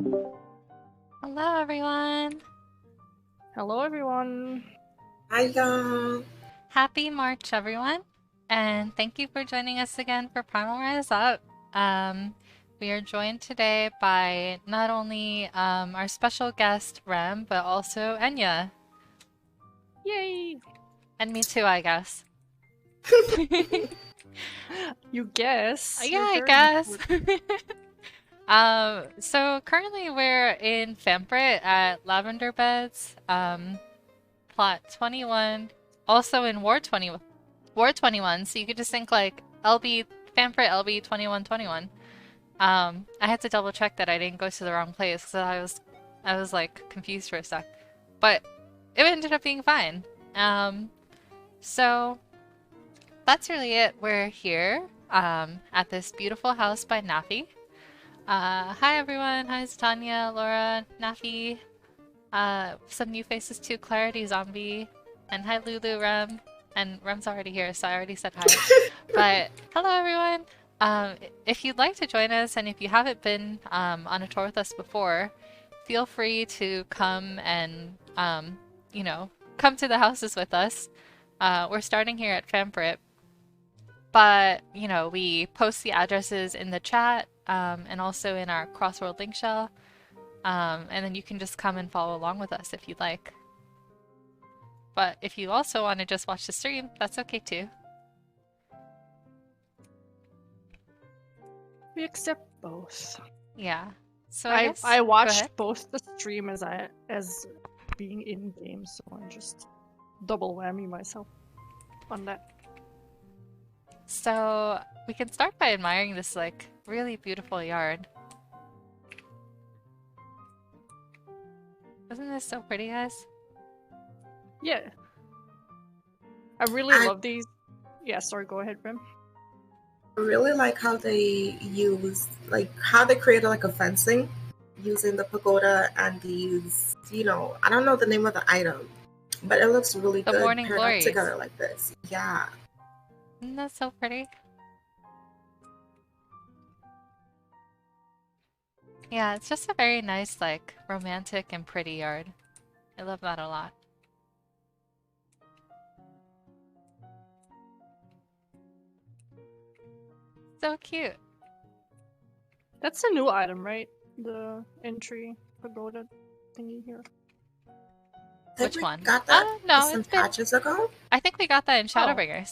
Hello, everyone. Hello, everyone. Hi, y'all. Happy March, everyone. And thank you for joining us again for Primal Rise Up. We are joined today by not only our special guest, Rem, but also Enya. Yay! And me too, I guess. You guess. Yeah, You're I very guess. important. So currently we're in Fampret at Lavender Beds, plot 21, also in War 21, so you could just think like LB Fampret LB 2121. I had to double check that I didn't go to the wrong place because I was like confused for a sec, but it ended up being fine. So that's really it. We're here at this beautiful house by Nafi. Hi everyone. Hi, it's Tanya, Laura, Nafi. Some new faces too. Clarity Zombie, and hi Lulu, Rem. And Rem's already here, so I already said hi. But hello everyone. If you'd like to join us, and if you haven't been on a tour with us before, feel free to come and come to the houses with us. We're starting here at Famprit, but we post the addresses in the chat and also in our Crossworld link shell. And then you can just come and follow along with us if you'd like. But if you also want to just watch the stream, that's okay too. We accept both. Yeah. So I guess I go watched ahead. both the stream as being in game, so I'm just double whammy myself on that. So we can start by admiring this like really beautiful yard. Isn't this so pretty, guys? Yeah. I really love these. Yeah, sorry, go ahead, Rem. I really like how they use, how they created like a fencing using the pagoda and these, I don't know the name of the item, but it looks really The good morning paired up glories. together like this. Yeah. Isn't that so pretty? Yeah, it's just a very nice, like, romantic and pretty yard. I love that a lot. So cute. That's a new item, right? The entry pagoda thingy here. Which one? Got that no, some it's been patches ago. I think we got that in Shadowbringers.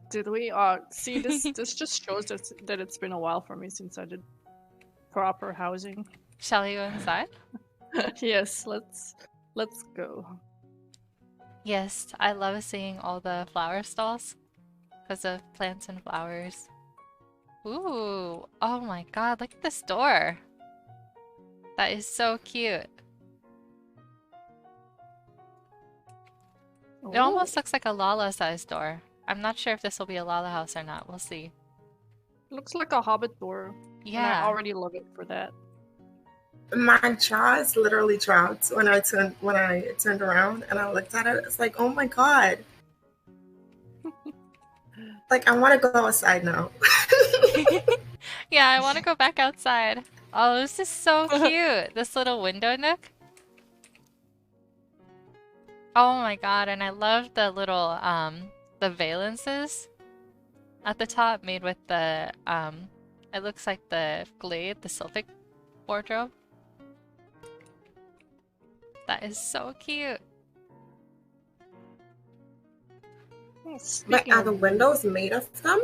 Did we? See, this just shows that it's been a while for me since I did proper housing. Shall we go inside? Yes, let's go. Yes, I love seeing all the flower stalls because of plants and flowers. Ooh, oh my god, look at this door. That is so cute. It almost looks like a Lala-sized door. I'm not sure if this will be a Lala house or not. We'll see. It looks like a Hobbit door. Yeah. And I already love it for that. My jaws literally dropped when I turned around and I looked at it. It's like, oh my god. Like, I want to go outside now. Yeah, I want to go back outside. Oh, this is so cute. This little window nook. Oh my god, and I love the little the valences at the top made with the it looks like the glade, the Sylphic wardrobe. That is so cute. But are the windows made of them?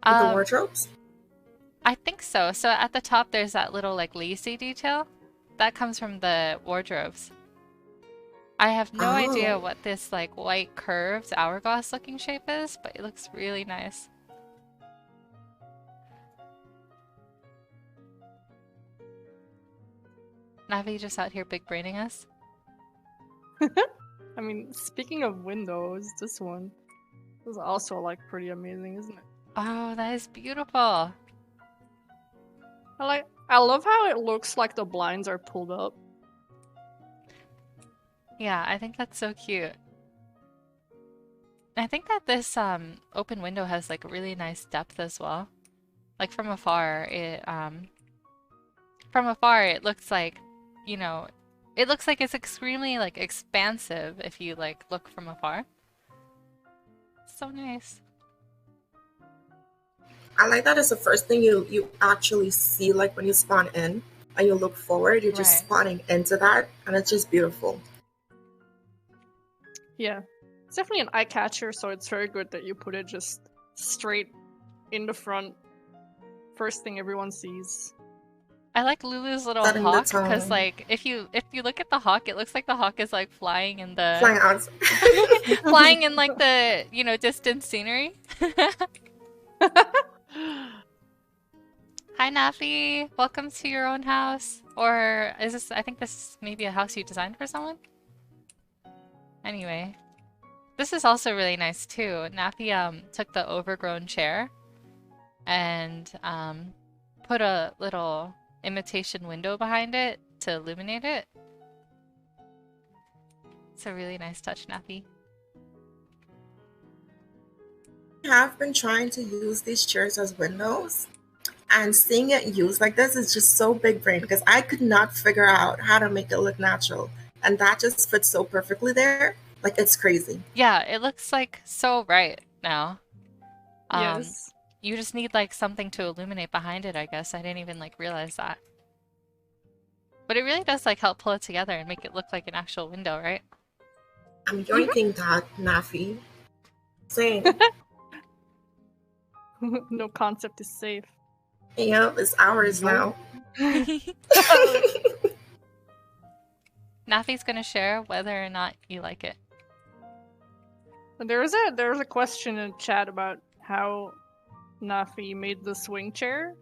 The wardrobes? I think so. So at the top there's that little like lacy detail. That comes from the wardrobes. I have no idea what this like white curved hourglass looking shape is, but it looks really nice. Navi just out here big braining us. I mean, speaking of windows, this one is also like pretty amazing, isn't it? Oh, that is beautiful. I love how it looks like the blinds are pulled up. Yeah, I think that's so cute. I think that this open window has like really nice depth as well. Like from afar, from afar it looks like, you know, it looks like it's extremely like expansive if you like look from afar. So nice. I like that it's the first thing you actually see, like when you spawn in and you look forward, you're just Right. spawning into that, and it's just beautiful. Yeah. It's definitely an eye catcher, so it's very good that you put it just straight in the front. First thing everyone sees. I like Lulu's little Setting the hawk because tone. like if you look at the hawk, it looks like the hawk is like flying in the Flying out. flying in like the, you know, distant scenery. Hi Nafi, welcome to your own house. Or is this, I think this is maybe a house you designed for someone? Anyway. This is also really nice too. Nafi took the overgrown chair and put a little imitation window behind it to illuminate it. It's a really nice touch, Nafi. I have been trying to use these chairs as windows, and seeing it used like this is just so big brain because I could not figure out how to make it look natural, and that just fits so perfectly there. Like, it's crazy. Yeah, it looks like so right now. Yes. You just need like something to illuminate behind it, I guess. I didn't even like realize that. But it really does like help pull it together and make it look like an actual window, right? I'm yoinking that, Nafi. Saying, No concept is safe. yeah, it's ours now. Nafi's gonna share whether or not you like it. There was a question in chat about how Nafi made the swing chair.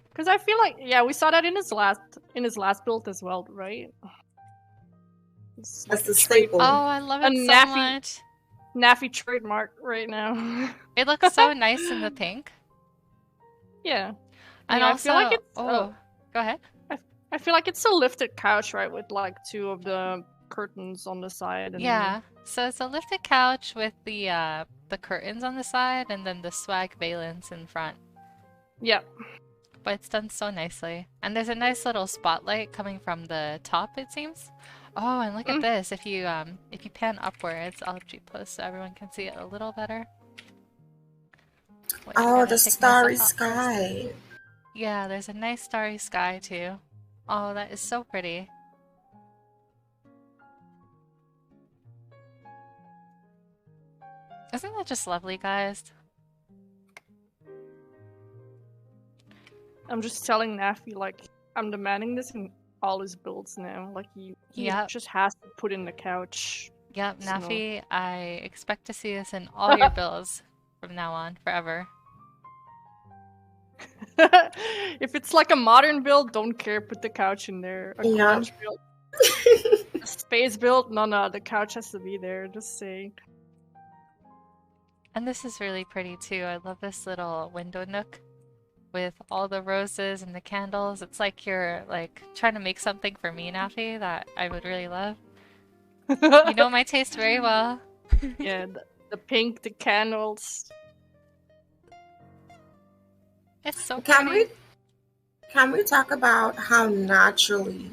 Because I feel like, yeah, we saw that in his last build as well, right? It's That's like the a trade, staple. Oh, I love it A so Nafi- much. Nafi trademark right now. It looks so nice in the pink. Yeah. And Yeah, I also, feel like it's go ahead. I feel like it's a lifted couch, right, with like two of the curtains on the side. And Yeah, so it's a lifted couch with the curtains on the side and then the swag valance in front. Yeah. But it's done so nicely. And there's a nice little spotlight coming from the top, it seems. Oh, and look at this. If you pan upwards, I'll post so everyone can see it a little better. Wait, I Oh, gotta the take starry myself out first. sky. Yeah, there's a nice starry sky too. Oh, that is so pretty. Isn't that just lovely, guys? I'm just telling Nafi, like, I'm demanding this in all his builds now. Like, he just has to put in the couch. Yep, So- Nafi, I expect to see this in all your builds from now on, forever. If it's like a modern build, don't care, put the couch in there. A Yeah. grunge build, a space build, no, the couch has to be there, just saying. And this is really pretty too. I love this little window nook with all the roses and the candles. It's like you're like trying to make something for me, Nafi, that I would really love. You know my taste very well. Yeah, the pink, the candles. It's so Can pretty. we talk about how naturally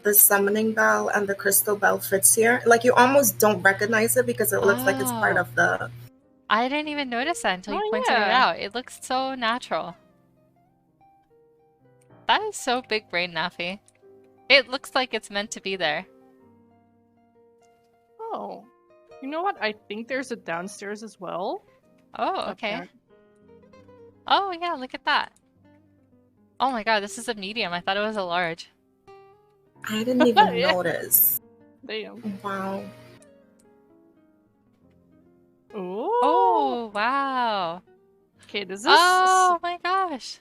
the summoning bell and the crystal bell fits here? Like, you almost don't recognize it because it looks like it's part of the... I didn't even notice that until you pointed it yeah. out. It looks so natural. That is so big brain, Nafi. It looks like it's meant to be there. Oh. You know what? I think there's a downstairs as well. Oh, okay. Oh, yeah, look at that. Oh my god, this is a medium. I thought it was a large. I didn't even Yeah. notice. Damn. Wow. Ooh. Oh, wow. Okay, this is Oh my gosh.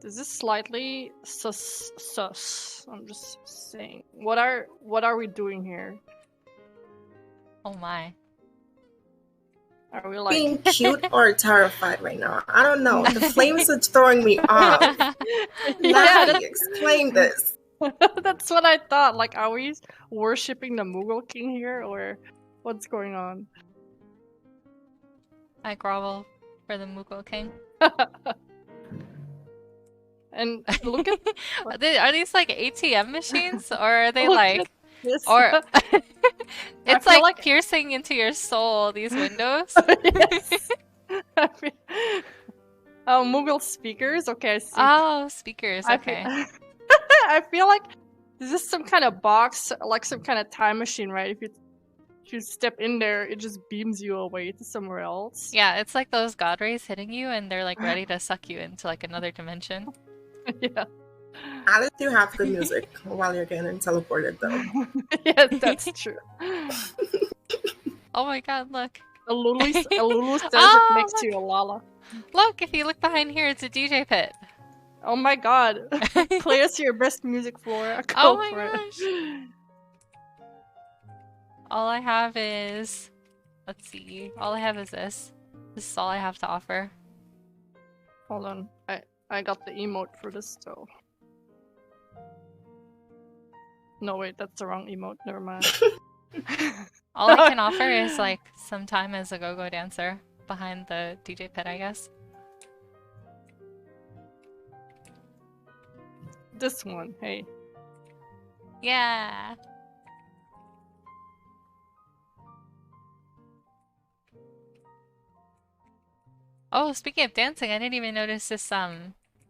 this is slightly sus. I'm just saying. What are we doing here? Oh my. Are we like Being cute or terrified right now? I don't know. The flames are throwing me off. Yeah, Nafi, explain this. that's what I thought. Like, are we worshipping the Mughal king here, or what's going on? I grovel for the Mughal king. And look at Are these like ATM machines, or are they look like, at this. or I it's feel like like piercing into your soul, these windows? yes. I feel... Oh, Moogle speakers. Okay, I see. Oh, speakers. I feel... Okay. I feel like this is some kind of box, like some kind of time machine, right? If you step in there, it just beams you away to somewhere else. Yeah, it's like those god rays hitting you, and they're like ready to suck you into like another dimension. Yeah. At least you have good music while you're getting teleported, though. Yes, that's true. Oh my god, look. A Lulu says it Oh, next to look. you, Lala. Look, if you look behind here, it's a DJ pit. Oh my god. Play us your best music, Flora. Go Oh my for gosh. it. All I have is... Let's see. All I have is this. This is all I have to offer. Hold on. I got the emote for this though. No wait, that's the wrong emote. Never mind. All I can offer is like some time as a go-go dancer behind the DJ pit, I guess. This one, hey. Yeah. Oh, speaking of dancing, I didn't even notice this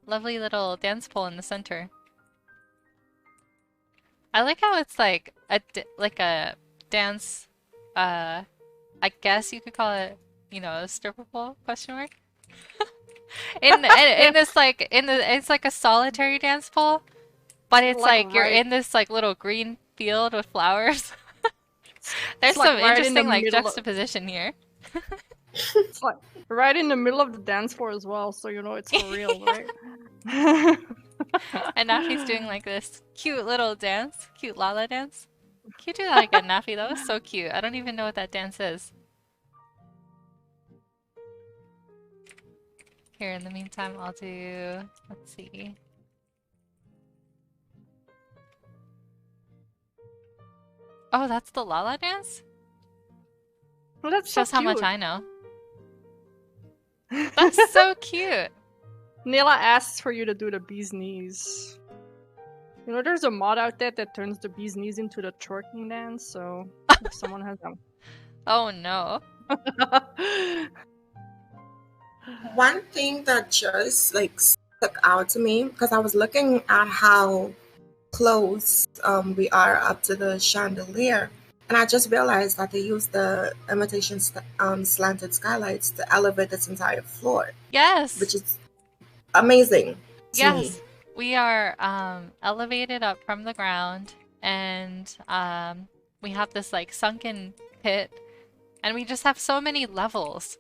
lovely little dance pole in the center. I like how it's like a dance, I guess you could call it, you know, a stripper pole, question mark? in this like it's like a solitary dance pole, but it's like you're in this like little green field with flowers. There's like some right in the interesting like middle of- juxtaposition here. It's like right in the middle of the dance floor as well, so you know it's for real, right? And Nafi's doing like this cute little dance, cute Lala dance. Can you do that again, Nafi? That was so cute. I don't even know what that dance is. Here, in the meantime, I'll do... Let's see. Oh, that's the Lala dance? Well, that's so Shows how much cute. I know. That's so cute! Nila asks for you to do the bee's knees. You know, there's a mod out there that turns the bee's knees into the twerking dance, so if someone has them. Oh no. One thing that just like stuck out to me, because I was looking at how close we are up to the chandelier, and I just realized that they used the imitation slanted skylights to elevate this entire floor. Yes! Which is amazing to me. Yes! We are elevated up from the ground, and we have this like sunken pit, and we just have so many levels.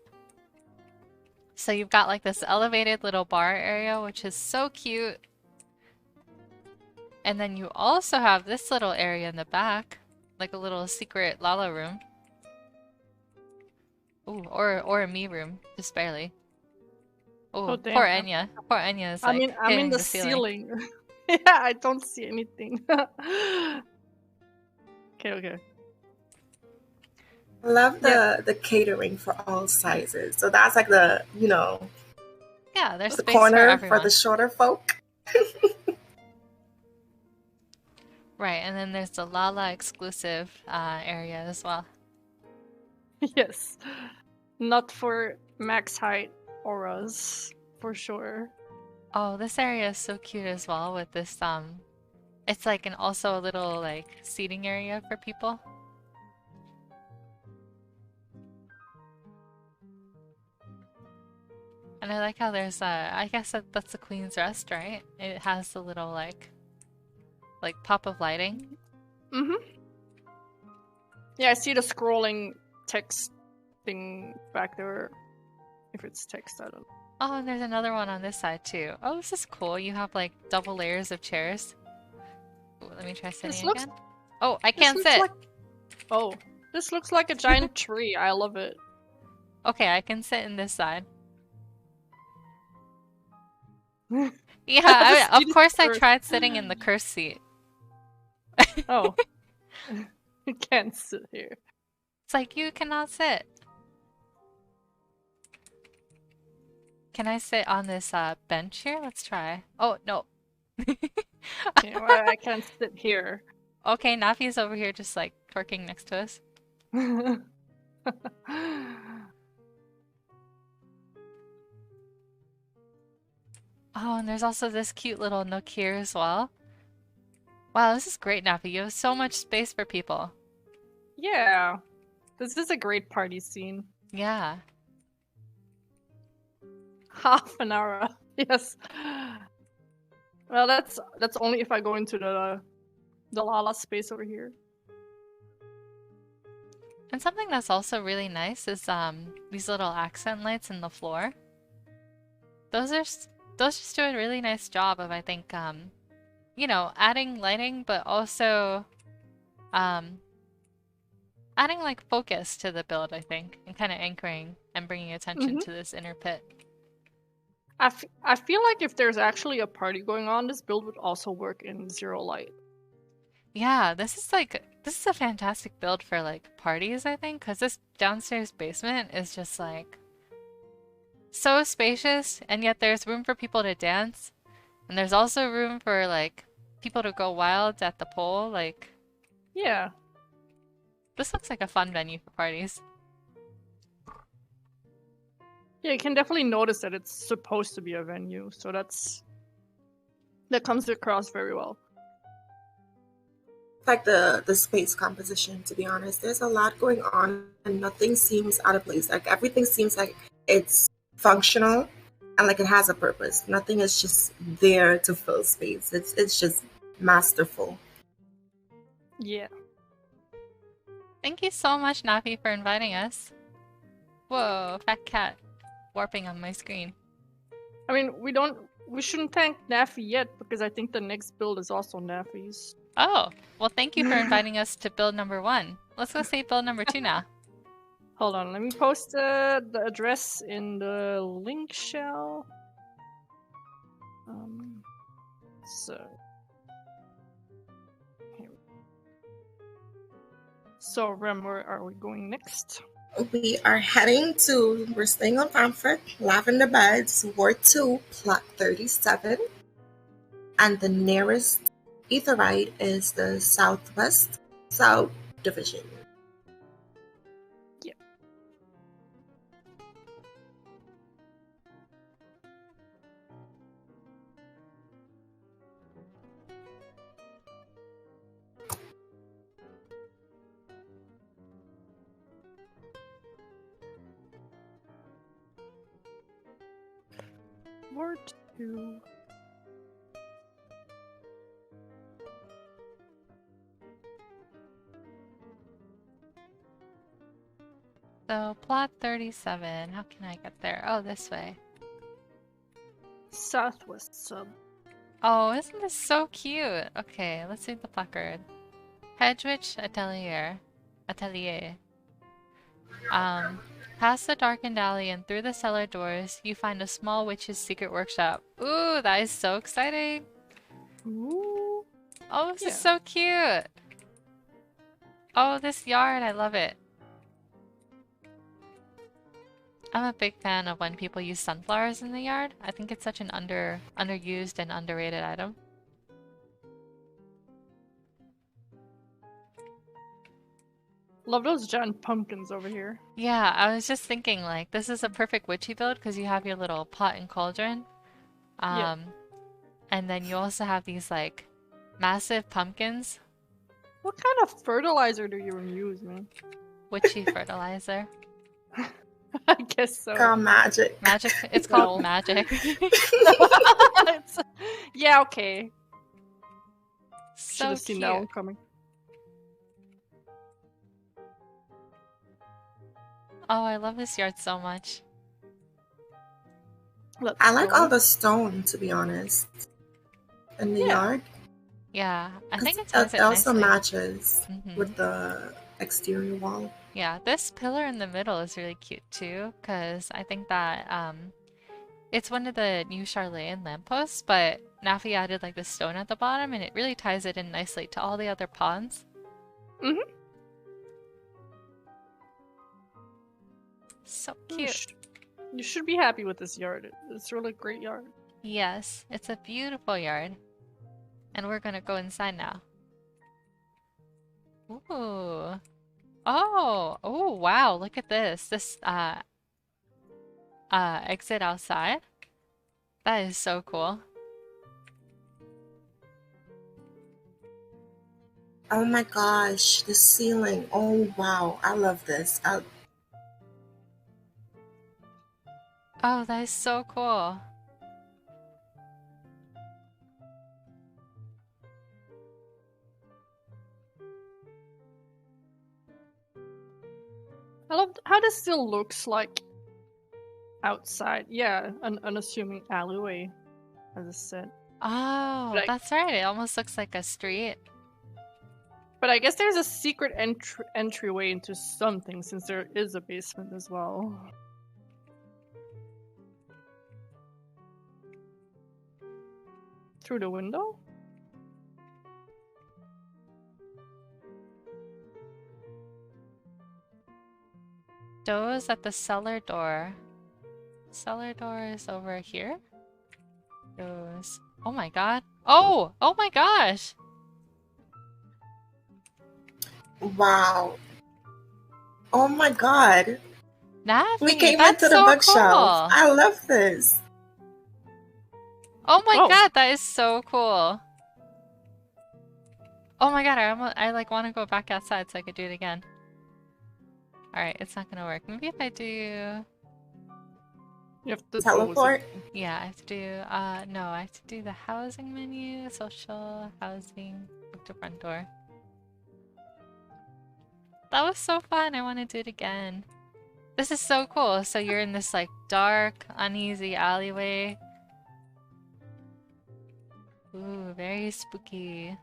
So you've got like this elevated little bar area, which is so cute. And then you also have this little area in the back, like a little secret Lala room. Ooh, or a me room, just barely. Ooh, Oh, damn. poor Enya. Poor Enya is like I'm in hitting the ceiling. yeah, I don't see anything. Okay. I love the catering for all sizes. So that's like the, you know, Yeah, there's the space for corner everyone. for the shorter folk. Right, and then there's the Lala exclusive area as well. Yes. Not for max height auras, for sure. Oh, this area is so cute as well with this it's like also a little like seating area for people. And I like how there's I guess that's the Queen's Rest, right? It has the little like pop of lighting. Mm-hmm. Yeah, I see the scrolling text thing back there. If it's text, I don't know. Oh, and there's another one on this side too. Oh, this is cool. You have like double layers of chairs. Ooh, let me try sitting again. Oh, I can't sit. Oh, this looks like a giant tree. I love it. Okay, I can sit in this side. Yeah, of course I tried sitting in the cursed seat. Oh. You can't sit here. It's like, you cannot sit. Can I sit on this bench here? Let's try. Oh, no. Okay, well, I can't sit here. Okay, Nafi's over here just like twerking next to us. Oh, and there's also this cute little nook here as well. Wow, this is great, Nafi. You have so much space for people. Yeah. This is a great party scene. Yeah. Half an hour. Yes. Well, that's only if I go into the Lala space over here. And something that's also really nice is these little accent lights in the floor. Those just do a really nice job of, I think, you know, adding lighting, but also adding like focus to the build, I think, and kind of anchoring and bringing attention to this inner pit. I feel like if there's actually a party going on, this build would also work in zero light. Yeah, this is a fantastic build for like parties, I think, because this downstairs basement is just like so spacious, and yet there's room for people to dance, and there's also room for like people to go wild at the pole. Like, Yeah. this looks like a fun venue for parties. Yeah, you can definitely notice that it's supposed to be a venue, so that comes across very well. Like the space composition, to be honest, there's a lot going on and nothing seems out of place. Like everything seems like it's functional and like it has a purpose. Nothing is just there to fill space. It's just masterful. Yeah. Thank you so much, Nafi, for inviting us. Whoa, fat cat warping on my screen. I mean, we shouldn't thank Nafi yet because I think the next build is also Nafi's. Oh, well, thank you for inviting us to build number 1. Let's go see build number 2 now. Hold on, let me post the address in the link shell. So Rem, where are we going next? We are we're staying on Pamphlet, Lavender Beds, Ward 2, Plot 37. And the nearest Etherite is the Southwest South Division. Yeah. Ward 2. So, plot 37. How can I get there? Oh, this way. Southwest sub. Oh, isn't this so cute? Okay, let's read the placard. Hedgewitch Atelier. Past the darkened alley and through the cellar doors, you find a small witch's secret workshop. Ooh, that is so exciting! Ooh. Oh, this is so cute! Oh, this yard, I love it. I'm a big fan of when people use sunflowers in the yard. I think it's such an underused and underrated item. Love those giant pumpkins over here. Yeah, I was just thinking like this is a perfect witchy build because you have your little pot and cauldron. Yeah. And then you also have these like massive pumpkins. What kind of fertilizer do you use, man? Witchy fertilizer. I guess so. Called magic. Magic. It's called magic. Yeah, okay. So Should have seen that one coming. Oh, I love this yard so much. I like all the stone, to be honest, in the yard. Yeah, I think it it also nicely. matches with the exterior wall. Yeah, this pillar in the middle is really cute too, because I think that it's one of the new Charlatan lampposts, but Nafi added like the stone at the bottom, and it really ties it in nicely to all the other pawns. So cute. You should be happy with this yard. It's a really great yard. Yes, it's a beautiful yard. And we're gonna go inside now. Ooh. Oh, oh wow, look at this. This exit outside. That is so cool. Oh my gosh, the ceiling. Oh wow, I love this. Oh, that is so cool. I love how this still looks like outside. Yeah, an unassuming alleyway, as I said. Oh, Like- that's right. It almost looks like a street. But I guess there's a secret entryway into something, since there is a basement as well. Through the window? Doors at the cellar door. Cellar door is over here. Doors. Oh my god. Oh! Oh my gosh! Wow. Oh my god. Navi, We came that's into the so bookshelf. cool. I love this. Oh my Oh. god, that is so cool. Oh my god, I like want to go back outside so I could do it again. Alright, it's not gonna work. Maybe if I do... You have to Teleport. Yeah, I have to do... no, I have to do the housing menu, social, housing, book to front door. That was so fun, I want to do it again. This is so cool. So you're in this like dark, uneasy alleyway. Ooh, very spooky.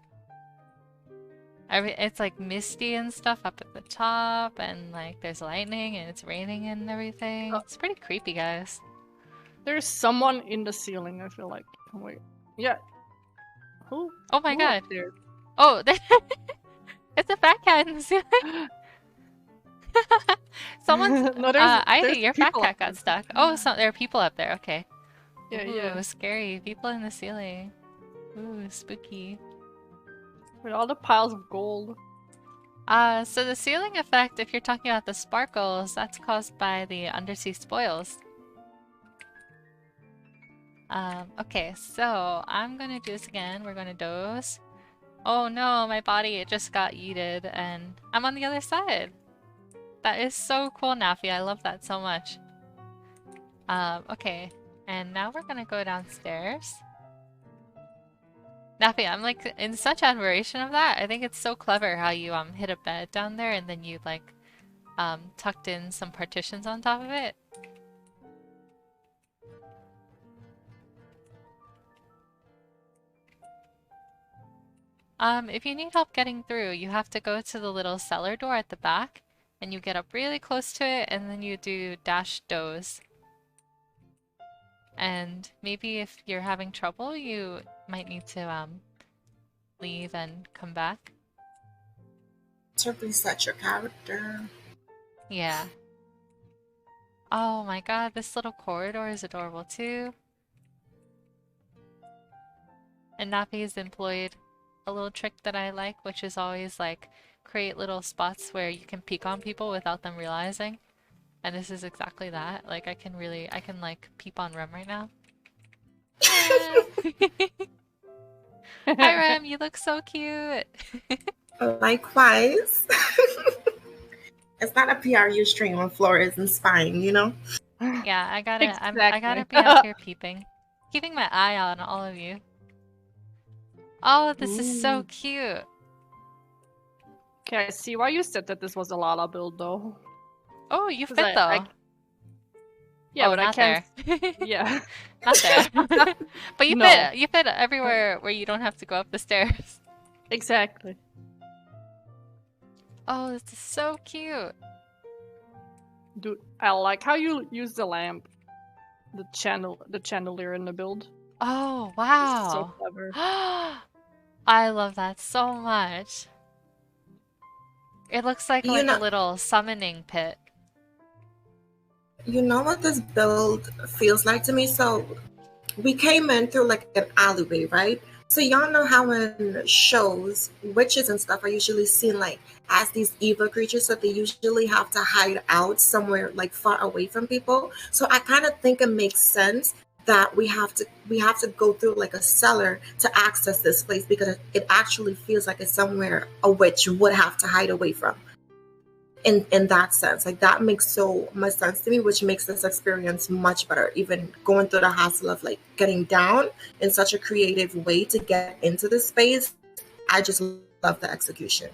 It's like misty and stuff up at the top, and like there's lightning and it's raining and everything. It's pretty creepy, guys. There's someone in the ceiling, I feel like. Oh, wait. Yeah. Who? Oh my Who god. up there? Oh, it's a fat cat in the ceiling. Someone's. No, there's Ivy, your fat people cat up got there. stuck. Oh, so there are people up there. Okay. Yeah, Ooh, yeah. scary. People in the ceiling. Ooh, spooky. With all the piles of gold. So the ceiling effect, if you're talking about the sparkles, that's caused by the undersea spoils. Okay, so I'm gonna do this again. We're gonna doze. Oh no, my body, it just got yeeted, and I'm on the other side. That is so cool, Nafi. I love that so much. Okay, and now we're gonna go downstairs. Nafi, I'm like in such admiration of that. I think it's so clever how you hit a bed down there and then you like tucked in some partitions on top of it. If you need help getting through, you have to go to the little cellar door at the back and you get up really close to it and then you do dash doze. And maybe if you're having trouble, you might need to leave and come back. To reset your character. Yeah. Oh my god, this little corridor is adorable too. And Nappy's employed a little trick that I like, which is always like create little spots where you can peek on people without them realizing. And this is exactly that. Like I can like peep on Rem right now. Hi Rem, you look so cute. Likewise. It's not a PRU stream on Flores and Spine, you know? Yeah, I gotta Exactly. be out here peeping. Keeping my eye on all of you. Oh, this is so Ooh. cute. Okay, I see why you said that this was a Lala build, though. Oh, you 'Cause fit though. Yeah, Oh, but I not can't. there. Yeah. Not there. But you No. you fit everywhere where you don't have to go up the stairs. Exactly. Oh, this is so cute. Dude, I like how you use the lamp, the chandelier in the build. Oh, It's so wow. clever. I love that so much. It looks like You a know- little summoning pit. You know what this build feels like to me? So we came in through like an alleyway, right? So y'all know how in shows, witches and stuff are usually seen like as these evil creatures, so they usually have to hide out somewhere like far away from people. So I kind of think it makes sense that we have to go through like a cellar to access this place because it actually feels like it's somewhere a witch would have to hide away from in that sense. Like that makes so much sense to me, which makes this experience much better. Even going through the hassle of like getting down in such a creative way to get into the space, I just love the execution.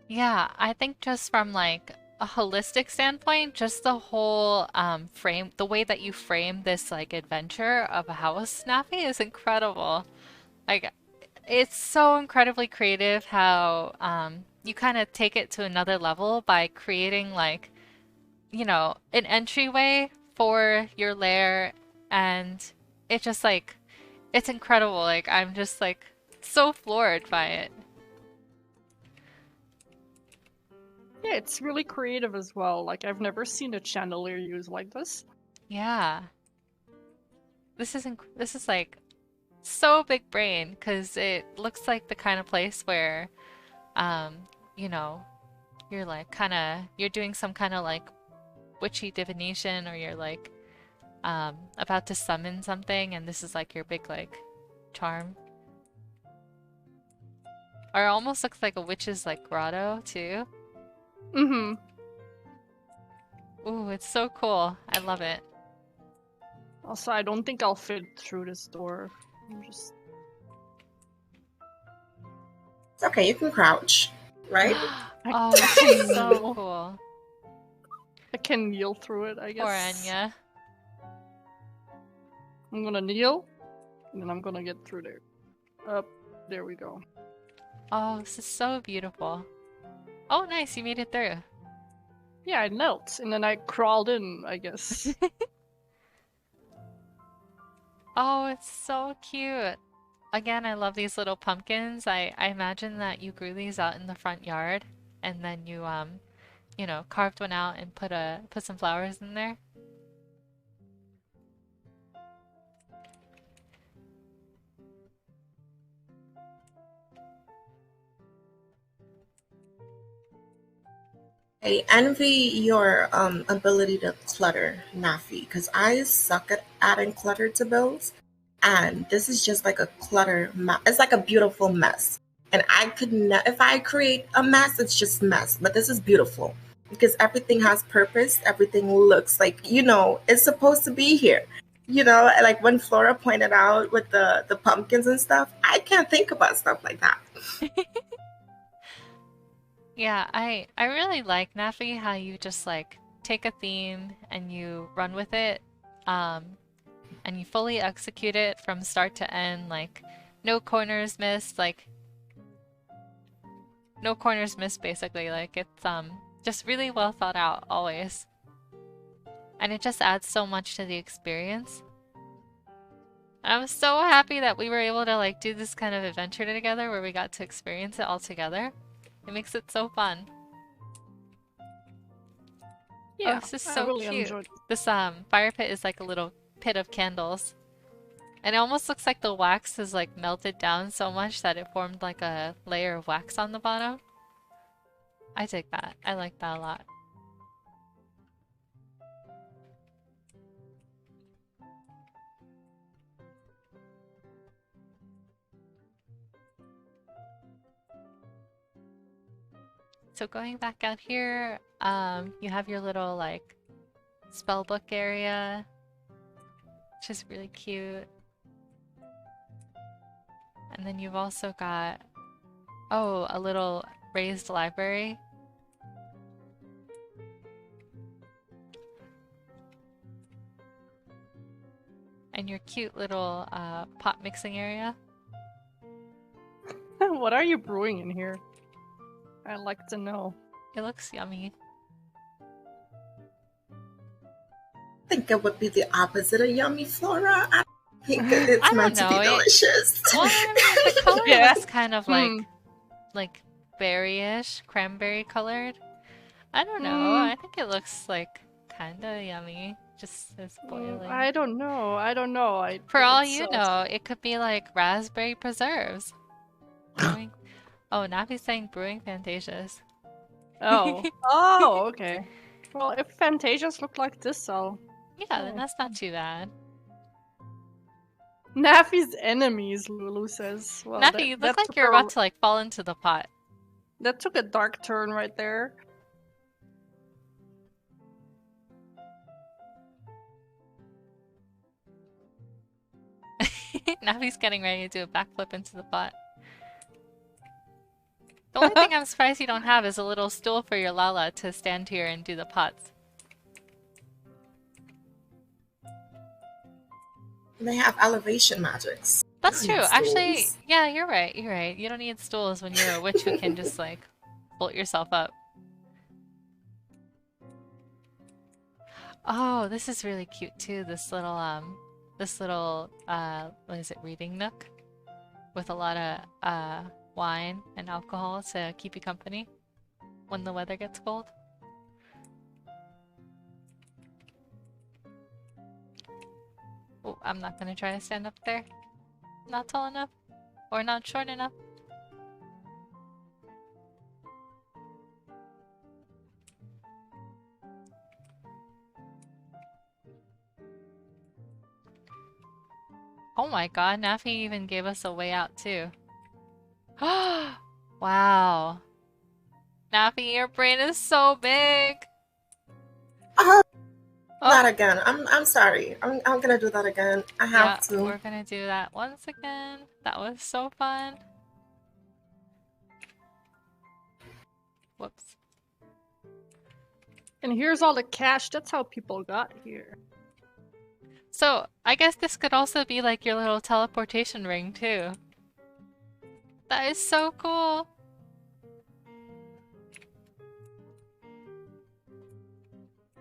Yeah, I think just from like a holistic standpoint, just the whole frame, the way that you frame this like adventure of a house, Nafi, is incredible. Like it's so incredibly creative how you kind of take it to another level by creating like, an entryway for your lair, and it just like it's incredible. Like I'm just like so floored by it. Yeah, it's really creative as well. Like I've never seen a chandelier used like this. Yeah. This is like so big brain because it looks like the kind of place where um you know you're like kind of you're doing some kind of like witchy divination, or you're like about to summon something, and this is like your big like charm. Or it almost looks like a witch's like grotto too. Mm-hmm. Ooh, it's so cool. I love it. Also, I don't think I'll fit through this door. I'm just It's okay, you can crouch, right? Oh, I it's can so kneel. cool. I can kneel through it, I Poor guess. Anya. I'm gonna kneel, and then I'm gonna get through there. Up, there we go. Oh, this is so beautiful. Oh, nice, you made it through. Yeah, I knelt, and then I crawled in, I guess. Oh, it's so cute. Again, I love these little pumpkins. I imagine that you grew these out in the front yard, and then you carved one out and put some flowers in there. I envy your ability to clutter, Nafi, because I suck at adding clutter to builds, and this is just like a it's like a beautiful mess. And I could if I create a mess, it's just mess. But this is beautiful because everything has purpose. Everything looks like it's supposed to be here. Like when Flora pointed out with the pumpkins and stuff, I can't think about stuff like that. Yeah, I really like Nafi how you just like take a theme and you run with it, um, and you fully execute it from start to end, like no corners missed, like no corners missed basically. Like it's just really well thought out always. And it just adds so much to the experience. And I'm so happy that we were able to like do this kind of adventure together where we got to experience it all together. It makes it so fun. Oh, Yeah, this is I so really cute. enjoyed it. This fire pit is like a little pit of candles. And it almost looks like the wax is like melted down so much that it formed like a layer of wax on the bottom. I dig that. I like that a lot. So going back out here, you have your little like spell book area, which is really cute. And then you've also got, oh, a little raised library. And your cute little pot mixing area. What are you brewing in here? I'd like to know. It looks yummy. I think it would be the opposite of yummy, Flora. I think it's I meant don't to be know. delicious. Well, I mean, the color Yeah. looks kind of like berry-ish, cranberry colored. I don't know. I think it looks like kind of yummy. just is boiling. I don't know. For all you know, it could be like raspberry preserves. Brewing. Oh, Nafi's saying brewing Fantasias. Oh. Oh, okay. Well, if Fantasias look like this, I'll... Yeah, then that's not too bad. Nafi's enemies, Lulu says. Well, Nafi, you look like you're about to like fall into the pot. That took a dark turn right there. Nafi's getting ready to do a backflip into the pot. The only thing I'm surprised you don't have is a little stool for your Lala to stand here and do the pots. They have elevation magics. That's true. Actually, yeah, you're right. You're right. You don't need stools when you're a witch who can just like bolt yourself up. Oh, this is really cute too. This little what is it, reading nook? With a lot of wine and alcohol to keep you company when the weather gets cold. Oh, I'm not gonna try to stand up there. Not tall enough. Or not short enough. Oh my god, Nafi even gave us a way out too. Wow. Nafi, your brain is so big. That again. I'm sorry. I'm gonna do that again. I have to. We're gonna do that once again. That was so fun. Whoops. And here's all the cash. That's how people got here. So, I guess this could also be like your little teleportation ring too. That is so cool.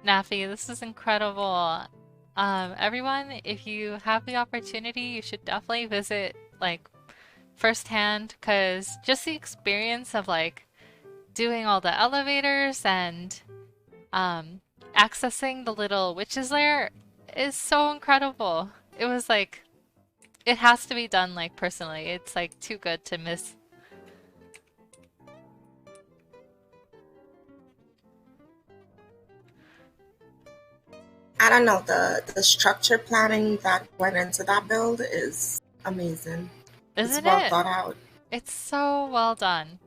Nafi, this is incredible. Everyone, if you have the opportunity, you should definitely visit like firsthand, because just the experience of like doing all the elevators and accessing the little witch's lair is so incredible. It was like, it has to be done like personally. It's like too good to miss. I don't know, the structure planning that went into that build is amazing. Isn't it's well it? thought out. It's so well done.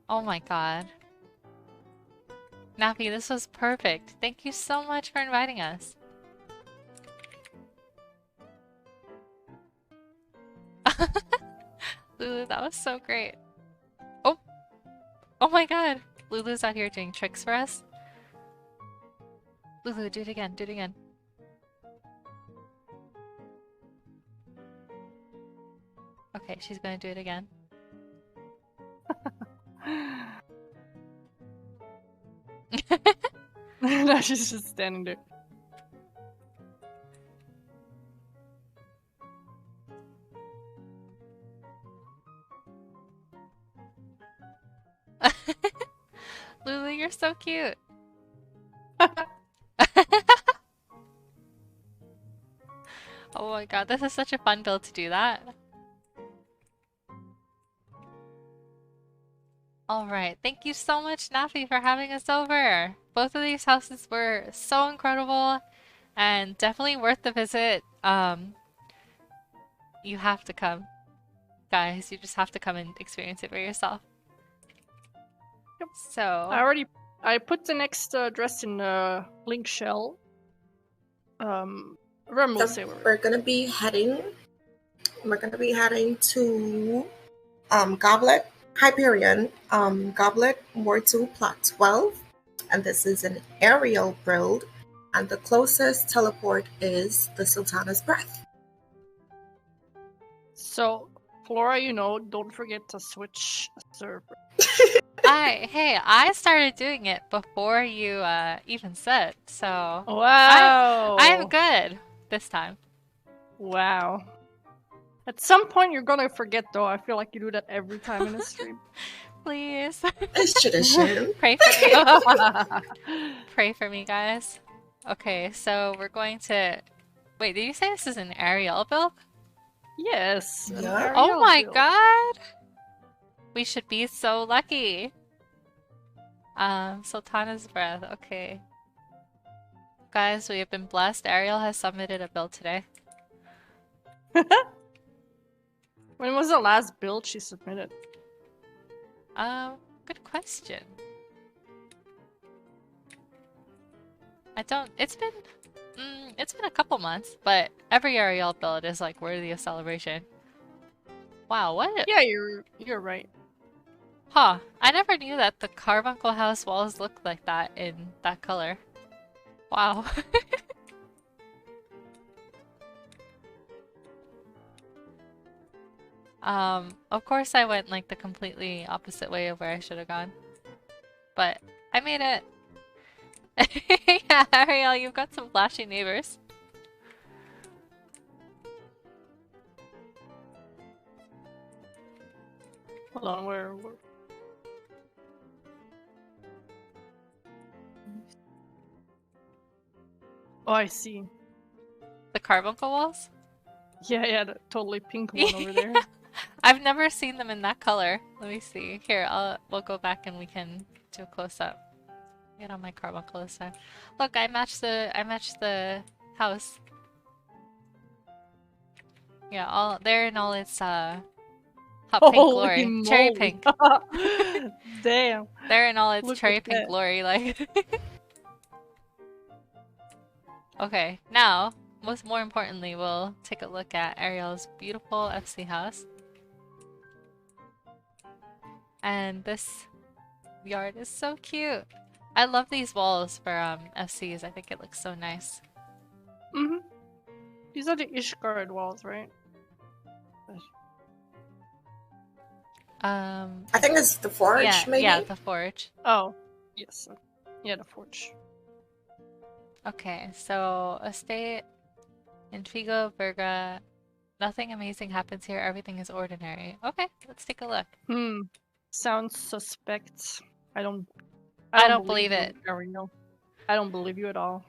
Oh my god. Nafi, this was perfect. Thank you so much for inviting us. Lulu, that was so great. Oh! Oh my god! Lulu's out here doing tricks for us. Lulu, do it again, do it again. Okay, she's gonna do it again. Now she's just standing there. Lulu, you're so cute. Oh my god, this is such a fun build to do that. Alright, thank you so much, Nafi, for having us over. Both of these houses were so incredible and definitely worth the visit. You have to come. Guys, you just have to come and experience it for yourself. Yep. So... I put the next address in link shell. Rem will say We're gonna be heading to Goblet, Hyperion, Goblet Ward 2 Plot 12, and this is an aerial build, and the closest teleport is the Sultana's Breath. So, Flora, don't forget to switch server. Hey, I started doing it before you even said, so... Wow! I'm good this time. Wow. At some point you're gonna forget, though. I feel like you do that every time in a stream. Please. It's tradition. Pray for me. Pray for me, guys. Okay, so we're going to... Wait, did you say this is an Ariel build? Yes, an Yeah. Oh Ariel my build. god! We should be so lucky. Sultana's Breath, okay. Guys, we have been blessed. Ariel has submitted a build today. When was the last build she submitted? Good question. It's been a couple months, but every Ariel build is like worthy of celebration. Wow, what? Yeah, you're right. Huh, I never knew that the Carbuncle house walls looked like that in that color. Wow. Of course I went like the completely opposite way of where I should have gone. But I made it. Yeah, Ariel, you've got some flashy neighbors. Hold on, where? Oh, I see. The Carbuncle walls? Yeah, the totally pink one over there. I've never seen them in that color. Let me see. Here, we'll go back and we can do a close up. Get on my Carbuncle this time. Look, I matched the house. Yeah, they're in all its hot pink Holy glory. Cherry moly. pink. Damn. They're in all its Look cherry at pink that. glory, like. Okay, now, most more importantly, we'll take a look at Ariel's beautiful FC house. And this yard is so cute. I love these walls for FCs. I think it looks so nice. Mm-hmm. These are the Ishgard walls, right? I think it's the forge, Yeah, maybe? yeah, the forge. Oh, yes. Yeah, the forge. Okay, so estate, Intrigo, Virga. Nothing amazing happens here. Everything is ordinary. Okay, let's take a look. Sounds suspect. I don't believe you, it. Ariel. I don't believe you at all.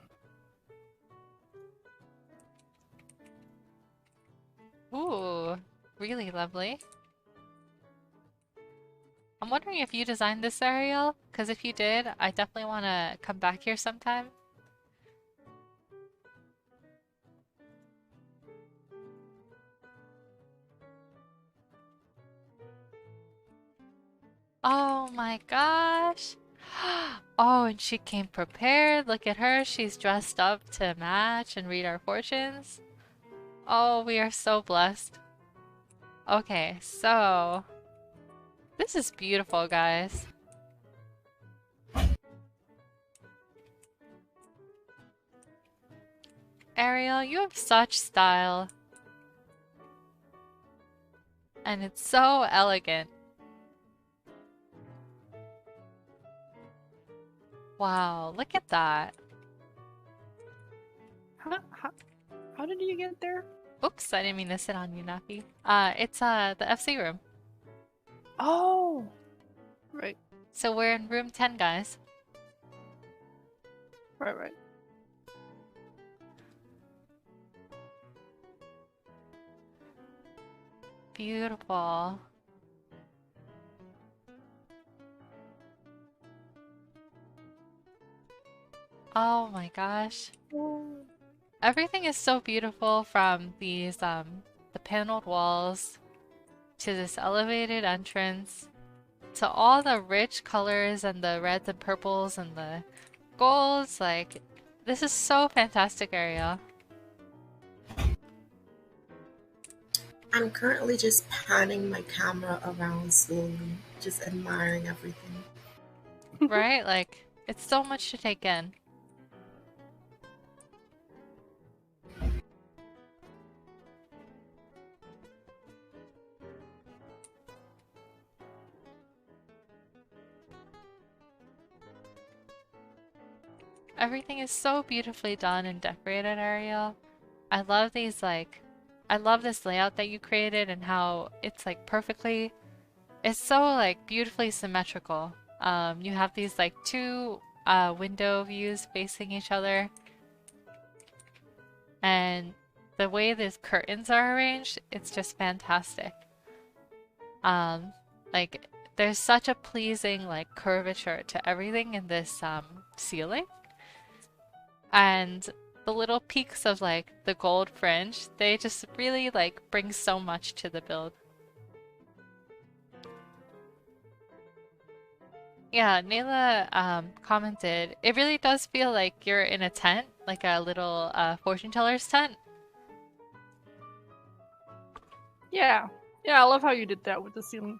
Ooh, really lovely. I'm wondering if you designed this, Ariel? Because if you did, I definitely want to come back here sometime. Oh my gosh. Oh, and she came prepared. Look at her. She's dressed up to match and read our fortunes. Oh, we are so blessed. Okay, so... This is beautiful, guys. Ariel, you have such style. And it's so elegant. Wow, look at that. How did you get there? Oops, I didn't mean to sit on you, Nafi. It's the FC room. Oh! Right. So we're in room 10, guys. Right. Beautiful. Oh my gosh. Everything is so beautiful, from these the paneled walls to this elevated entrance to all the rich colors and the reds and purples and the golds. Like, this is so fantastic, Ariel. I'm currently just panning my camera around slowly, just admiring everything. Right? Like, it's so much to take in. Everything is so beautifully done and decorated, Ariel. I love these, like, I love this layout that you created and how it's like perfectly, it's so like beautifully symmetrical. You have these like two window views facing each other, And the way these curtains are arranged, it's just fantastic. Like there's such a pleasing like curvature to everything in this ceiling. And the little peaks of like the gold fringe, they just really like bring so much to the build. Yeah, Nayla commented, it really does feel like you're in a tent, like a little fortune teller's tent. Yeah. Yeah, I love how you did that with the ceiling.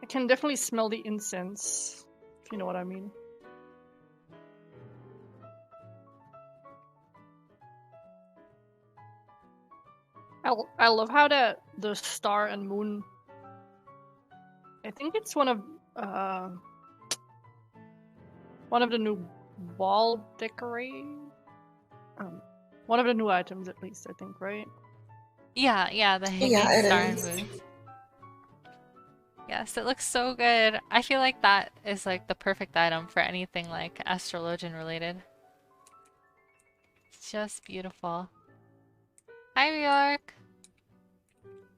I can definitely smell the incense, if you know what I mean. I love how the star and moon. I think it's one of the new wall decorating. One of the new items, at least, I think, right? Yeah, the hanging Yeah, it star and is. moon. Yes, it looks so good. I feel like that is like the perfect item for anything like astrologian related. It's just beautiful. Hi, York.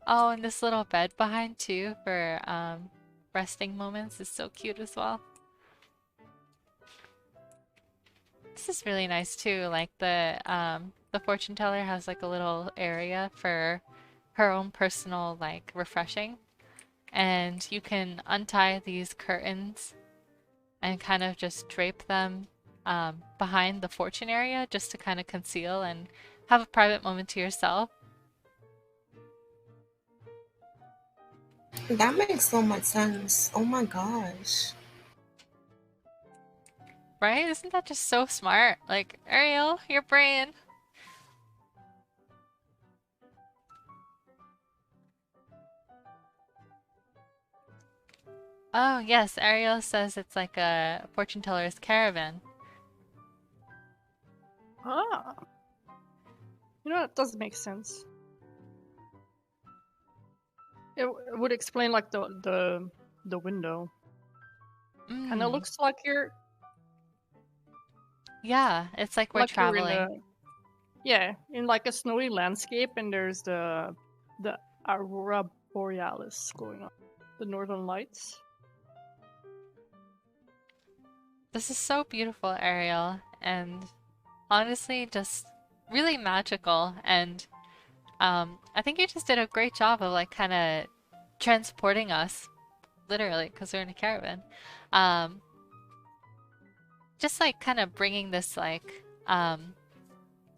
Oh, and this little bed behind too for resting moments is so cute as well. This is really nice too. Like the fortune teller has like a little area for her own personal like refreshing. And you can untie these curtains and kind of just drape them behind the fortune area just to kind of conceal and have a private moment to yourself. That makes so much sense. Oh my gosh. Right? Isn't that just so smart? Like, Ariel, your brain. Oh, yes, Ariel says it's like a fortune teller's caravan. Ah. You know, it does make sense. It would explain like the window. Kind of looks like you're Yeah, it's like we're you're in traveling. in like a snowy landscape, and there's the aurora borealis going on, the northern lights. This is so beautiful, Ariel, and honestly, just really magical. And I think you just did a great job of like kind of transporting us, literally, because we're in a caravan. Um, just like kind of bringing this like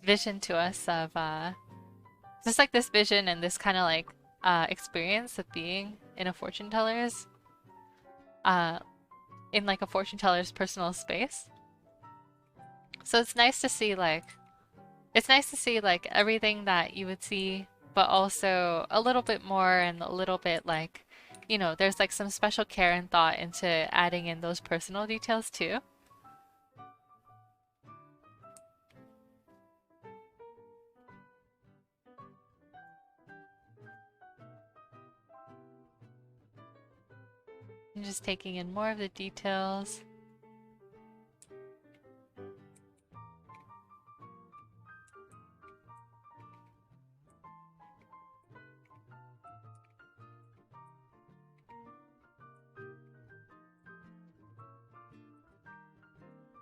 vision to us of just like this vision and this kind of like experience of being in a fortune teller's uh in like a fortune teller's personal space. So it's nice to see like everything that you would see, but also a little bit more and a little bit like, you know, there's like some special care and thought into adding in those personal details too. I'm just taking in more of the details.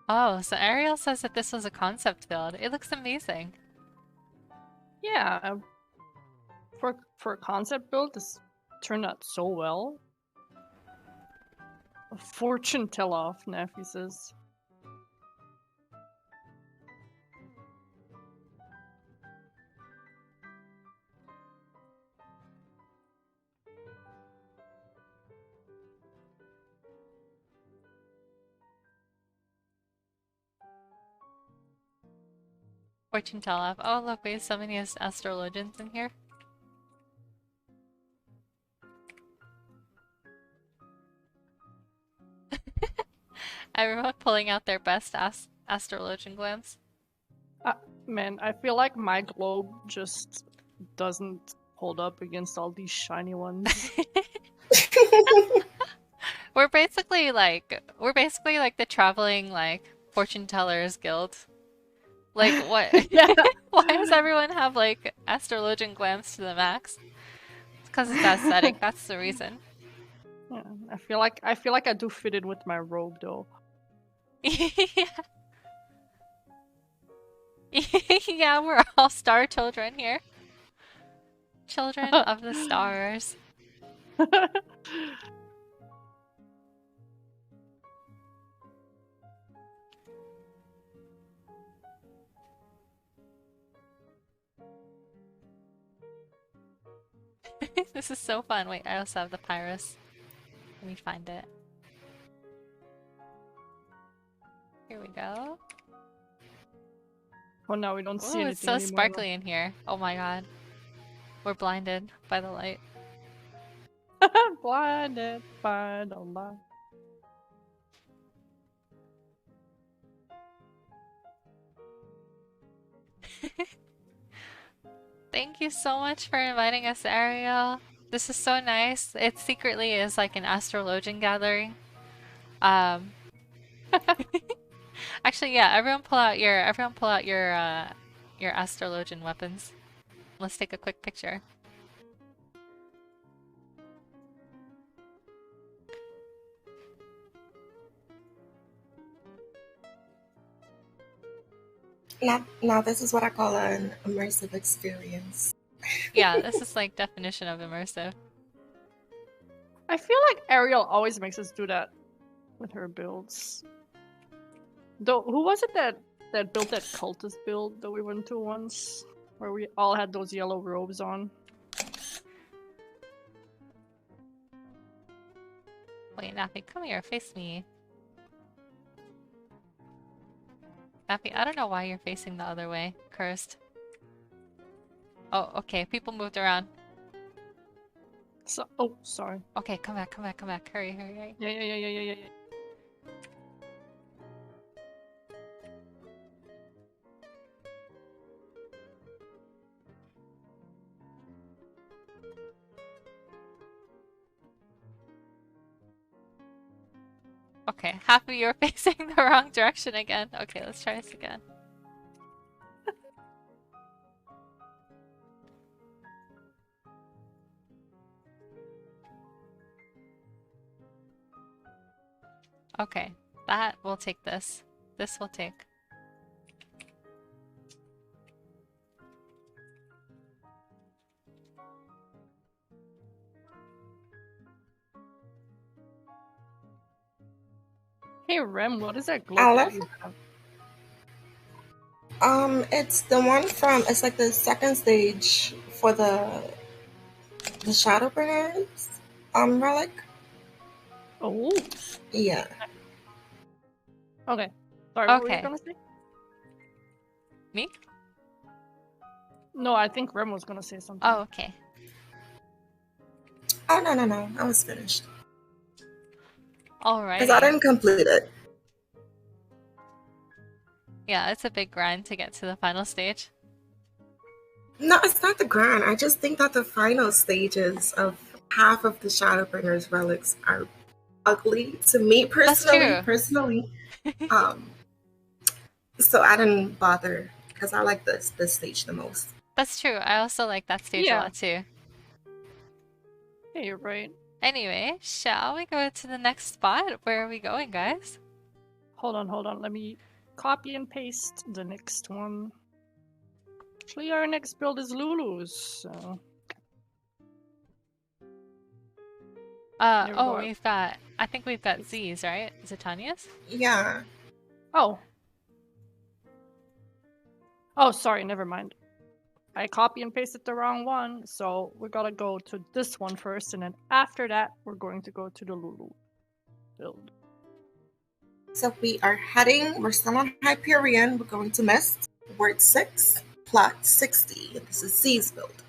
Oh, so Ariel says that this was a concept build. It looks amazing. Yeah, for a concept build, this turned out so well. A fortune tell-off, Nafi says. Fortune tell off. Oh, look, we have so many astrologians in here. Everyone pulling out their best astrologian glance. Man, I feel like my globe just doesn't hold up against all these shiny ones. We're basically like the traveling like fortune tellers guild. Like what? Yeah. Why does everyone have like astrologian glams to the max? It's because it's aesthetic. That's the reason. Yeah, I feel like I do fit in with my robe though. Yeah. Yeah, we're all star children here. Children of the stars. This is so fun. Wait, I also have the Pyrus. Let me find it. Here we go. Oh, now we don't see Oh, anything it's so anymore. sparkly in here. Oh my god. We're blinded by the light. Blinded by the light. Thank you so much for inviting us, Ariel. This is so nice. It secretly is like an astrologian gathering. Actually, yeah, everyone pull out your astrologian weapons. Let's take a quick picture. Now this is what I call an immersive experience. Yeah, this is like definition of immersive. I feel like Ariel always makes us do that with her builds. Though, who was it that built that cultist build that we went to once, where we all had those yellow robes on? Wait, Nappy, come here, face me. Nappy, I don't know why you're facing the other way. Cursed. Oh, okay, people moved around. So, oh, sorry. Okay, come back, come back, come back. Hurry, hurry, hurry. Yeah. Okay, happy you're facing the wrong direction again. Okay, let's try this again. Okay, that will take this. This will take. Hey Rem, what is that glow Aleph? that you have? It's the one from. It's like the second stage for the Shadowbringers relic. Oh, Yeah. okay. Sorry, what were you Okay. gonna say? Me? No, I think Rem was gonna say something. Oh, okay. Oh no! I was finished Alright. because I didn't complete it. Yeah, it's a big grind to get to the final stage. No, it's not the grind. I just think that the final stages of half of the Shadowbringers relics are ugly to me personally. true. So I didn't bother because I like this stage the most. That's true. I also like that stage a Yeah. lot too. Yeah, you're right. Anyway, shall we go to the next spot? Where are we going, guys? Hold on. Let me copy and paste the next one. Actually, our next build is Lulu's, so... There we Oh, go. I think we've got Z's, right? Is it Tanya's? Yeah. Oh. Oh, sorry, never mind. I copy and pasted the wrong one, so we gotta go to this one first, and then after that, we're going to go to the Lulu build. So we're still on Hyperion. We're going to Mist, Word 6, Plot 60. This is C's build.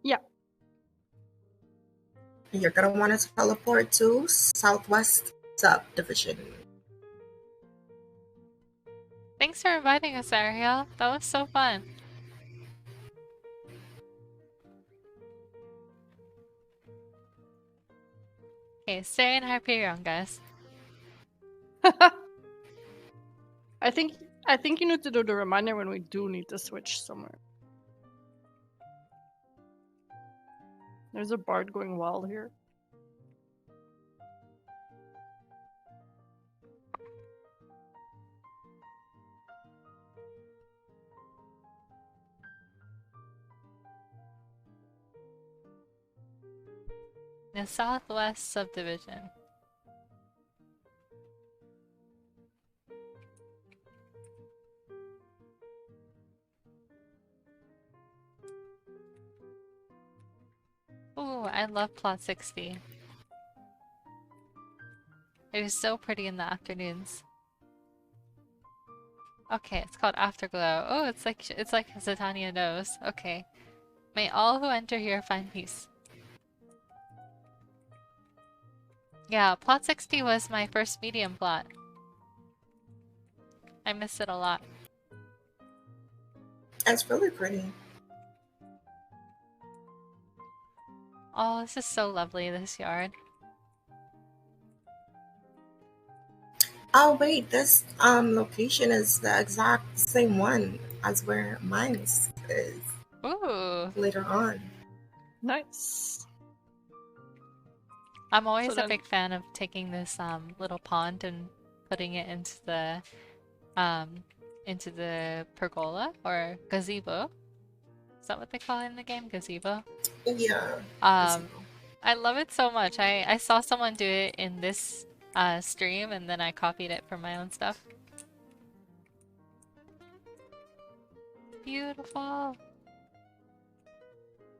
Yeah. And you're going to want to teleport to Southwest Subdivision. Thanks for inviting us, Ariel. That was so fun. Okay, Hey, stay in Hyperion, guys. I think you need to do the reminder when we do need to switch somewhere. There's a bard going wild here. The Southwest Subdivision. Ooh, I love Plot 60. It was so pretty in the afternoons. Okay, it's called Afterglow. Oh, it's like Zatannia knows. Okay. May all who enter here find peace. Yeah, Plot 60 was my first medium plot. I miss it a lot. It's really pretty. Oh, this is so lovely, this yard. Oh wait, this location is the exact same one as where mine is Ooh. later on. Nice. I'm always a big fan of taking this little pond and putting it into the pergola or gazebo. Is that what they call it in the game? Gazebo? Yeah. I love it so much. I saw someone do it in this stream and then I copied it for my own stuff. Beautiful.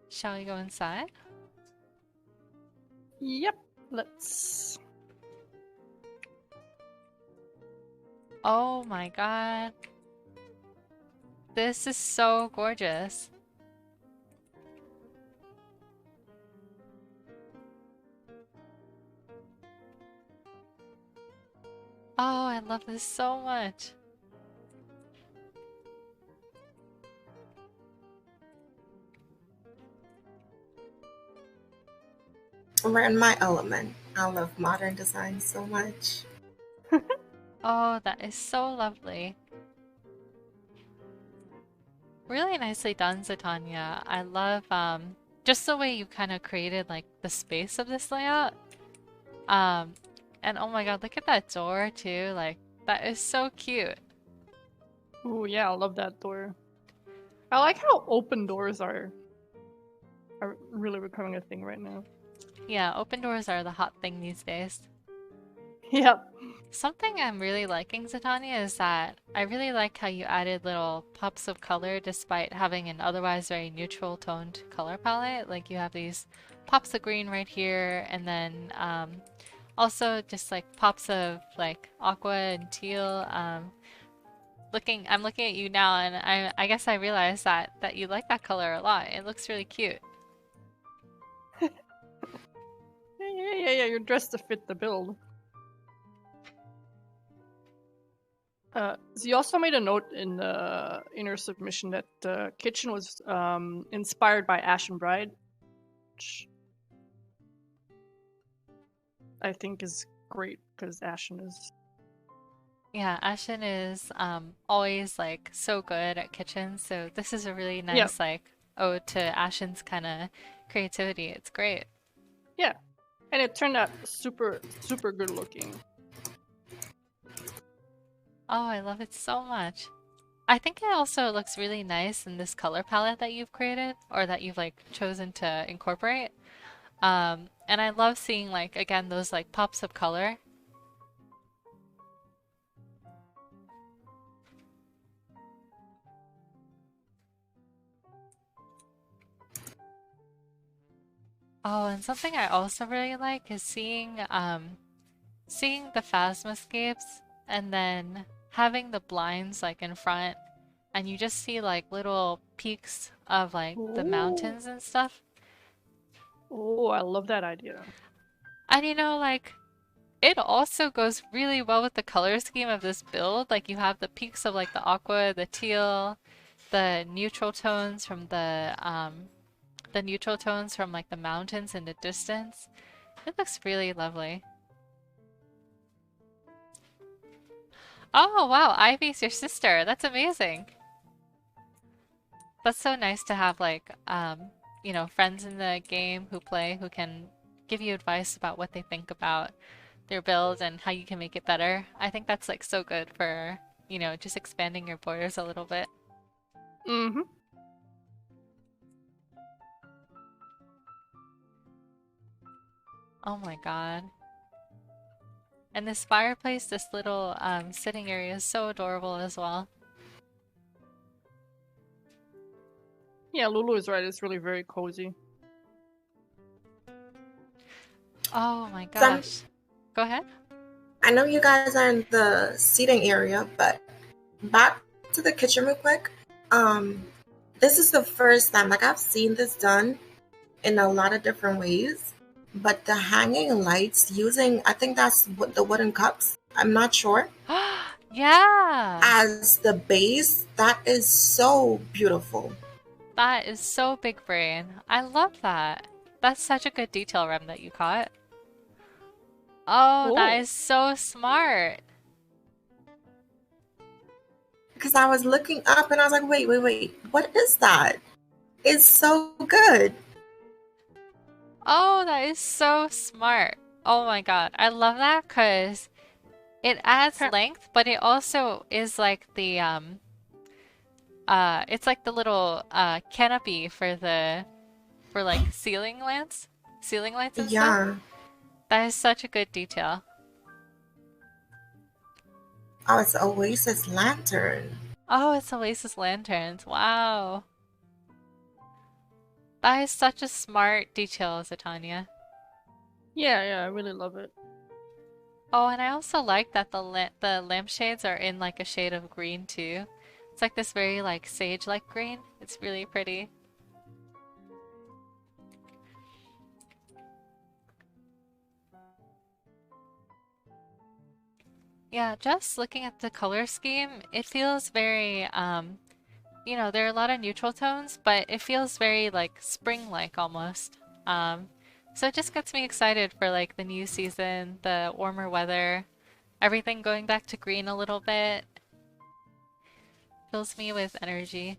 Shall we go inside? Yep, let's. Oh my god. This is so gorgeous. Oh, I love this so much. We're in my element. I love modern design so much. Oh, that is so lovely. Really nicely done, Zatannia. I love just the way you kind of created like the space of this layout. And oh my god, look at that door too. Like that is so cute. Oh yeah, I love that door. I like how open doors are really becoming a thing right now. Yeah, open doors are the hot thing these days. Yep. Something I'm really liking, Zatannia, is that I really like how you added little pops of color despite having an otherwise very neutral toned color palette. Like you have these pops of green right here, and then also just like pops of like aqua and teal. I'm looking at you now, and I guess I realized that you like that color a lot. It looks really cute. Yeah, you're dressed to fit the build. So you also made a note in the inner submission that the kitchen was inspired by Ashen Bride, which I think is great because Ashen is. Yeah, Ashen is always like so good at kitchens, so this is a really nice like ode to Ashen's kind of creativity. It's great. Yeah, and it turned out super good looking. Oh, I love it so much. I think it also looks really nice in this color palette that you've created or that you've like chosen to incorporate. And I love seeing like again those like pops of color. Oh, and something I also really like is seeing the phasmascapes and then having the blinds like in front and you just see like little peaks of like the mountains and stuff. Oh, I love that idea. And you know, like it also goes really well with the color scheme of this build. Like you have the peaks of like the aqua, the teal, the neutral tones from like the mountains in the distance. It looks really lovely. Oh, wow, Ivy's your sister. That's amazing. That's so nice to have like, you know, friends in the game who play who can give you advice about what they think about their build and how you can make it better. I think that's like so good for, you know, just expanding your borders a little bit. Mm-hmm. Oh my God. And this fireplace, this little sitting area is so adorable as well. Yeah, Lulu is right. It's really very cozy. Oh my Some, gosh. Go ahead. I know you guys are in the seating area, but back to the kitchen real quick. This is the first time, like I've seen this done in a lot of different ways, but the hanging lights using, I think that's what the wooden cups. I'm not sure. Yeah. As the base, that is so beautiful. That is so big brain. I love that. That's such a good detail, Rem, that you caught. Oh, that Oh. is so smart. Because I was looking up and I was like, wait, what is that? It's so good. Oh, that is so smart. Oh my God. I love that because it adds length, but it also is like the it's like the little canopy for like ceiling lights and stuff. Yeah. That is such a good detail. Oh, it's Oasis Lantern. Oh, it's Oasis lanterns. Wow. That is such a smart detail, Zatanya. Yeah, I really love it. Oh, and I also like that the lampshades are in like a shade of green too. It's like this very like sage-like green. It's really pretty. Yeah, just looking at the color scheme, it feels very you know, there are a lot of neutral tones, but it feels very like spring-like almost. So it just gets me excited for like the new season, the warmer weather, everything going back to green a little bit. Fills me with energy.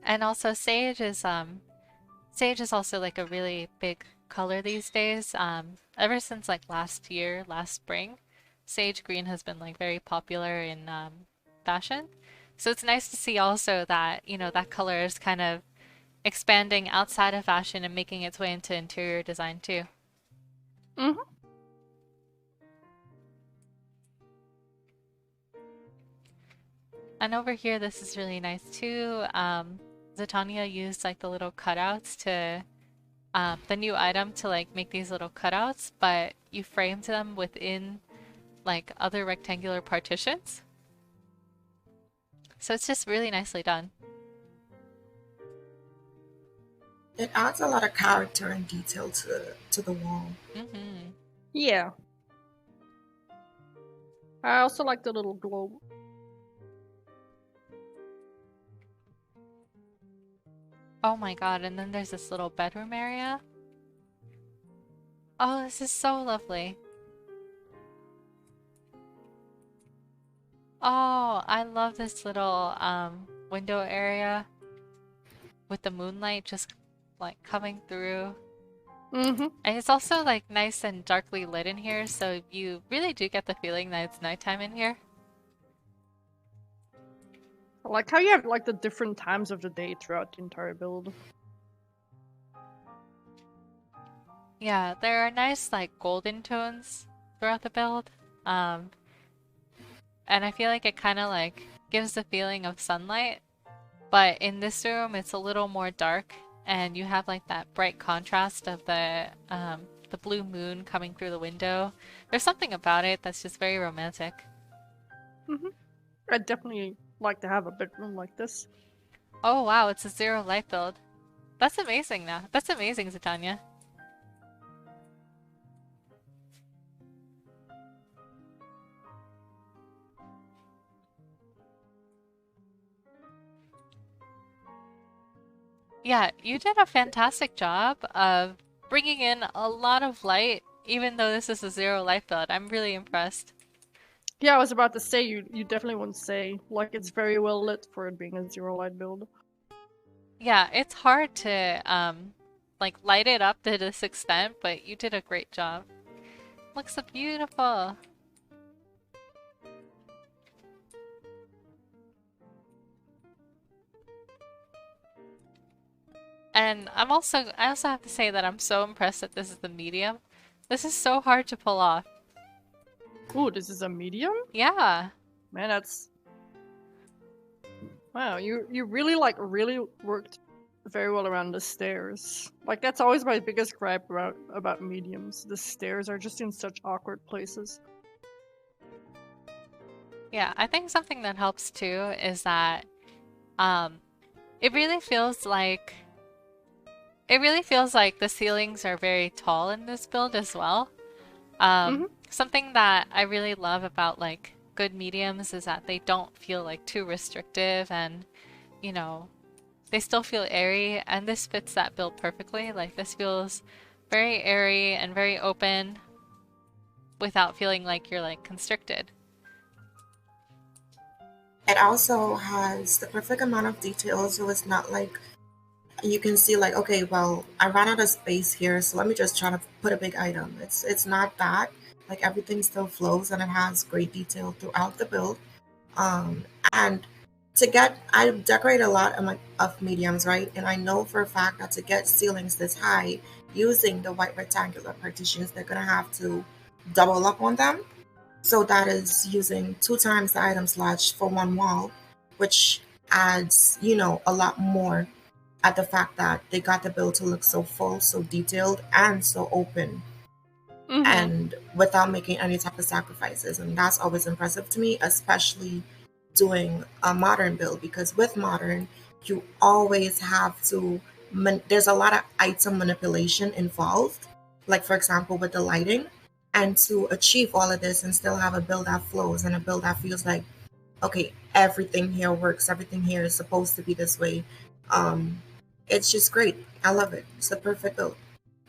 And also sage is also like a really big color these days. Ever since like last year, last spring, sage green has been like very popular in fashion. So it's nice to see also that, you know, that color is kind of expanding outside of fashion and making its way into interior design too. Mm-hmm. And over here, this is really nice too. Zatanya used like the little cutouts to the new item to like make these little cutouts, but you framed them within like other rectangular partitions. So it's just really nicely done. It adds a lot of character and detail to the wall. Mm-hmm. Yeah. I also like the little globe. Oh my God, and then there's this little bedroom area. Oh, this is so lovely. Oh, I love this little window area with the moonlight just like coming through. Mm-hmm. And it's also like nice and darkly lit in here, so you really do get the feeling that it's nighttime in here. I like how you have like the different times of the day throughout the entire build. Yeah, there are nice like golden tones throughout the build. And I feel like it kind of like gives the feeling of sunlight, but in this room it's a little more dark and you have like that bright contrast of the blue moon coming through the window. There's something about it that's just very romantic. Mm-hmm. I'd definitely like to have a bedroom like this. Oh wow, it's a zero light build. That's amazing now. That's amazing, Zatanya. Yeah, you did a fantastic job of bringing in a lot of light, even though this is a zero light build. I'm really impressed. Yeah, I was about to say, you definitely wouldn't say, like, it's very well lit for it being a zero light build. Yeah, it's hard to like light it up to this extent, but you did a great job. Looks so beautiful. And I also have to say that I'm so impressed that this is the medium. This is so hard to pull off. Ooh, this is a medium? Yeah. Man, that's... Wow, you really, like, really worked very well around the stairs. Like, that's always my biggest gripe about mediums. The stairs are just in such awkward places. Yeah, I think something that helps too is that um it really feels like the ceilings are very tall in this build as well. Something that I really love about like good mediums is that they don't feel like too restrictive and, you know, they still feel airy, and this fits that build perfectly. Like this feels very airy and very open without feeling like you're like constricted. It also has the perfect amount of detail, so it's not like you can see like, okay, well, I ran out of space here, so let me just try to put a big item. It's not that. Like everything still flows and it has great detail throughout the build. Um, and I decorate a lot of mediums, right? And I know for a fact that to get ceilings this high, using the white rectangular partitions, they're gonna have to double up on them. So that is using 2 times the item slot for one wall, which adds, a lot more at the fact that they got the build to look so full, so detailed, and so open, and without making any type of sacrifices. And that's always impressive to me, especially doing a modern build, because with modern, you always have to, there's a lot of item manipulation involved, like for example with the lighting. And to achieve all of this and still have a build that flows and a build that feels like, okay, everything here works, everything here is supposed to be this way. Um, it's just great. I love it. It's the perfect build.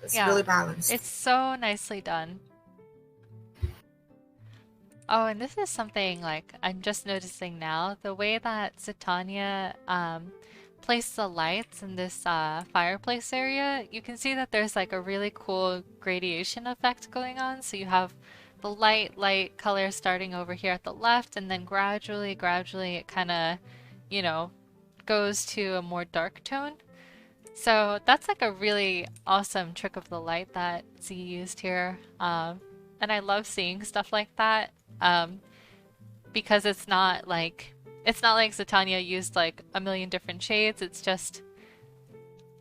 It's Yeah, really balanced. it's so nicely done. Oh, and this is something like I'm just noticing now, the way that Zitania placed the lights in this fireplace area, you can see that there's like a really cool gradation effect going on. So you have the light color starting over here at the left, and then gradually it kind of, you know, goes to a more dark tone. So that's like a really awesome trick of the light that Z used here. And I love seeing stuff like that. Um, because it's not like Zatanna used like a million different shades. It's just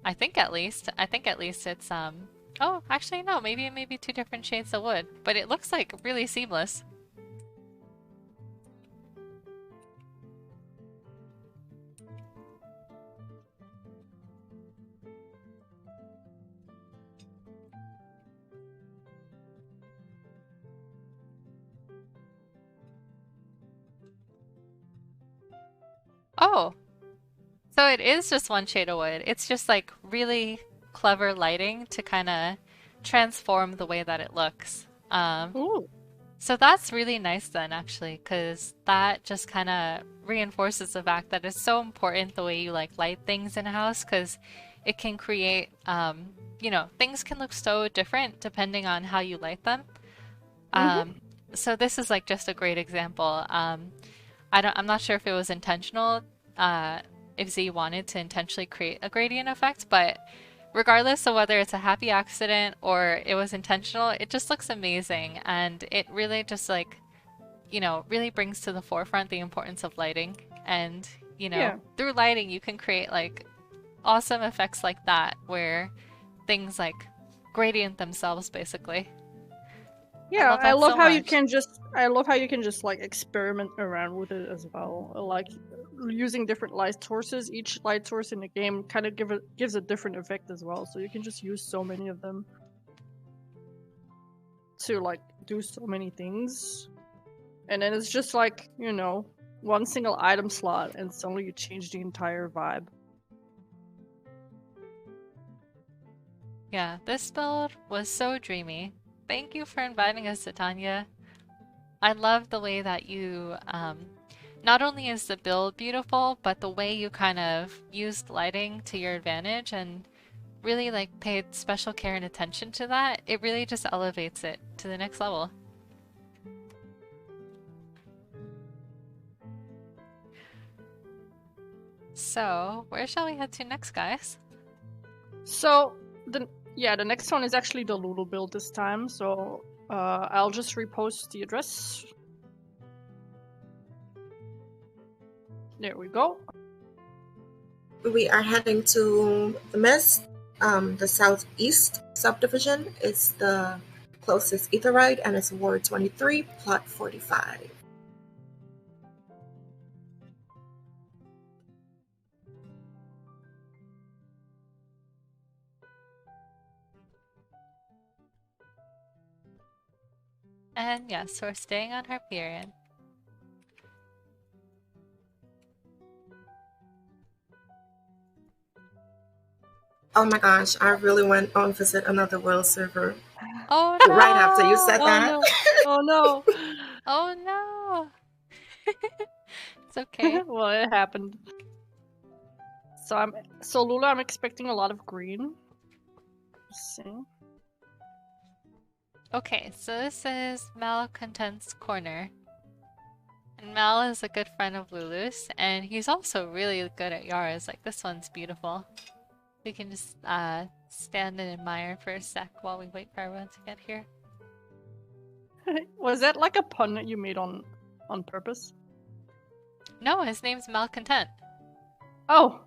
I think at least it's oh, actually no, maybe it may be 2 different shades of wood, but it looks like really seamless. Oh, so it is just one shade of wood. It's just like really clever lighting to kind of transform the way that it looks. Ooh. So that's really nice then, actually, because that just kind of reinforces the fact that it's so important the way you like light things in a house, because it can create, things can look so different depending on how you light them. So this is like just a great example. I'm not sure if it was intentional, if Z wanted to intentionally create a gradient effect, but regardless of whether it's a happy accident or it was intentional, it just looks amazing. And it really just like, really brings to the forefront the importance of lighting. And, Yeah. through lighting, you can create like awesome effects like that where things like gradient themselves basically. I Yeah, love that so much. I love how you can just like experiment around with it as well. Like using different light sources, each light source in the game kind of gives a different effect as well. So you can just use so many of them to like do so many things. And then it's just like, one single item slot and suddenly you change the entire vibe. Yeah, this build was so dreamy. Thank you for inviting us, Titania. I love the way that you, not only is the build beautiful, but the way you kind of used lighting to your advantage and really like paid special care and attention to that. It really just elevates it to the next level. So, where shall we head to next, guys? So the next one is actually the Lulu build this time. So I'll just repost the address. There we go. We are heading to the Mist. The southeast subdivision is the closest ether ride, and it's Ward 23, Plot 45. And yes, we're staying on Harperion. Oh my gosh, I really went on visit another world server. Oh no! Right after you said Oh that. no! Oh no! Oh no! It's okay. Well, it happened. So Lulu, I'm expecting a lot of green. Let's see. Okay, so this is Malcontent's Corner. And Mal is a good friend of Lulu's, and he's also really good at Yara's. Like, this one's beautiful. We can just stand and admire for a sec while we wait for everyone to get here. Was that like a pun that you made on purpose? No, his name's Malcontent. Oh!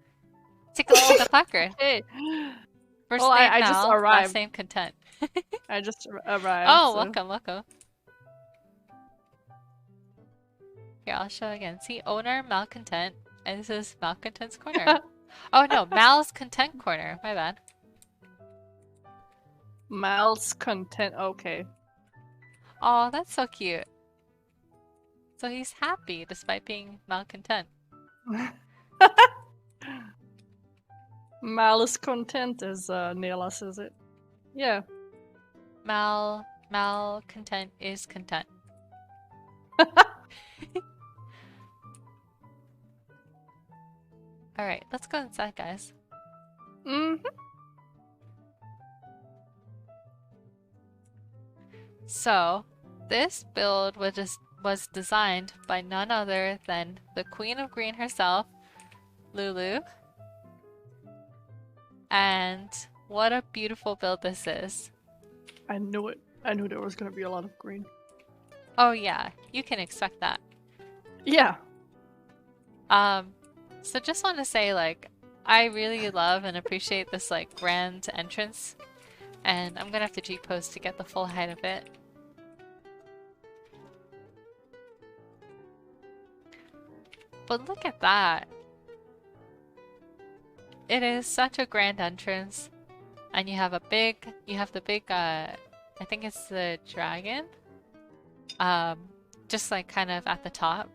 Take a look at the placard. Hey! First Well, name I Mal, just last arrived. name Content. I just arrived. Oh, so. welcome. Here, I'll show again. See, owner Malcontent, and this is Malcontent's Corner. Oh no, Mal's Content Corner. My bad. Mal's content. Okay. Oh, that's so cute. So he's happy despite being malcontent. Mal is content, as Nayla says it. Yeah. Malcontent is content. Alright, let's go inside, guys. Mm-hmm. So, this build was designed by none other than the Queen of Green herself, Lulu. And what a beautiful build this is. I knew it. I knew there was gonna be a lot of green. Oh yeah, you can expect that. Yeah. So just want to say, like, I really love and appreciate this, like, grand entrance. And I'm gonna have to G-post to get the full height of it. But look at that. It is such a grand entrance. And you have the big, I think it's the dragon. Just like kind of at the top.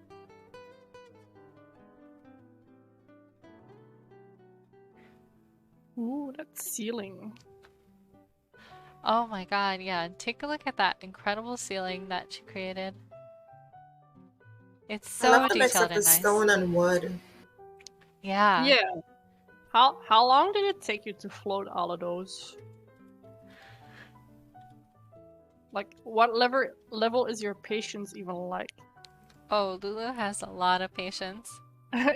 Ooh, that ceiling. Oh my god, yeah. Take a look at that incredible ceiling that she created. It's I so love the mix detailed of and the nice. stone and wood. Yeah. Yeah. How long did it take you to float all of those? Like, what level is your patience even like? Oh, Lulu has a lot of patience.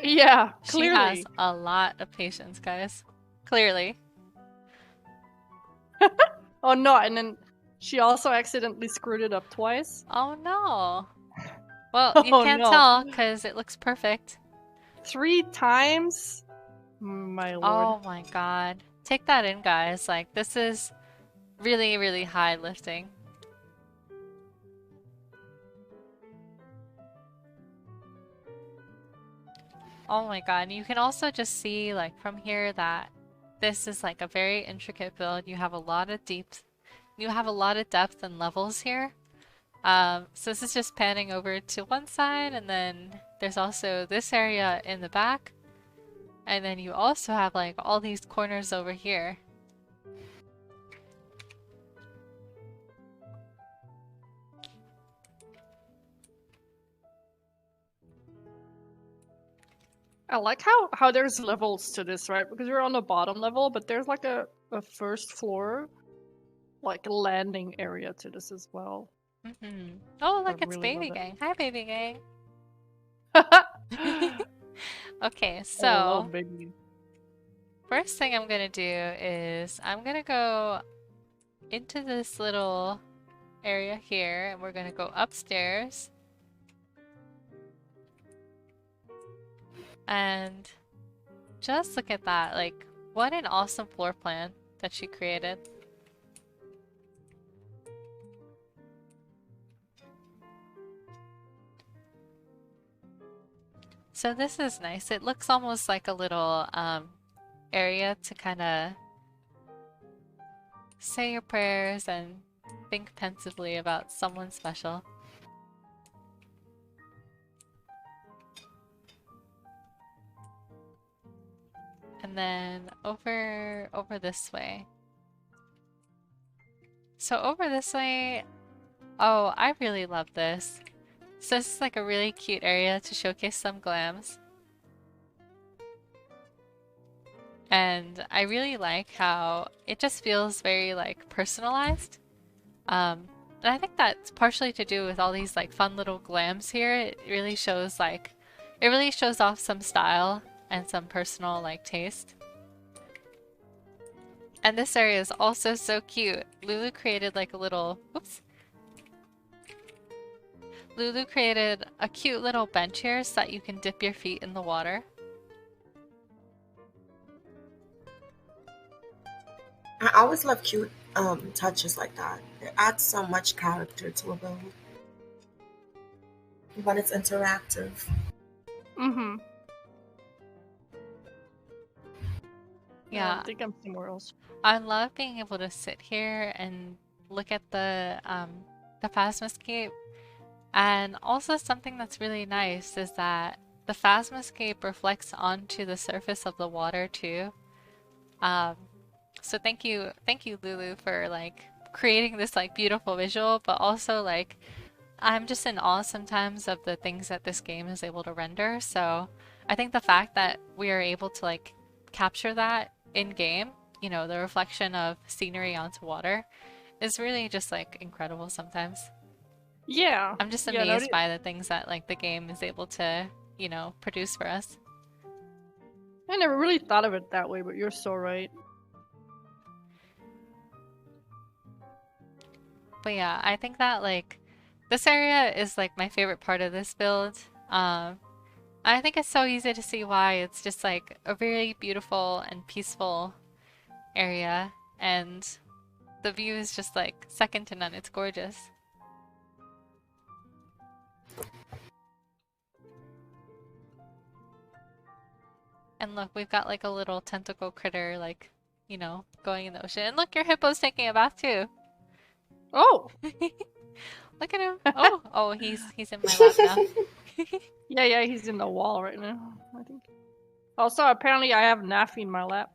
Yeah, She clearly. has a lot of patience, guys. Clearly. Oh no, and then she also accidentally screwed it up twice. Oh no. Well, you Oh, can't no. tell because it looks perfect. 3 times? My lord. Oh my god. Take that in, guys. Like, this is really, really high lifting. Oh my god. And you can also just see, like, from here that this is like a very intricate build. You have a lot of depth. You have a lot of depth and levels here. So this is just panning over to one side, and then there's also this area in the back. And then you also have like all these corners over here. I like how there's levels to this, right? Because we're on the bottom level, but there's like a first floor, like landing area to this as well. Oh, I look, it's really Baby love it. Gang. Hi, Baby Gang. I Okay, so love baby. first thing I'm gonna do is I'm gonna go into this little area here, and we're gonna go upstairs. And just look at that, like, what an awesome floor plan that she created. So this is nice. It looks almost like a little area to kind of say your prayers and think pensively about someone special. And then over this way. So over this way, oh, I really love this. So this is like a really cute area to showcase some glams. And I really like how it just feels very like personalized. And I think that's partially to do with all these like fun little glams here. It really shows off some style and some personal like taste. And this area is also so cute. Lulu created like a little, oops. Lulu created a cute little bench here so that you can dip your feet in the water. I always love cute touches like that. It adds so much character to a build when it's interactive. Mm-hmm. Yeah. I think I'm somewhere else. I love being able to sit here and look at the Phasmascape. And also something that's really nice is that the Phasmascape reflects onto the surface of the water too. So thank you Lulu for like creating this like beautiful visual, but also like I'm just in awe sometimes of the things that this game is able to render. So I think the fact that we are able to like capture that in game, you know, the reflection of scenery onto water, is really just like incredible sometimes. Yeah. I'm just Yeah, amazed by the things that like the game is able to, you know, produce for us. I never really thought of it that way, but you're so right. But yeah, I think that like this area is like my favorite part of this build. I think it's so easy to see why. It's just like a very beautiful and peaceful area, and the view is just like second to none. It's gorgeous. And look, we've got like a little tentacle critter, like, you know, going in the ocean. And look, your hippo's taking a bath too. Oh! Look at him. Oh, he's in my lap now. Yeah, he's in the wall right now, I think. Also, apparently I have Nafi in my lap.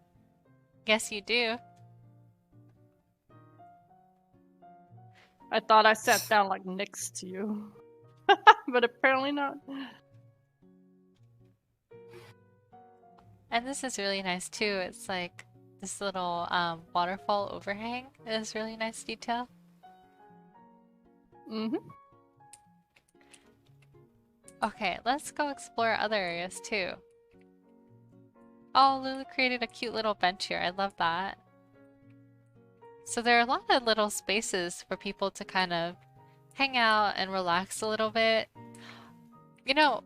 Yes, you do. I thought I sat down like next to you. But apparently not. And this is really nice too. It's like this little waterfall overhang is really nice detail. Mm-hmm. Okay, let's go explore other areas too. Oh, Lulu created a cute little bench here. I love that. So there are a lot of little spaces for people to kind of hang out and relax a little bit. You know,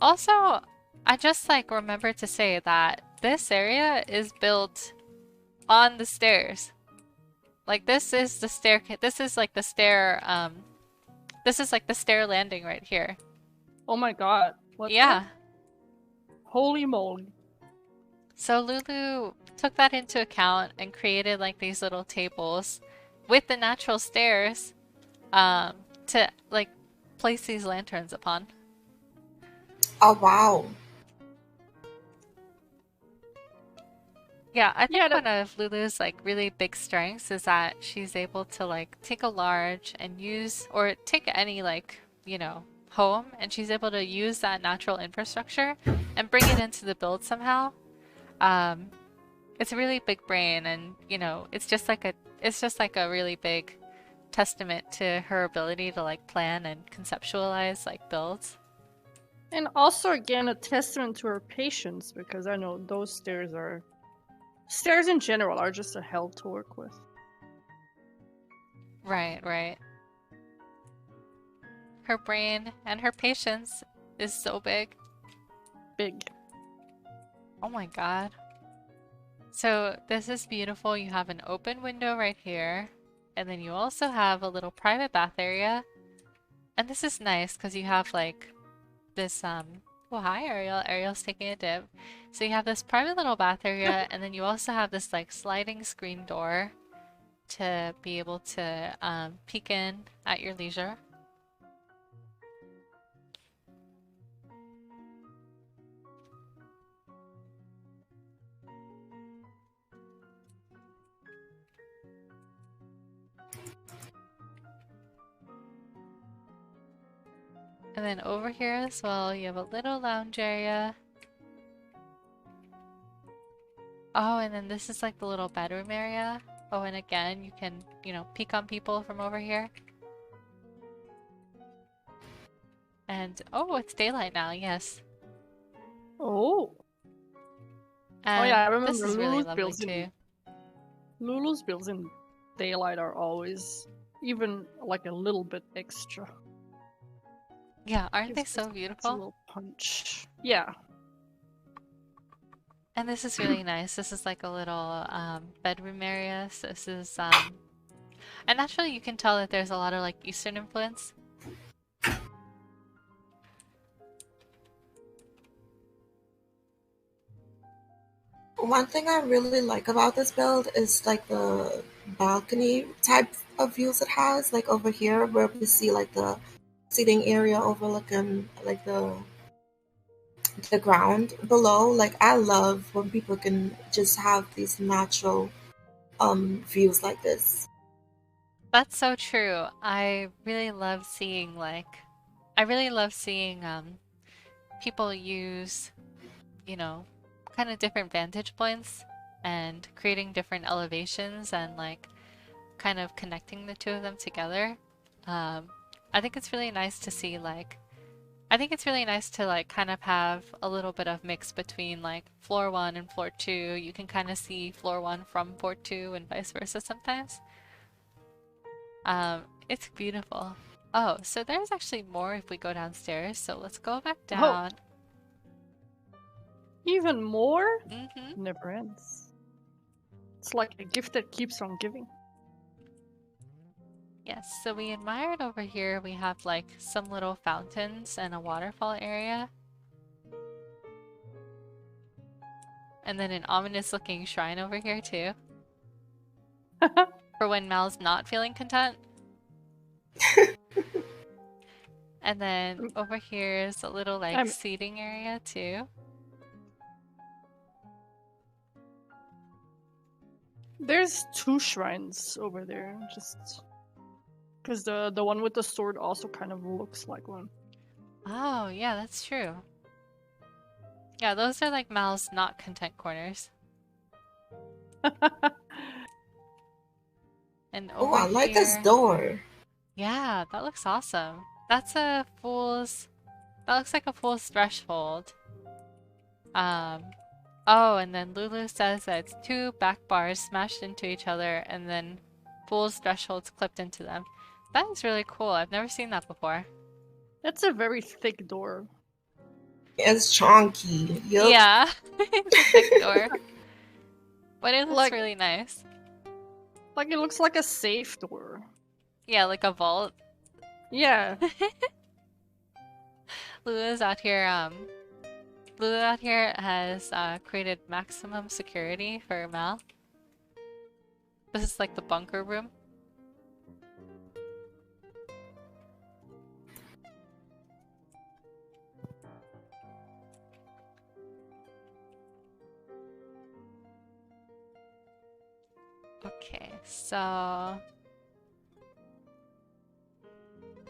also, I just like remembered to say that this area is built on the stairs. Like this is the staircase. This is like the stair. This is like the stair landing right here. Oh my god. What? Yeah. Holy moly. So Lulu took that into account and created like these little tables with the natural stairs to like place these lanterns upon. Oh wow. Yeah, I think Yeah, one of Lulu's like really big strengths is that she's able to like take a large and use, or take any like, you know, home, and she's able to use that natural infrastructure and bring it into the build somehow. Um, it's a really big brain, and you know, it's just like a really big testament to her ability to like plan and conceptualize like builds. And also, again, a testament to her patience, because I know those stairs in general are just a hell to work with. Right, right. Her brain and her patience is so big. Big. Oh my god. So this is beautiful. You have an open window right here, and then you also have a little private bath area. And this is nice because you have like this well, hi Ariel. Ariel's taking a dip. So you have this private little bath area, and then you also have this like sliding screen door to be able to peek in at your leisure. And then over here as well, you have a little lounge area. Oh, and then this is like the little bedroom area. Oh, and again, you can, you know, peek on people from over here. And, oh, it's daylight now, yes. Oh. And yeah, I this remember is really Lulu's lovely builds too. Lulu's builds in daylight are always even like a little bit extra. Yeah, aren't they Gives so it a beautiful? little punch. Yeah. And this is really nice. This is like a little bedroom area. So this is, and naturally you can tell that there's a lot of like Eastern influence. One thing I really like about this build is like the balcony type of views it has. Like over here, where we see like the seating area overlooking like the ground below. Like I love when people can just have these natural views like this. That's so true. I really love seeing people use, you know, kind of different vantage points and creating different elevations and like kind of connecting the two of them together. Um, I think it's really nice to see like I think it's really nice to like kind of have a little bit of mix between like floor 1 and floor 2. You can kind of see floor 1 from floor 2 and vice versa sometimes. It's beautiful. Oh, so there's actually more if we go downstairs. So let's go back Oh. down. Even more? Mm-hmm. Never ends. It's like a gift that keeps on giving. Yes, so we admired over here. We have like some little fountains and a waterfall area. And then an ominous looking shrine over here too. For when Mal's not feeling content. And then over here is a little like seating area too. There's 2 shrines over there, just because the one with the sword also kind of looks like one. Oh, yeah, that's true. Yeah, those are like Mal's not content corners. And Oh, over I like here, this door. yeah, that looks awesome. That's a fool's. That looks like a fool's threshold. Oh, and then Lulu says that it's 2 back bars smashed into each other and then fool's thresholds clipped into them. That is really cool. I've never seen that before. That's a very thick door. It's chonky. Yep. Yeah, it's a thick door. But it looks Like- really nice. Like it looks like a safe door. Yeah, like a vault. Yeah. Lulu out here has created maximum security for Mal. This is like the bunker room. Okay, so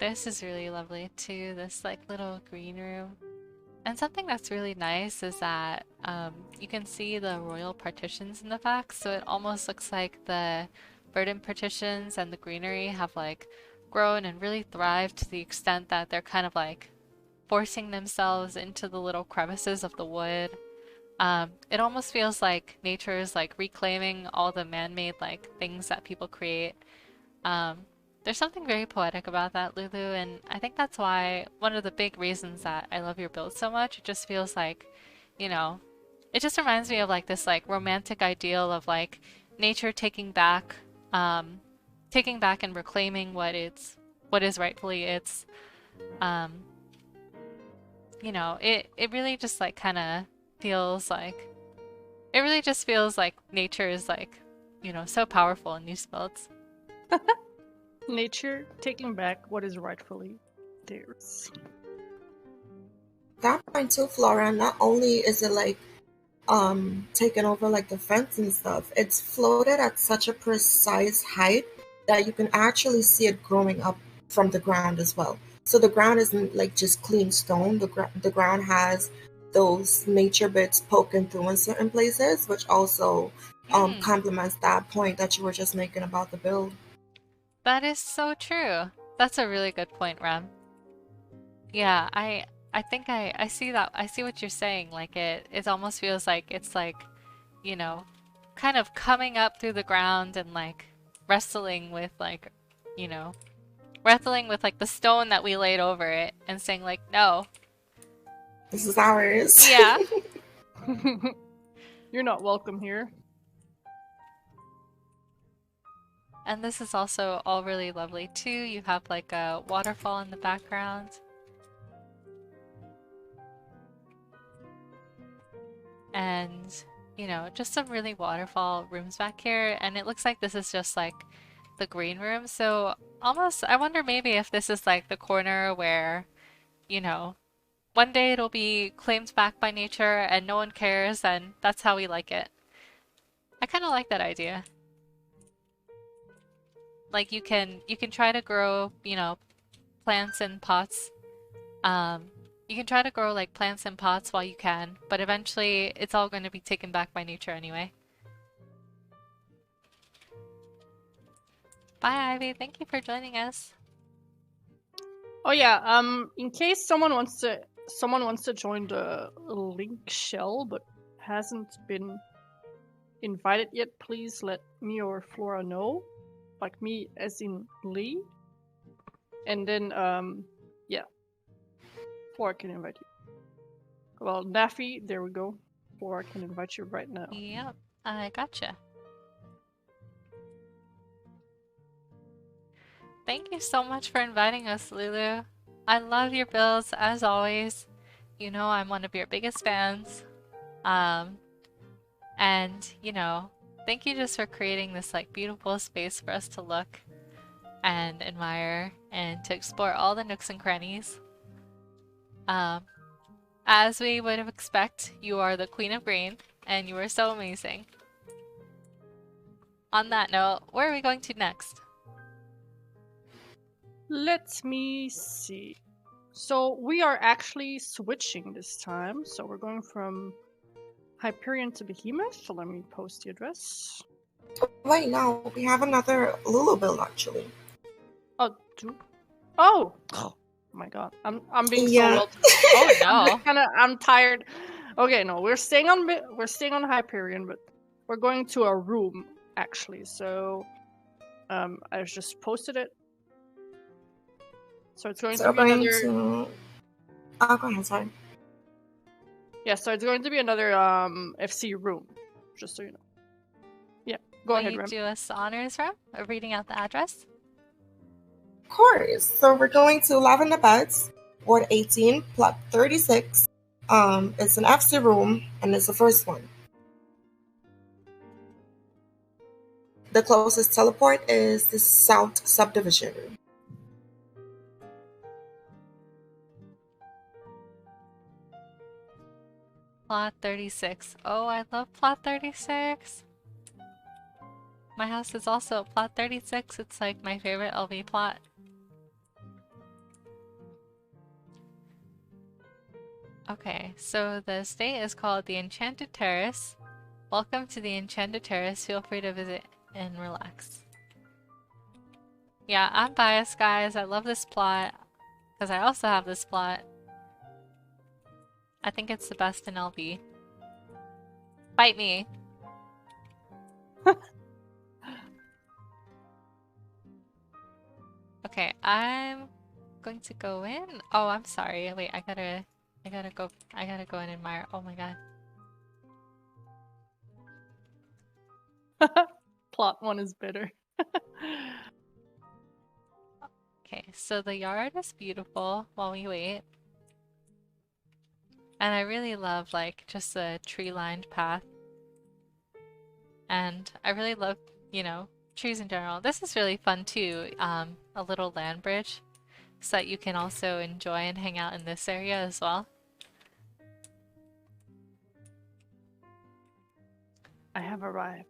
This is really lovely too, this like little green room. And something that's really nice is that you can see the royal partitions in the back, so it almost looks like the verdant partitions and the greenery have like grown and really thrived to the extent that they're kind of like forcing themselves into the little crevices of the wood. It almost feels like nature is like reclaiming all the man-made like things that people create. Um, there's something very poetic about that, Lulu, and I think that's why one of the big reasons that I love your build so much. It just feels like, you know, it just reminds me of like this like romantic ideal of like nature taking back and reclaiming what is rightfully its. Um, it really just like kind of feels like it really just feels like nature is like, so powerful in these builds. Nature taking back what is rightfully theirs. That point too, Flora, not only is it like taking over like the fence and stuff, it's floated at such a precise height that you can actually see it growing up from the ground as well. So the ground isn't like just clean stone. The ground has those nature bits poking through in certain places, which also complements that point that you were just making about the build. That is so true. That's a really good point, Ram. Yeah, I think I see that. I see what you're saying. Like it almost feels like it's like, you know, kind of coming up through the ground and like wrestling with like, you know, wrestling with like the stone that we laid over it and saying like, no. This is ours. Yeah. You're not welcome here. And this is also all really lovely too. You have like a waterfall in the background. And, just some really waterfall rooms back here. And it looks like this is just like the green room. So almost, I wonder maybe if this is like the corner where, one day it'll be claimed back by nature and no one cares, and that's how we like it. I kind of like that idea. Like you can try to grow, plants in pots. You can try to grow like plants in pots while you can, but eventually it's all going to be taken back by nature anyway. Bye, Ivy. Thank you for joining us. Oh yeah, in case someone wants to join the link shell but hasn't been invited yet, please let me or Flora know. Like me as in Lee. And then yeah. Flora can invite you. Well, Naffy, there we go. Flora can invite you right now. Yep, I gotcha. Thank you so much for inviting us, Lulu. I love your builds, as always. You know I'm one of your biggest fans. And, thank you just for creating this like beautiful space for us to look and admire and to explore all the nooks and crannies. As we would expect, you are the Queen of Green, and you are so amazing. On that note, where are we going to next? Let me see. So we are actually switching this time. So we're going from Hyperion to Behemoth. So let me post the address. Wait, no, we have another Lulu build actually. Oh, oh my god, I'm being so Yeah. well. Oh no. I'm tired. Okay, no, we're staying on Hyperion, but we're going to a room actually. So I just posted it. So it's going to be another. Oh, go ahead, sorry. Yeah, so it's going to be another FC room, just so you know. Yeah, go ahead, Will you Rem. do us the honors, Rem, of reading out the address? Of course. So we're going to Lavender Beds, Ward 18, plot 36. It's an FC room, and it's the first one. The closest teleport is the South Subdivision. Plot 36. Oh, I love plot 36. My house is also plot 36. It's like my favorite LV plot. Okay, so the estate is called the Enchanted Terrace. Welcome to the Enchanted Terrace. Feel free to visit and relax. Yeah, I'm biased, guys. I love this plot because I also have this plot. I think it's the best in LB. Fight me. Okay, I'm going to go in. Oh, I'm sorry. Wait, I gotta go and admire. Oh my god. Plot 1 is bitter. Okay, so the yard is beautiful while we wait. And I really love like just the tree-lined path. And I really love, you know, trees in general. This is really fun too. A little land bridge so that you can also enjoy and hang out in this area as well. I have arrived.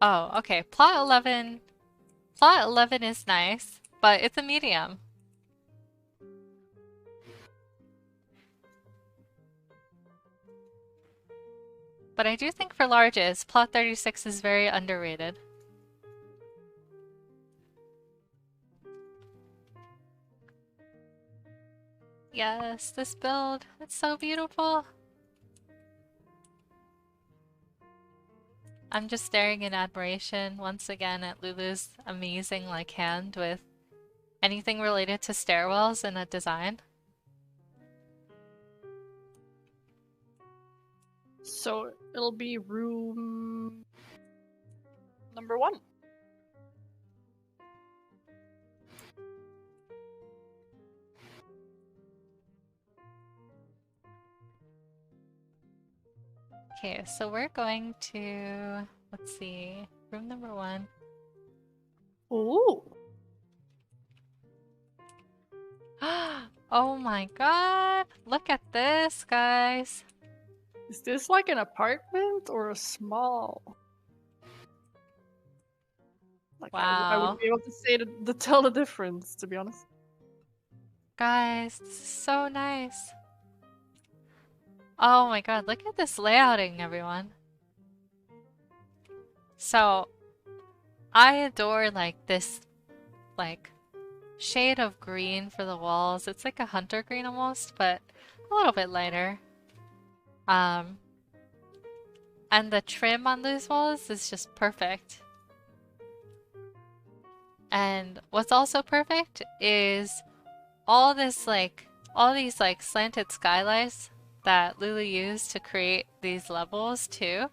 Oh, okay. Plot 11. Plot 11 is nice, but it's a medium. But I do think for larges, plot 36 is very underrated. Yes, this build. It's so beautiful. I'm just staring in admiration once again at Lulu's amazing like hand with anything related to stairwells in a design. So it'll be room number 1. Okay, so we're going to, let's see, room number 1. Ooh. Oh my god! Look at this, guys! Is this like an apartment or a small? Like I Wow. would be able to say tell the difference, to be honest. Guys, this is so nice. Oh my god, look at this layouting, everyone. So, I adore like this like shade of green for the walls. It's like a hunter green almost, but a little bit lighter. And the trim on these walls is just perfect. And what's also perfect is all these like slanted skylights that Lulu used to create these levels too.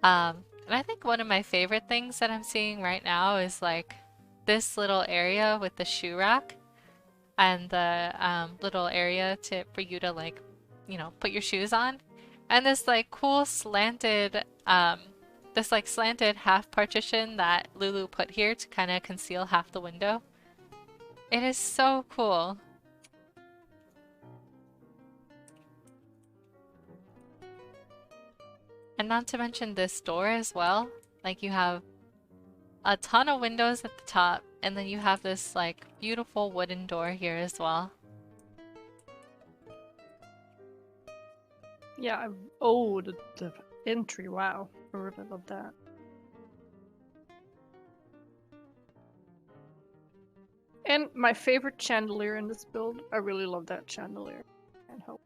And I think one of my favorite things that I'm seeing right now is like this little area with the shoe rack and the little area for you to like, you know, put your shoes on. And this like cool slanted this like slanted half partition that Lulu put here to kind of conceal half the window. It is so cool. And not to mention this door as well. Like you have a ton of windows at the top, and then you have this like beautiful wooden door here as well. Yeah, the entry, wow. I really love that. And my favorite chandelier in this build, I really love that chandelier. Can't help.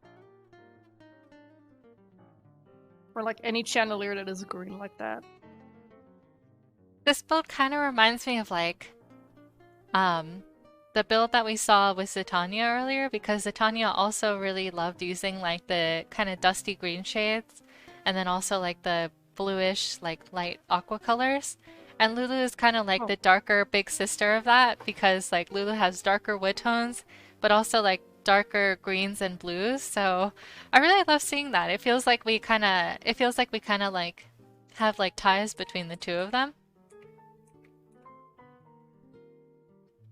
Or like any chandelier that is green like that. This build kind of reminds me of like the build that we saw with Zitania earlier, because Zitania also really loved using like the kind of dusty green shades and then also like the bluish like light aqua colors. And Lulu is kind of like the darker big sister of that, because like Lulu has darker wood tones but also like darker greens and blues. So I really love seeing that. It feels like we kind of like have like ties between the two of them.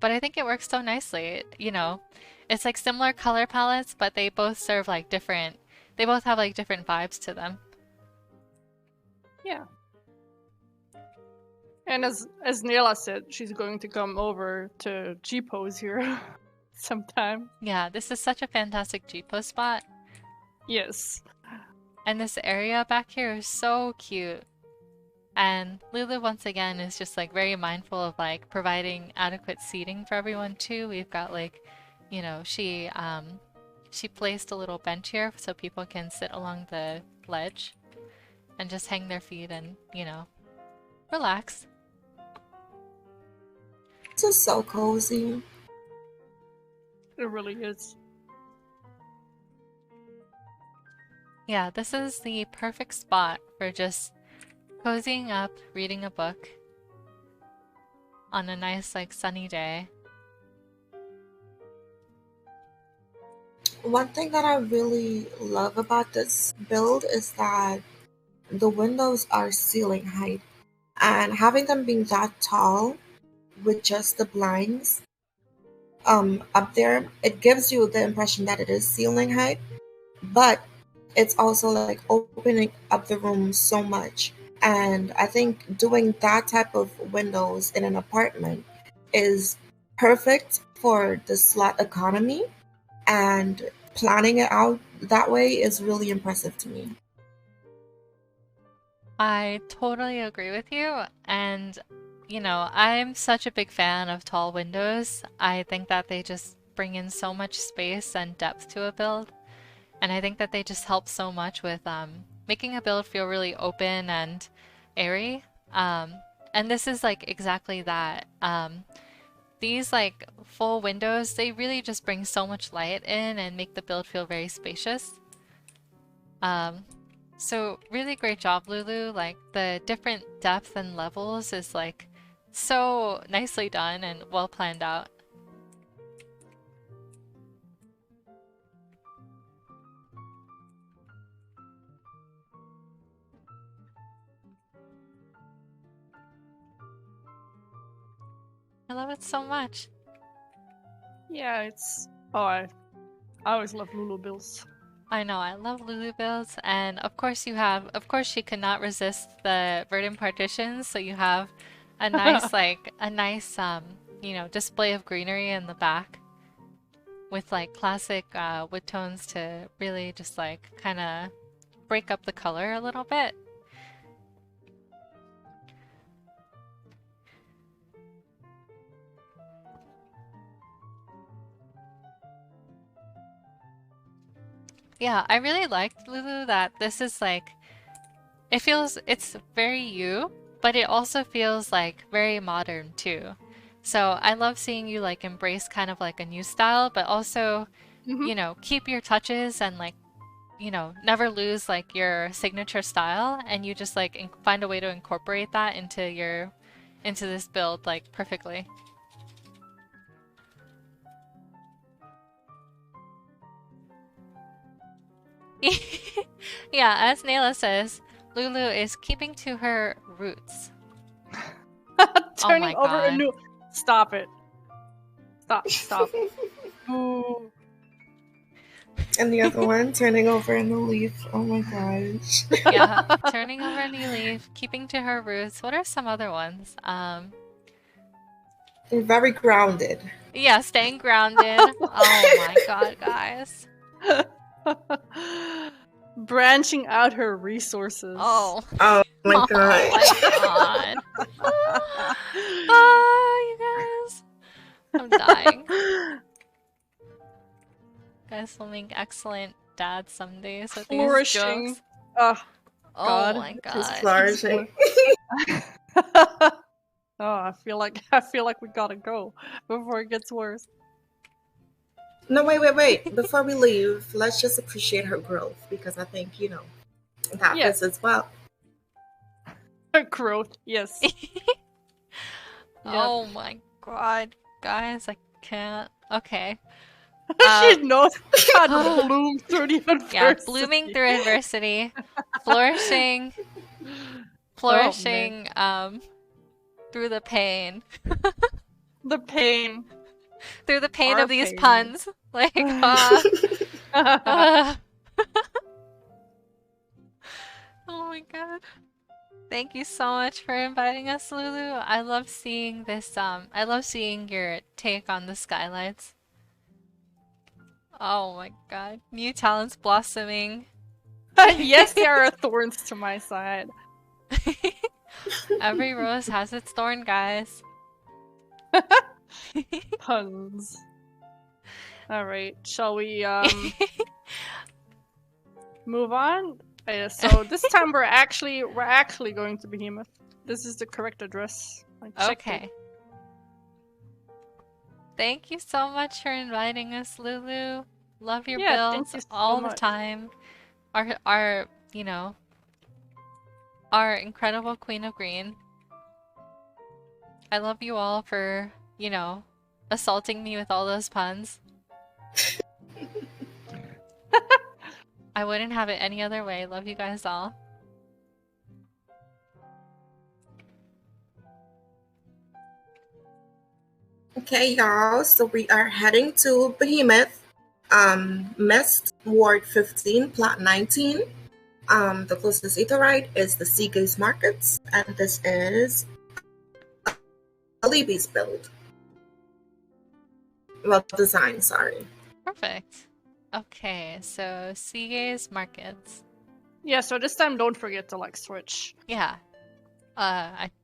But I think it works so nicely. You know, it's like similar color palettes, but they both serve like different, they both have like different vibes to them. Yeah. And as Neela said, she's going to come over to G-Pose here sometime. Yeah, this is such a fantastic G-Pose spot. Yes. And this area back here is so cute. And Lulu once again is just like very mindful of like providing adequate seating for everyone too. We've got like, you know, she placed a little bench here so people can sit along the ledge and just hang their feet and, you know, relax. This is so cozy. It really is. Yeah, this is the perfect spot for just cozying up, reading a book on a nice like sunny day. One thing that I really love about this build is that the windows are ceiling height, and having them being that tall with just the blinds up there, it gives you the impression that it is ceiling height, but it's also like opening up the room so much. And I think doing that type of windows in an apartment is perfect for the slot economy, and planning it out that way is really impressive to me. I totally agree with you, and you know, I'm such a big fan of tall windows. I think that they just bring in so much space and depth to a build, and I think that they just help so much with making a build feel really open and airy. And this is like exactly that. These like full windows, they really just bring so much light in and make the build feel very spacious. So really great job, Lulu. Like the different depth and levels is like so nicely done and well planned out. I love it so much. Yeah, it's. Oh, I always love Lulu builds. I know, I love Lulu builds, and of course of course she could not resist the verdant partitions, so you have a nice, you know, display of greenery in the back with like classic wood tones to really just like kind of break up the color a little bit. Yeah, I really liked, Lulu, that this is like, it's very you, but it also feels like very modern too. So I love seeing you like embrace kind of like a new style, but also, you know, keep your touches and like, you know, never lose like your signature style, and you just like find a way to incorporate that into this build like perfectly. Yeah, as Nayla says, Lulu is keeping to her roots. Turning my over a God. new. Stop it. Stop. Ooh. And the other one, turning over a new leaf. Oh my gosh. Yeah, turning over a new leaf, keeping to her roots. What are some other ones? They're very grounded. Yeah, staying grounded. Oh my God, guys. Branching out her resources. Oh. Oh my Oh god. my God. Oh, you guys. I'm dying. Guys will make excellent dads some days with these Flourishing. jokes. Oh, Oh God. my She's God. flourishing. Oh, I feel like we gotta go before it gets worse. No, wait. Before we leave, let's just appreciate her growth, because I think, you know, that Yes. fits as well. Her growth, yes. Oh my God, guys, I can't. Okay. She knows how to bloom through the adversity. Yeah, blooming through adversity, flourishing, through the pain. The pain. Through the pain Our of these pain. puns. Like, oh my God. Thank you so much for inviting us, Lulu. I love seeing this, I love seeing your take on the skylights. Oh my god. New talents blossoming. Yes, there are thorns to my side. Every rose has its thorn, guys. Puns. Alright, shall we move on? So this time we're actually going to Behemoth. This is the correct address. I checked it. Okay. Thank you so much for inviting us, Lulu. Love your Yeah, thank builds you so all the much. time. You know, our incredible Queen of Green. I love you all for, assaulting me with all those puns. I wouldn't have it any other way. Love you guys all. Okay, y'all. So we are heading to Behemoth, Mist Ward 15, Plot 19. The closest Etherite is the Seagaze Markets, and this is a Libby's build. Well, design, sorry. Perfect. Okay, so Seagaze Markets. Yeah, so this time don't forget to like switch. Yeah.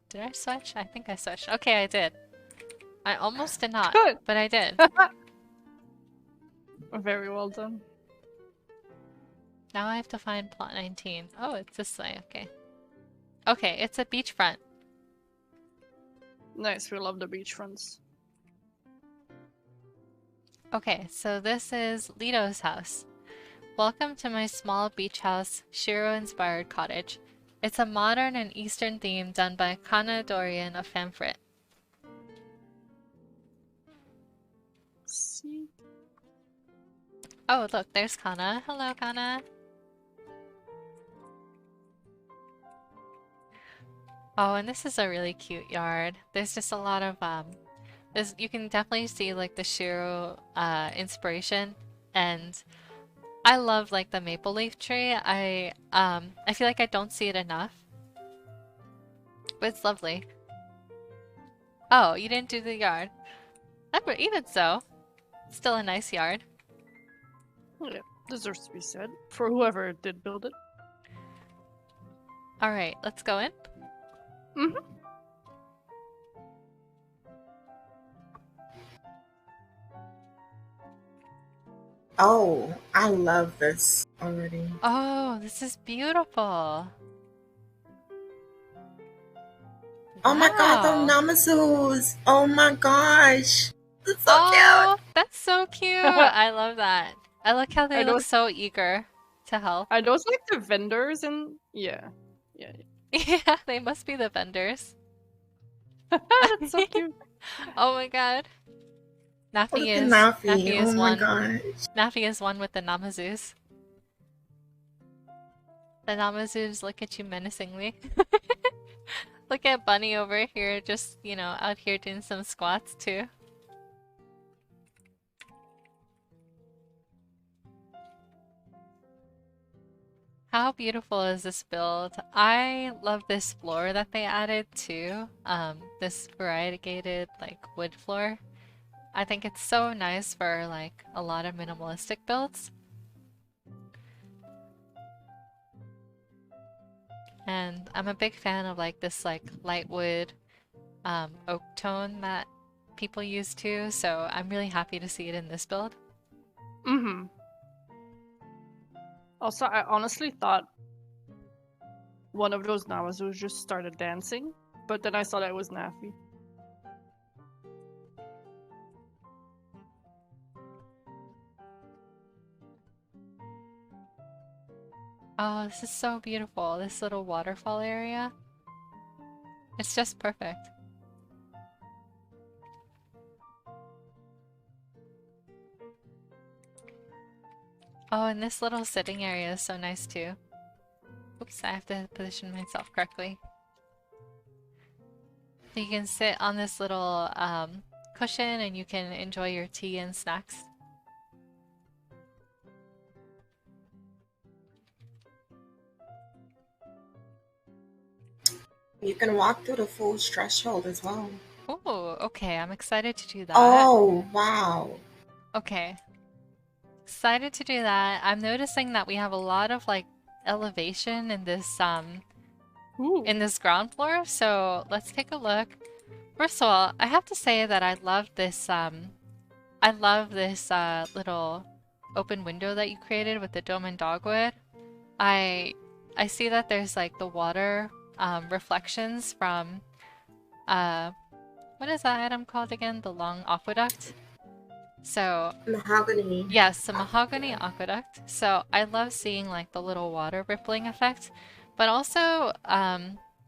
Did I switch? I think I switched. Okay, I did. I almost did not, Good. but I did. Very well done. Now I have to find plot 19. Oh, it's this way. Okay. Okay, it's a beachfront. Nice, we love the beachfronts. Okay, so this is Lito's house. Welcome to my small beach house, Shiro-inspired cottage. It's a modern and Eastern theme done by Kana Dorian of Famfrit. See? Oh, look, there's Kana. Hello, Kana. Oh, and this is a really cute yard. There's just a lot of, you can definitely see, like, the Shiro, inspiration, and I love, like, the maple leaf tree. I feel like I don't see it enough, but it's lovely. Oh, you didn't do the yard. But even so, still a nice yard. Yeah, deserves to be said. For whoever did build it. Alright, let's go in. Mm-hmm. Oh, I love this already. Oh, this is beautiful. Oh my god, Wow. the Namazus! Oh my gosh! That's so Oh, cute! that's so cute. I love that. I like how they Are look those- so eager to help. Are those like the vendors and yeah. Yeah, they must be the vendors. That's so cute. Oh my god. Look Nafi at is Nafi. Oh my one. gosh. Nafi is one with the Namazus. The Namazus look at you menacingly. Look at Bunny over here, just, out here doing some squats too. How beautiful is this build? I love this floor that they added too. This variegated like wood floor. I think it's so nice for like a lot of minimalistic builds. And I'm a big fan of like this like light wood oak tone that people use too, so I'm really happy to see it in this build. Mm-hmm. Also, I honestly thought one of those Namazus just started dancing, but then I saw that it was Nafi. Oh, this is so beautiful, this little waterfall area. It's just perfect. Oh, and this little sitting area is so nice too. Oops, I have to position myself correctly. So you can sit on this little cushion and you can enjoy your tea and snacks. You can walk through the full threshold as well. Oh, okay, I'm excited to do that. Oh, wow. Okay. excited to do that. I'm noticing that we have a lot of like elevation Ooh. in this ground floor, so let's take a look. First of all, I have to say that I love this little open window that you created with the dome and dogwood. I I see that there's like the water reflections from uh what is that item called again? The long aqueduct. So Mahogany. yes, the mahogany aqueduct. So I love seeing like the little water rippling effect, but also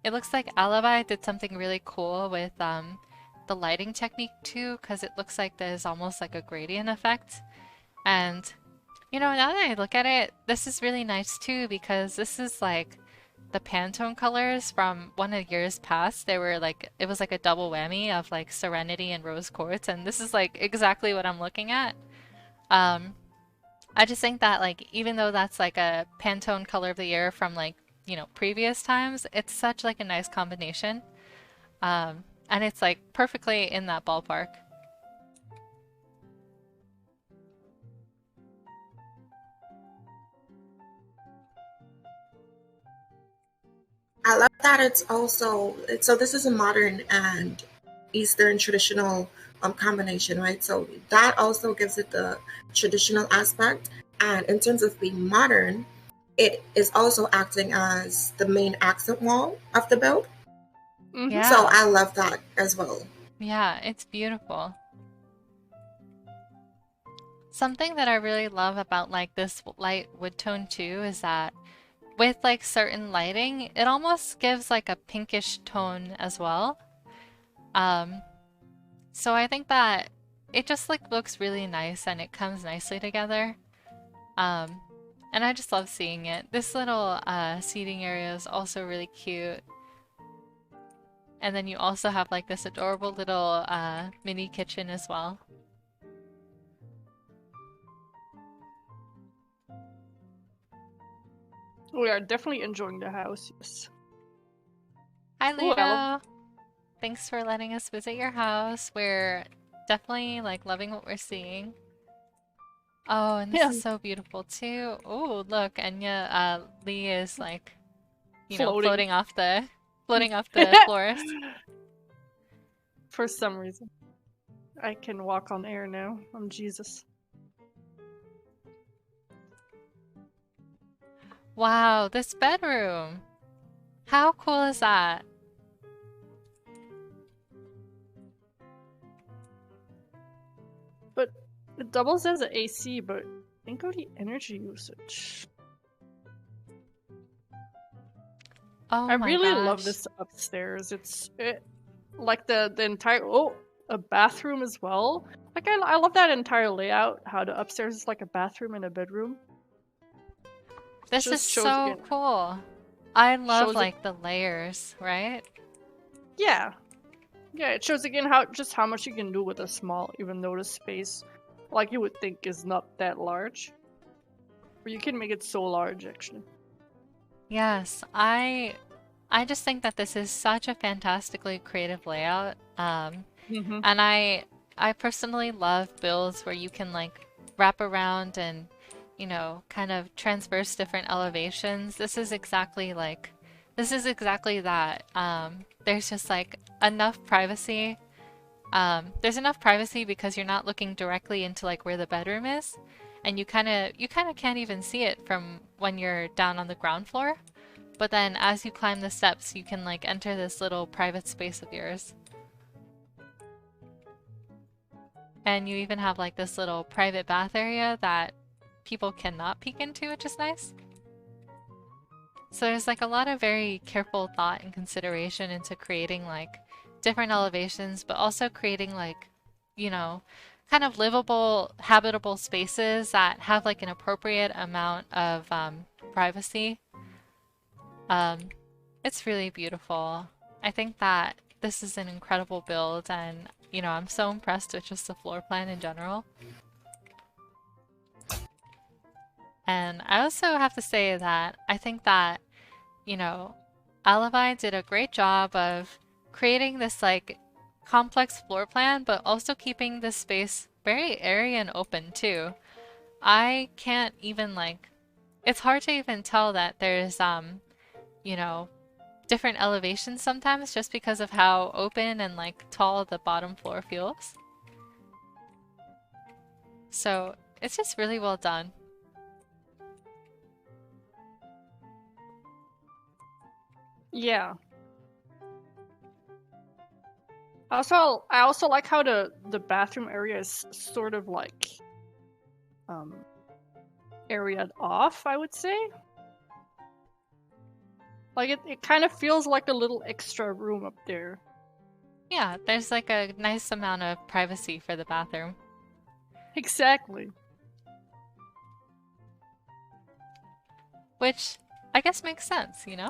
it looks like Alibi did something really cool with the lighting technique too, because it looks like there's almost like a gradient effect. And you know, now that I look at it, this is really nice too because this is like the Pantone colors from one of years past. They were like, it was like a double whammy of like Serenity and Rose Quartz, and this is like exactly what I'm looking at. Um, I just think that like even though that's like a Pantone color of the year from like, you know, previous times, it's such like a nice combination. And it's like perfectly in that ballpark. I love that it's also so this is a modern and Eastern traditional combination, right? So that also gives it the traditional aspect. And in terms of being modern, it is also acting as the main accent wall of the build. Mhm. So Yeah, I love that as well. yeah, it's beautiful. Something that I really love about like this light wood tone too is that with like certain lighting, it almost gives like a pinkish tone as well. Um, so I think that it just like looks really nice and it comes nicely together. Um, and I just love seeing it. This little seating area is also really cute. And then you also have like this adorable little mini kitchen as well. We are definitely enjoying the house. Yes. Hi, Ooh, I love. Leo. Thanks for letting us visit your house. We're definitely like loving what we're seeing. Oh, and this Yeah, is so beautiful too. Oh, look, Enya, Lee is like, you know, floating. floating off the floors. For some reason, I can walk on air now. I'm Jesus. Wow, this bedroom. How cool is that? But it doubles as an AC. But think of the energy usage. Oh I my really love gosh. this upstairs. Like the entire a bathroom as well. Like I love that entire layout. How the upstairs is like a bathroom and a bedroom. This is Just shows so again. cool. I love Shows it. like the layers, right? Yeah, yeah. It shows again how much you can do with a small, even though the space, like you would think, is not that large. But you can make it so large actually. Yes, I just think that this is such a fantastically creative layout. Mm-hmm. And I personally love builds where you can like wrap around and, you know, kind of transverse different elevations. This is exactly that. There's just like enough privacy. There's enough privacy because you're not looking directly into like where the bedroom is, and you kind of can't even see it from when you're down on the ground floor. But then as you climb the steps, you can like enter this little private space of yours. And you even have like this little private bath area that people cannot peek into, which is nice. So there's like a lot of very careful thought and consideration into creating like different elevations, but also creating like, you know, kind of livable, habitable spaces that have like an appropriate amount of privacy. Um, it's really beautiful. I think that this is an incredible build, and you know, I'm so impressed with just the floor plan in general. And I also have to say that I think that, you know, Alibi did a great job of creating this like complex floor plan, but also keeping this space very airy and open too. I can't even like, it's hard to even tell that there's, you know, different elevations sometimes just because of how open and like tall the bottom floor feels. So it's just really well done. Yeah. I also like how the bathroom area is sort of like areaed off, I would say. Like it kind of feels like a little extra room up there. Yeah, there's like a nice amount of privacy for the bathroom. Exactly. Which I guess makes sense, you know?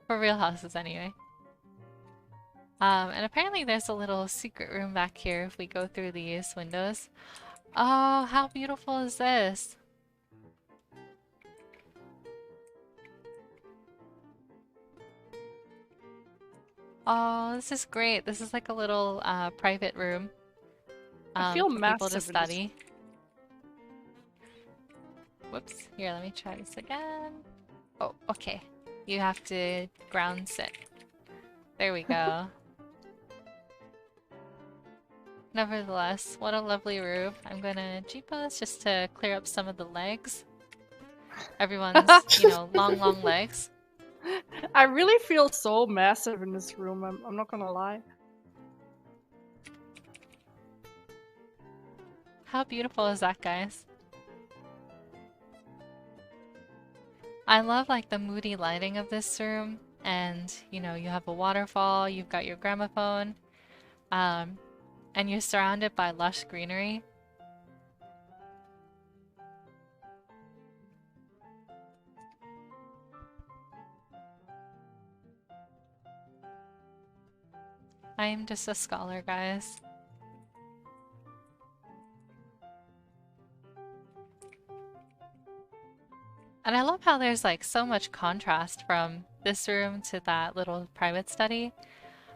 For real houses anyway. And apparently there's a little secret room back here if we go through these windows. Oh, how beautiful is this? Oh, this is great. This is like a little private room I feel for people to massive in this. study. Whoops. Here, let me try this again. Oh, okay. You have to ground sit. There we go. Nevertheless, what a lovely roof. I'm gonna Jeepos just to clear up some of the legs. Everyone's, long legs. I really feel so massive in this room. I'm not gonna lie. How beautiful is that, guys? I love like the moody lighting of this room, and you have a waterfall, you've got your gramophone, and you're surrounded by lush greenery. I am just a scholar, guys. And I love how there's like so much contrast from this room to that little private study.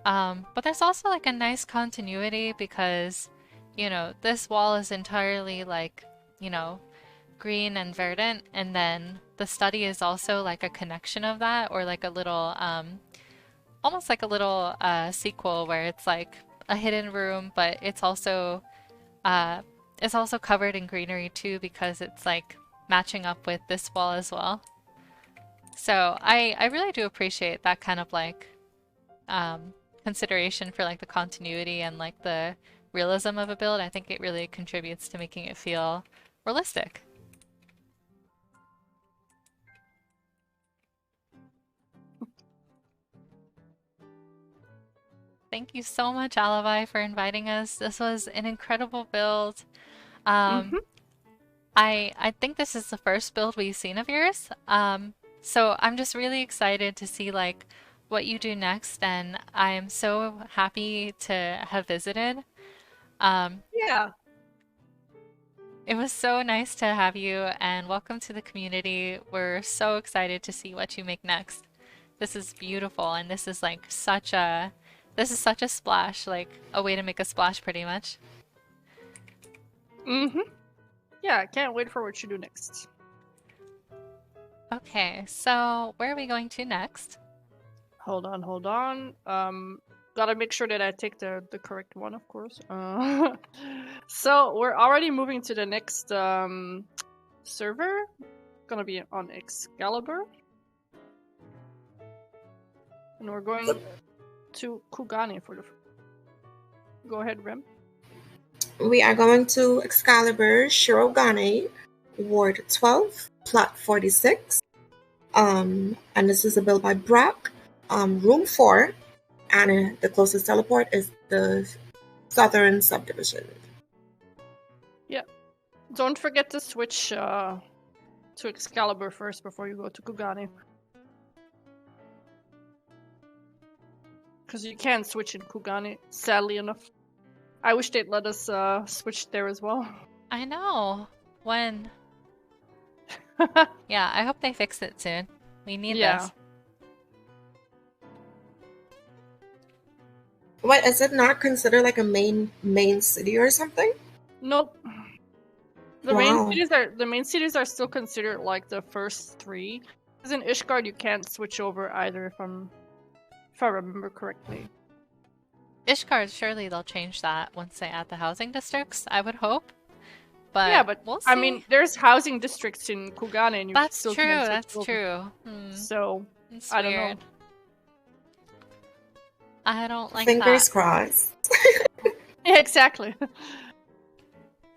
But there's also like a nice continuity because, this wall is entirely like, green and verdant, and then the study is also like a connection of that, or like a little, almost like a little sequel where it's like a hidden room, but it's also covered in greenery too because it's like matching up with this wall as well. So I really do appreciate that kind of like consideration for like the continuity and like the realism of a build. I think it really contributes to making it feel realistic. Thank you so much, Alibi, for inviting us. This was an incredible build. Um, I think this is the first build we've seen of yours. So I'm just really excited to see like what you do next, and I am so happy to have visited. Yeah. It was so nice to have you, and welcome to the community. We're so excited to see what you make next. This is beautiful, and this is such a splash, like a way to make a splash pretty much. Yeah, I can't wait for what you do next. Okay, so where are we going to next? Hold on. Gotta make sure that I take the correct one, of course. So we're already moving to the next server. Gonna be on Excalibur. And we're going to Kugane for the... Go ahead, Rem. We are going to Excalibur, Shirogane, Ward 12, Plot 46. And this is a build by Brock. Room 4, and the closest teleport is the southern subdivision. Yeah. Don't forget to switch to Excalibur first before you go to Kugane. Because you can switch in Kugane, sadly enough. I wish they'd let us switch there as well. I know. When? Yeah, I hope they fix it soon. We need this. What, is it not considered like a main city or something? Nope. The Wow. main cities are still considered like the first three. Because in Ishgard you can't switch over either, if I remember correctly. Ishgard, surely they'll change that once they add the housing districts, I would hope. But Yeah, but we'll see. I mean, there's housing districts in Kugane, and you that's still true. can't switch That's over. true. So It's I don't weird. know. I don't like Fingers that. crossed. Yeah, exactly.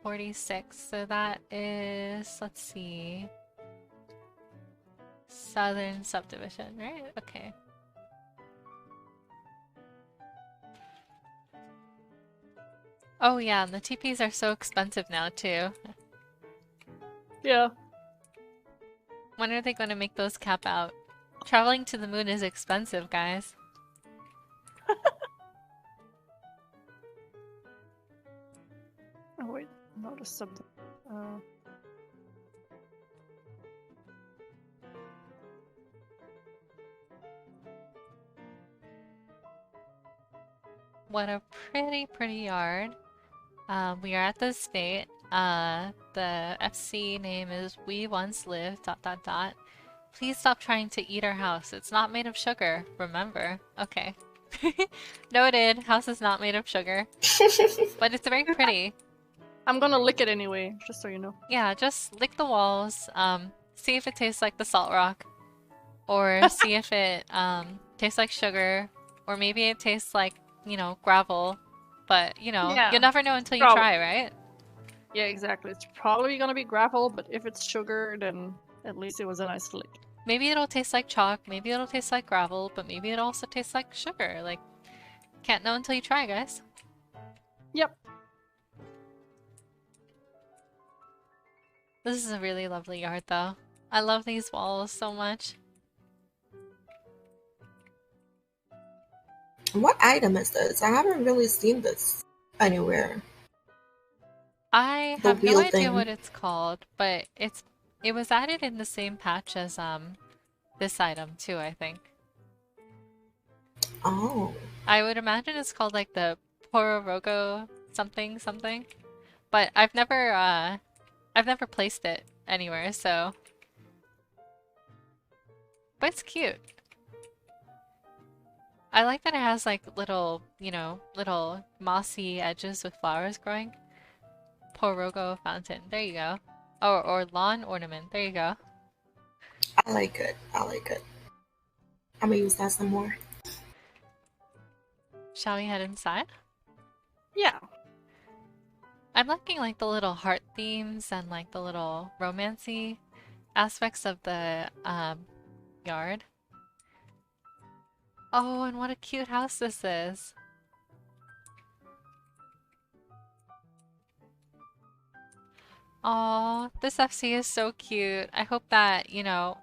46. So that is, let's see, Southern Subdivision, right? Okay. Oh yeah, and the TPs are so expensive now too. Yeah. When are they going to make those cap out? Traveling to the moon is expensive, guys. Oh wait, notice something. What a pretty yard. We are at the estate. The FC name is We Once Lived, ... Please stop trying to eat our house. It's not made of sugar, remember. Okay. Noted. House is not made of sugar. But it's very pretty. I'm gonna lick it anyway, just so you know. Yeah, just lick the walls. See if it tastes like the salt rock. Or see if it tastes like sugar. Or maybe it tastes like, you know, gravel. But, you know, Yeah, you'll never know until you probably. try, right? Yeah, exactly. It's probably gonna be gravel, but if it's sugar, then at least it was a nice lick. Maybe it'll taste like chalk, maybe it'll taste like gravel, but maybe it also tastes like sugar. Like, can't know until you try, guys. Yep. This is a really lovely yard, though. I love these walls so much. What item is this? I haven't really seen this anywhere. I The have no wheel idea thing. what it's called, but it was added in the same patch as this item too, I think. Oh. I would imagine it's called like the Pororogo something something. But I've never placed it anywhere, so. But it's cute. I like that it has like little, you know, little mossy edges with flowers growing. Porogo fountain. There you go. Or lawn ornament. There you go. I like it. I like it. I'm gonna use that some more. Shall we head inside? Yeah. I'm liking like the little heart themes and like the little romancy aspects of the yard. Oh, and what a cute house this is. Aw, this FC is so cute. I hope that, you know,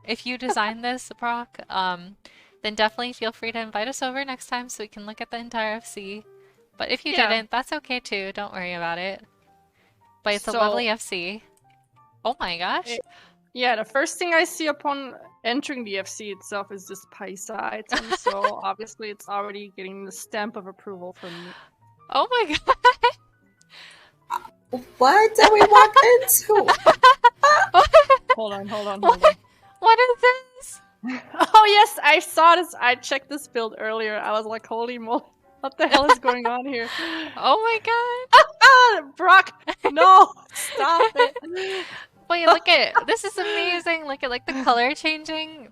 if you designed this, Brock, then definitely feel free to invite us over next time so we can look at the entire FC. But if you didn't, that's okay too. Don't worry about it. But it's a lovely FC. Oh my gosh. Yeah, the first thing I see upon entering the FC itself is this Paisa item, so obviously it's already getting the stamp of approval from me. Oh my god. What did we walk into? Hold on. What is this? Oh yes, I saw this. I checked this build earlier. I was like, holy moly, what the hell is going on here? Oh my god. Brock, no, stop it. Wait, look at this is amazing. Look at like the color changing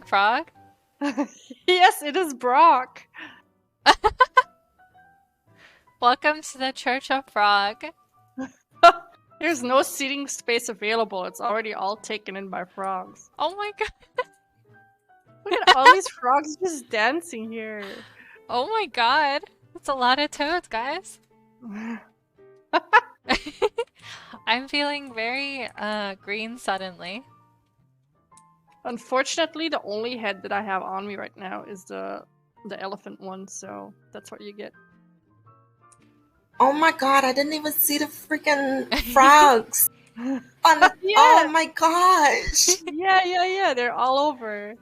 frog. Yes, it is Brock. Welcome to the Church of Frog. There's no seating space available. It's already all taken in by frogs. Oh my god. Look at all these frogs just dancing here. Oh my god. That's a lot of toads, guys. I'm feeling very green suddenly. Unfortunately, the only head that I have on me right now is the elephant one, so that's what you get. Oh my god, I didn't even see the freaking frogs. Oh my gosh. Yeah, they're all over.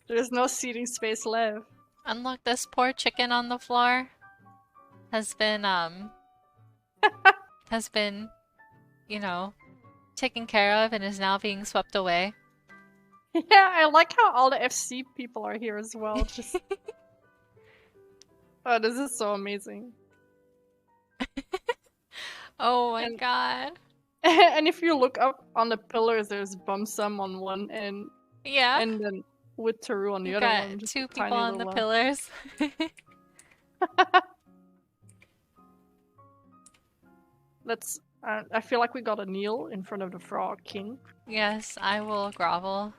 There's no seating space left. And look, this poor chicken on the floor has been you know, taken care of and is now being swept away. Yeah, I like how all the FC people are here as well. Just oh, this is so amazing. Oh my And god. and if you look up on the pillars, there's Bumsum on one end, Yeah. and then with Taru on the You've other got one, just two a people tiny on the little one. pillars. Let's. I feel like we got a kneel in front of the Frog King. Yes, I will grovel.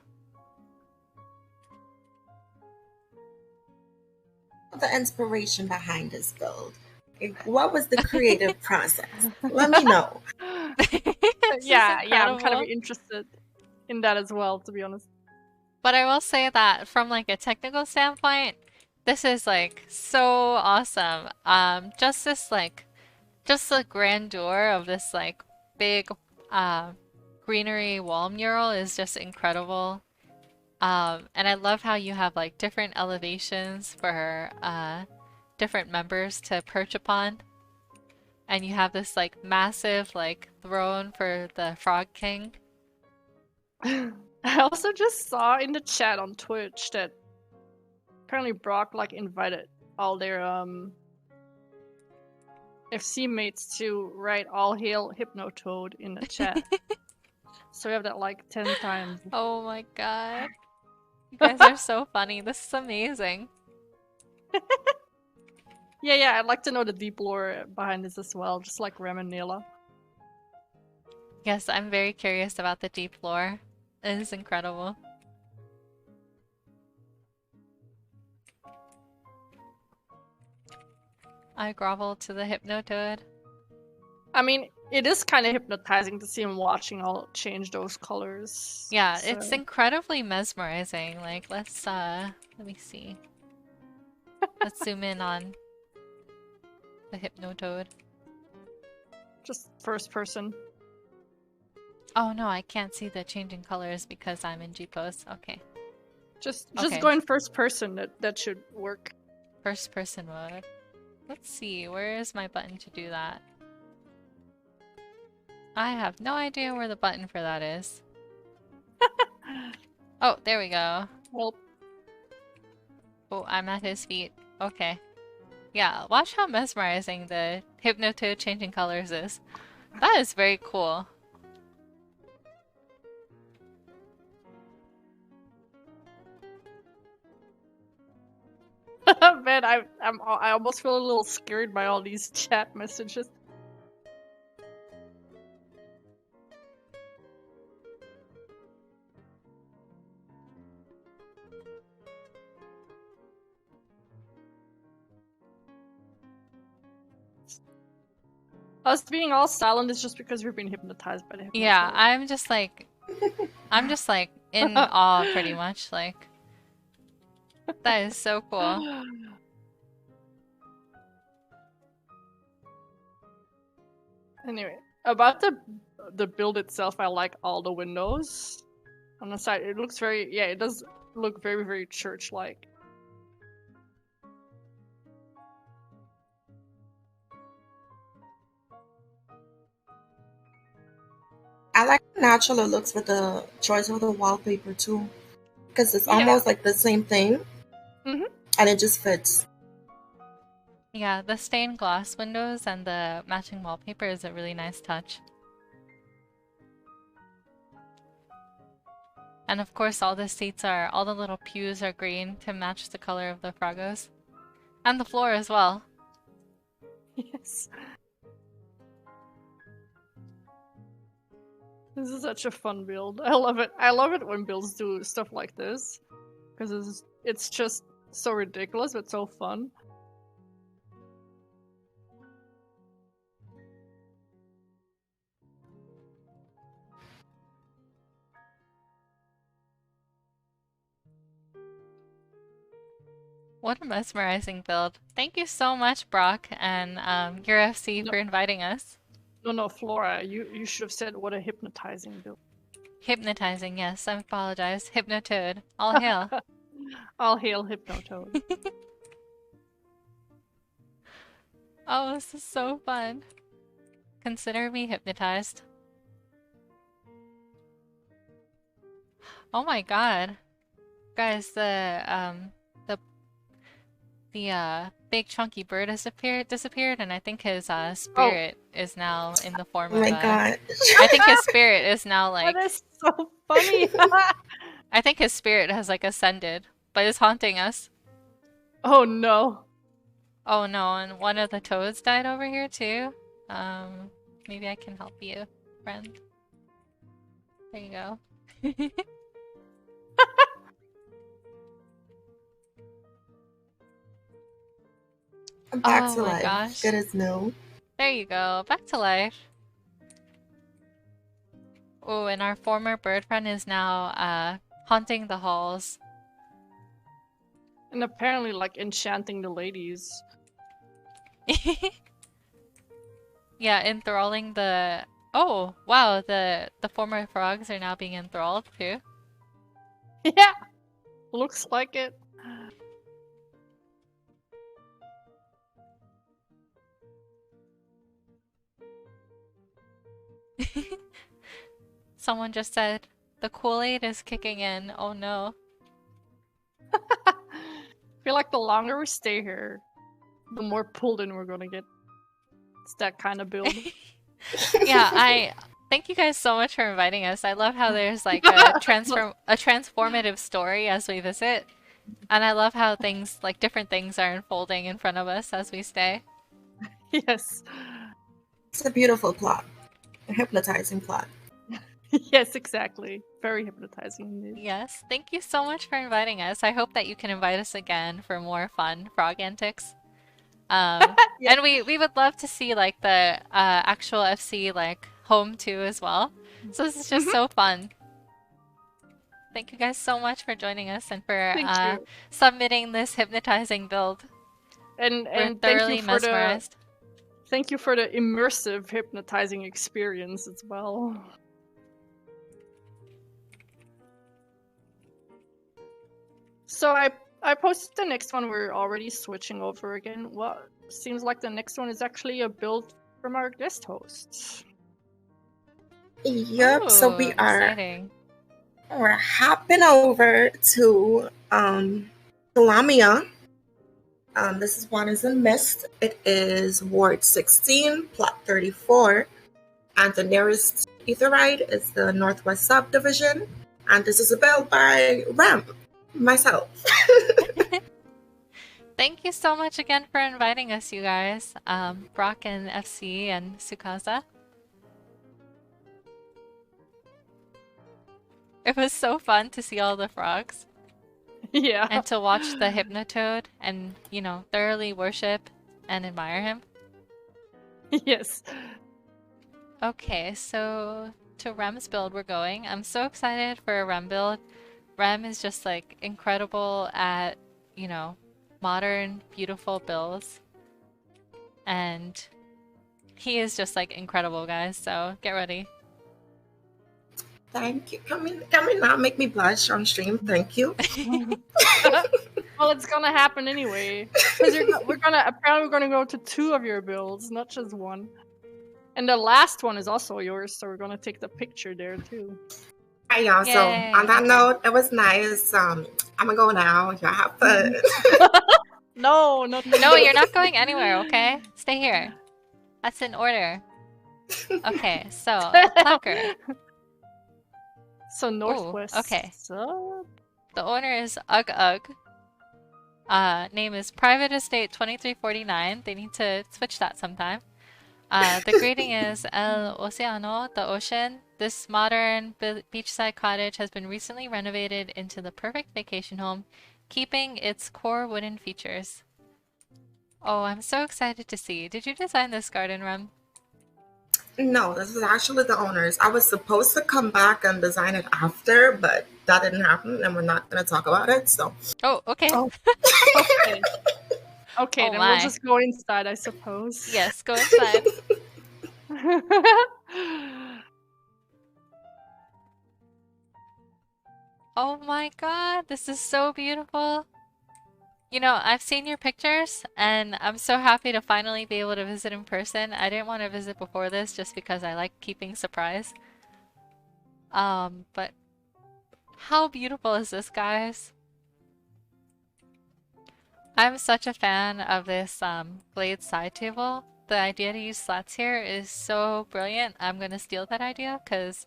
The inspiration behind this build? Like, what was the creative process? Let me know. This is Yeah, I'm kind of incredible. interested in that as well, to be honest. But I will say that from like a technical standpoint, this is like so awesome. Just this like, just the grandeur of this like big, greenery wall mural is just incredible. And I love how you have like different elevations for different members to perch upon. And you have this like massive like throne for the Frog King. I also just saw in the chat on Twitch that apparently Brock like invited all their FC mates to write "All Hail Hypnotoad" in the chat. So we have that like 10 times. Oh my god. You guys are so funny. This is amazing. Yeah, I'd like to know the deep lore behind this as well, just like Rem and Nayla. Yes, I'm very curious about the deep lore. It is incredible. I grovel to the Hypnotoad. I mean, it is kind of hypnotizing to see him watching all change those colors. Yeah, so... it's incredibly mesmerizing. Like, let me see. Let's zoom in on the Hypnotoad. Just first person. Oh no, I can't see the changing colors because I'm in G-pose. Okay. Just Okay. go in first person. That should work. First person mode. Let's see, where is my button to do that? I have no idea where the button for that is. Oh, there we go. Well, Oh, I'm at his feet. Okay. Yeah, watch how mesmerizing the Hypnotoad changing colors is. That is very cool. man, I almost feel a little scared by all these chat messages. Us being all silent is just because we're being hypnotized by the hypnotoad. Yeah, I'm just like in awe pretty much. Like, that is so cool. Anyway, about the build itself, I like all the windows on the side. It looks very, yeah, it does look very, very church-like. I like how natural it looks with the choice of the wallpaper too, because it's Yeah. almost like the same thing, Mhm. and it just fits. Yeah, the stained glass windows and the matching wallpaper is a really nice touch. And of course, all the seats all the little pews are green to match the color of the Frogos. And the floor as well. Yes. This is such a fun build. I love it. I love it when builds do stuff like this, because it's just so ridiculous but so fun. What a mesmerizing build. Thank you so much, Brock and your FC No. for inviting us. No, Flora, you should have said what a hypnotizing build. Hypnotizing, yes, I apologize. Hypnotoad. All hail. All hail Hypnotoad. Oh, this is so fun. Consider me hypnotized. Oh my god. Guys, the big chunky bird has disappeared, and I think his Oh, spirit is now in the form Oh of my a. god. I think his spirit is now that like. is so funny. I think his spirit has like ascended, but is haunting us. Oh no. Oh no, and one of the toads died over here too. Maybe I can help you, friend. There you go. Back Oh to my life. gosh. Good as new. There you go. Back to life. Oh, and our former bird friend is now haunting the halls. And apparently, like, enchanting the ladies. Yeah, enthralling the. Oh, wow, the former frogs are now being enthralled too. Yeah, looks like it. Someone just said, the Kool-Aid is kicking in. Oh no. I feel like the longer we stay here, the more pulled in we're gonna get. It's that kind of build. Yeah, I thank you guys so much for inviting us. I love how there's like a transformative story as we visit. And I love how things like different things are unfolding in front of us as we stay. Yes. It's a beautiful plot. A hypnotizing plot. Yes, exactly. Very hypnotizing indeed. Yes, thank you so much for inviting us. I hope that you can invite us again for more fun frog antics. Yeah. And we would love to see like the actual FC like home too as well. So this is just so fun. Thank you guys so much for joining us and for Thank you. submitting this hypnotizing build. And We're thank thoroughly you for mesmerized. thank you for the immersive hypnotizing experience as well. So I posted the next one. We're already switching over again. Well, seems like the next one is actually a build from our guest hosts. Yep, so we Ooh, are exciting. we're hopping over to Lamia. This is one is in Mist. It is Ward 16, Plot 34, and the nearest Etherite is the Northwest Subdivision. And this is a build by Ram, myself. Thank you so much again for inviting us, you guys. Brock and FC and Sukasa. It was so fun to see all the frogs Yeah. and to watch the Hypnotoad and, you know, thoroughly worship and admire him. Yes. Okay, so to Rem's build we're going. I'm so excited for a Rem build. Rem is just like incredible at, you know, modern, beautiful builds. And he is just like incredible, guys, so get ready. Thank you. Come in now, make me blush on stream. Thank you. Well, it's gonna happen anyway. Because we're gonna go to 2 of your builds, not just 1. And the last one is also yours, so we're gonna take the picture there too. Alright, y'all. So Yay, on that okay. note, it was nice. I'm gonna go now. Y'all have fun. No, No, you're not going anywhere, okay? Stay here. That's an order. Okay, so the placard. So northwest. okay. So... The owner is Ugg Ugg. Name is Private Estate 2349. They need to switch that sometime. The grading is El Oceano, the ocean. This modern beachside cottage has been recently renovated into the perfect vacation home, keeping its core wooden features. Oh, I'm so excited to see. Did you design this garden, Rem? No, this is actually the owner's. I was supposed to come back and design it after, but that didn't happen, and we're not going to talk about it. So. Oh, okay. Oh. Okay. Okay, Oh then my. we'll just go inside, I suppose. Yes, go inside. Oh my god, this is so beautiful. You know, I've seen your pictures, and I'm so happy to finally be able to visit in person. I didn't want to visit before this just because I like keeping surprise. But How beautiful is this, guys? I'm such a fan of this Glade side table. The idea to use slats here is so brilliant. I'm gonna steal that idea because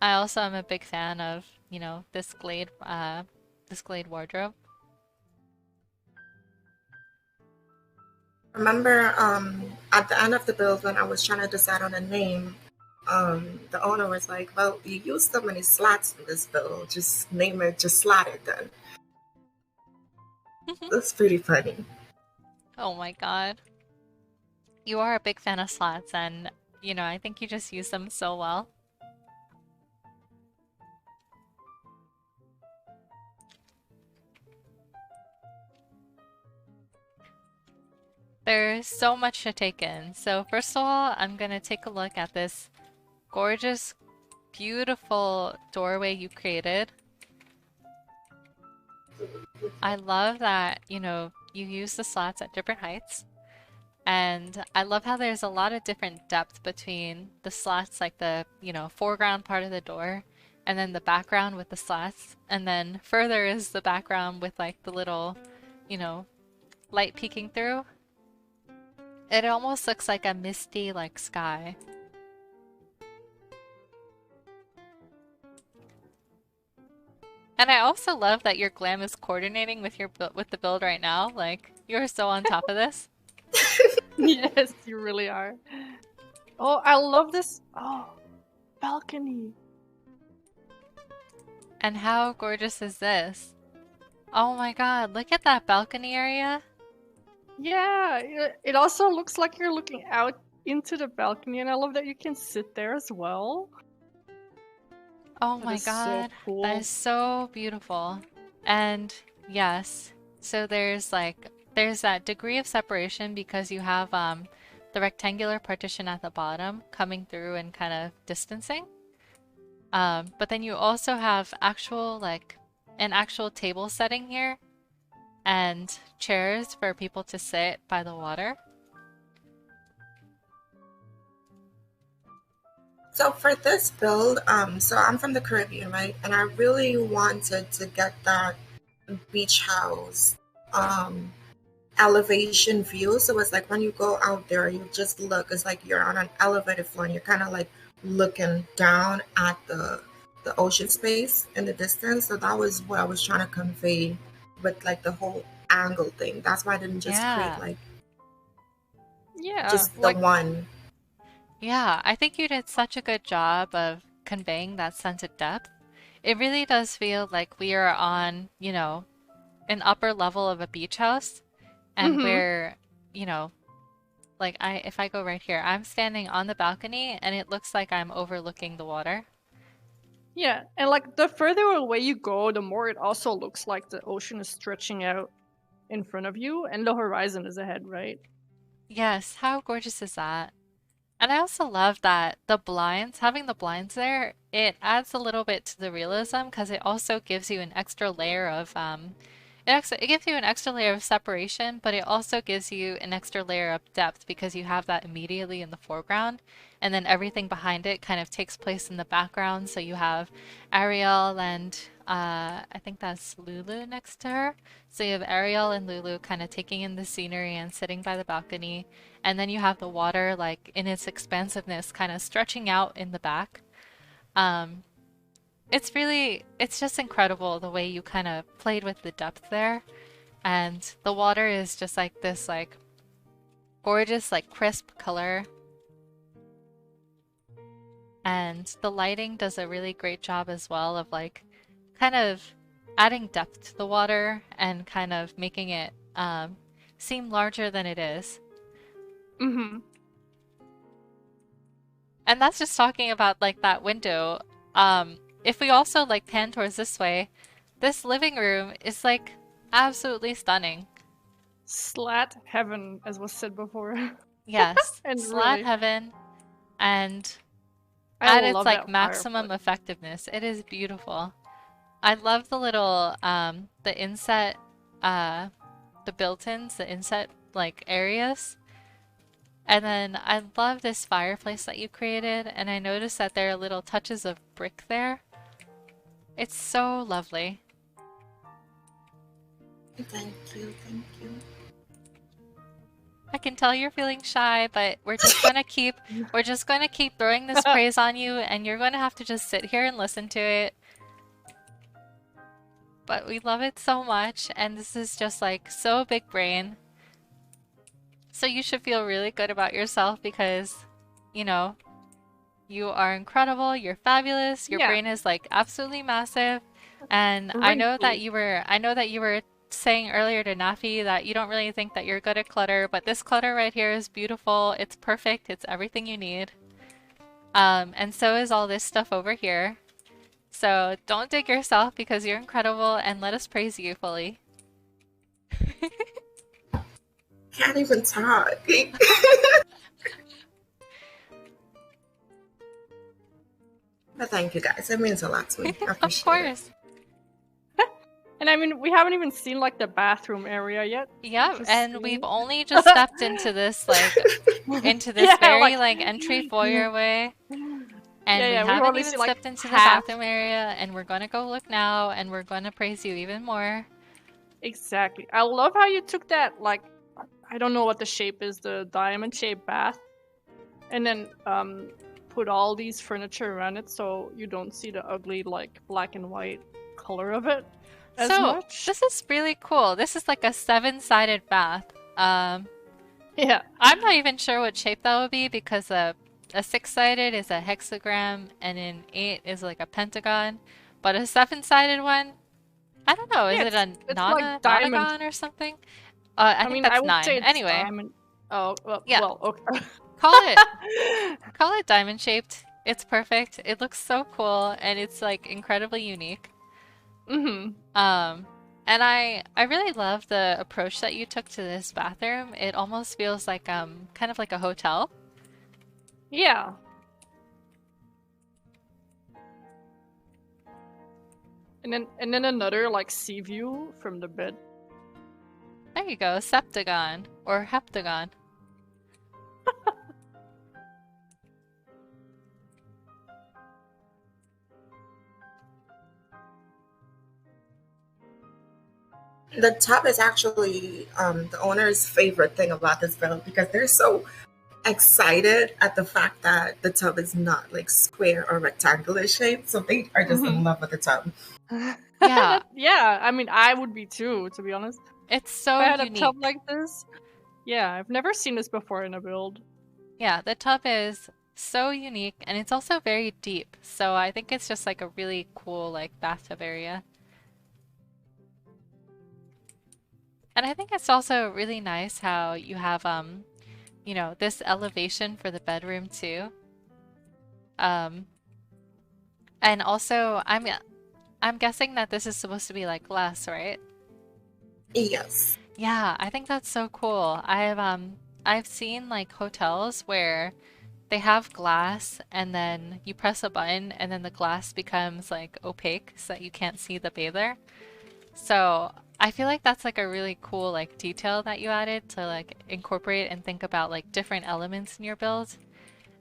I also am a big fan of, you know, this Glade wardrobe. Remember, at the end of the build when I was trying to decide on a name, the owner was like, "Well, you used so many slats in this build. Just name it, just slat it then." That's pretty funny. Oh my god. You are a big fan of slats and, you know, I think you just use them so well. There's so much to take in. So first of all, I'm gonna take a look at this gorgeous, beautiful doorway you created. I love that, you know, you use the slats at different heights. And I love how there's a lot of different depth between the slats, like the, you know, foreground part of the door, and then the background with the slats. And then further is the background with like the little, you know, light peeking through. It almost looks like a misty, like, sky. And I also love that your glam is coordinating with with the build right now. Like, you're so on top of this. Yes, you really are. Oh, I love this. Oh, balcony. And how gorgeous is this? Oh my god, look at that balcony area. Yeah, it also looks like you're looking out into the balcony, and I love that you can sit there as well. Oh That my is so god, cool. that is so beautiful. And yes, so there's that degree of separation because you have the rectangular partition at the bottom coming through and kind of distancing. But then you also have an actual table setting here and chairs for people to sit by the water. So for this build, so I'm from the Caribbean, right? And I really wanted to get that beach house elevation view. So it's like when you go out there, you just look. It's like you're on an elevated floor, and you're kind of like looking down at the ocean space in the distance. So that was what I was trying to convey with like the whole angle thing. That's why I didn't just create Yeah. like Yeah, just the like one. Yeah, I think you did such a good job of conveying that sense of depth. It really does feel like we are on, you know, an upper level of a beach house and mm-hmm. we're, you know, like if I go right here, I'm standing on the balcony and it looks like I'm overlooking the water. Yeah, and like the further away you go, the more it also looks like the ocean is stretching out in front of you and the horizon is ahead, right? Yes, how gorgeous is that? And I also love that the blinds, having the blinds there, it adds a little bit to the realism because it also gives you an extra layer of it gives you an extra layer of separation, but it also gives you an extra layer of depth because you have that immediately in the foreground, and then everything behind it kind of takes place in the background. So you have Ariel and I think that's Lulu next to her. So you have Ariel and Lulu kind of taking in the scenery and sitting by the balcony. And then you have the water, like in its expansiveness, kind of stretching out in the back. Um, it's just incredible the way you kind of played with the depth there. And the water is just like this, like gorgeous, like crisp color. And the lighting does a really great job as well of like kind of adding depth to the water and kind of making it seem larger than it is. Mm-hmm. And that's just talking about like that window. If we also like pan towards this way, this living room is like absolutely stunning. Slat heaven, as was said before. Yes, And slat really, heaven and I at its love like that maximum fireplace. effectiveness. It is beautiful. I love the little the inset the built-ins, the inset like areas. And then I love this fireplace that you created, and I noticed that there are little touches of brick there. It's so lovely. Thank you, thank you. I can tell you're feeling shy, but we're just gonna keep throwing this praise on you, and you're gonna have to just sit here and listen to it. But we love it so much, and this is just like so big brain. So you should feel really good about yourself because, you know, you are incredible, you're fabulous, your Yeah. brain is like absolutely massive. And I know that you were saying earlier to Nafi that you don't really think that you're good at clutter, but this clutter right here is beautiful, it's perfect, it's everything you need. And so is all this stuff over here. So don't dig yourself because you're incredible and let us praise you fully. Can't even talk. But thank you guys. It means a lot to me. I appreciate Of course. And I mean, we haven't even seen like the bathroom area yet. Yeah, Just and seeing. we've only just stepped into this Yeah, very like entry foyer way. And Yeah, we yeah, we've haven't only even seen, like, stepped into the half. bathroom area, and we're gonna go look now, and we're gonna praise you even more. Exactly. I love how you took that, like, I don't know what the shape is, the diamond-shaped bath, and then put all these furniture around it so you don't see the ugly, like, black and white color of it as So, much. this is really cool. This is like a 7-sided bath. Yeah. I'm not even sure what shape that would be because a 6-sided is a hexagram and an 8 is like a pentagon. But a 7-sided one, I don't know, is Yeah, it a it's like diamond. nonagon or something? I think mean, that's I would 9. say it's Anyway, diamond. Oh, well, Yeah. well, okay. call it diamond shaped. It's perfect. It looks so cool and it's like incredibly unique. Mm-hmm. And I really love the approach that you took to this bathroom. It almost feels like kind of like a hotel. Yeah. And then another like sea view from the bed. There you go, septagon or heptagon. The tub is actually the owner's favorite thing about this build because they're so excited at the fact that the tub is not like square or rectangular shaped, so they are just in love with the tub. Yeah. Yeah, I mean, I would be too, to be honest. It's so If I had unique. a tub like this, yeah, I've never seen this before in a build. Yeah, the tub is so unique and it's also very deep. So I think it's just like a really cool like bathtub area. And I think it's also really nice how you have you know, this elevation for the bedroom too. And also I'm guessing that this is supposed to be like glass, right? Yes. Yeah, I think that's so cool. I've seen like hotels where they have glass and then you press a button and then the glass becomes like opaque so that you can't see the bather. So I feel like that's like a really cool like detail that you added to like incorporate and think about like different elements in your build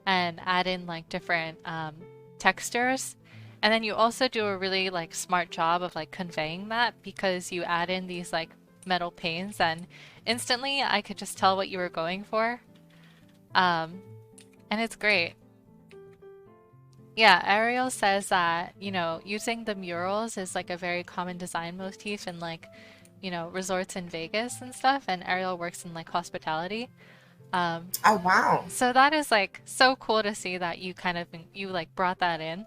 and add in like different textures. And then you also do a really like smart job of like conveying that because you add in these like metal panes and instantly I could just tell what you were going for. And it's great. Yeah, Ariel says that, you know, using the murals is like a very common design motif in like, you know, resorts in Vegas and stuff, and Ariel works in like hospitality. Oh wow. So that is like so cool to see that you like brought that in.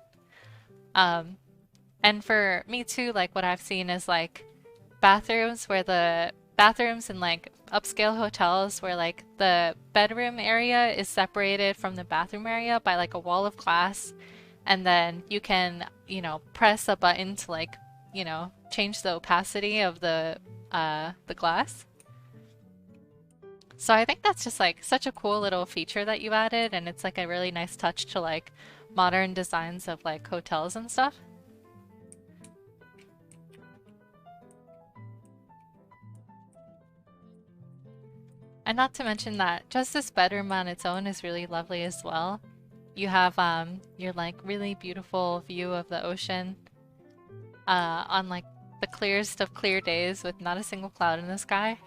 And for me too, like what I've seen is like bathrooms in like upscale hotels where like the bedroom area is separated from the bathroom area by like a wall of glass and then you can, you know, press a button to like, you know, change the opacity of the glass. So I think that's just like such a cool little feature that you added and it's like a really nice touch to like modern designs of like hotels and stuff. And not to mention that just this bedroom on its own is really lovely as well. You have your like really beautiful view of the ocean. on like the clearest of clear days with not a single cloud in the sky.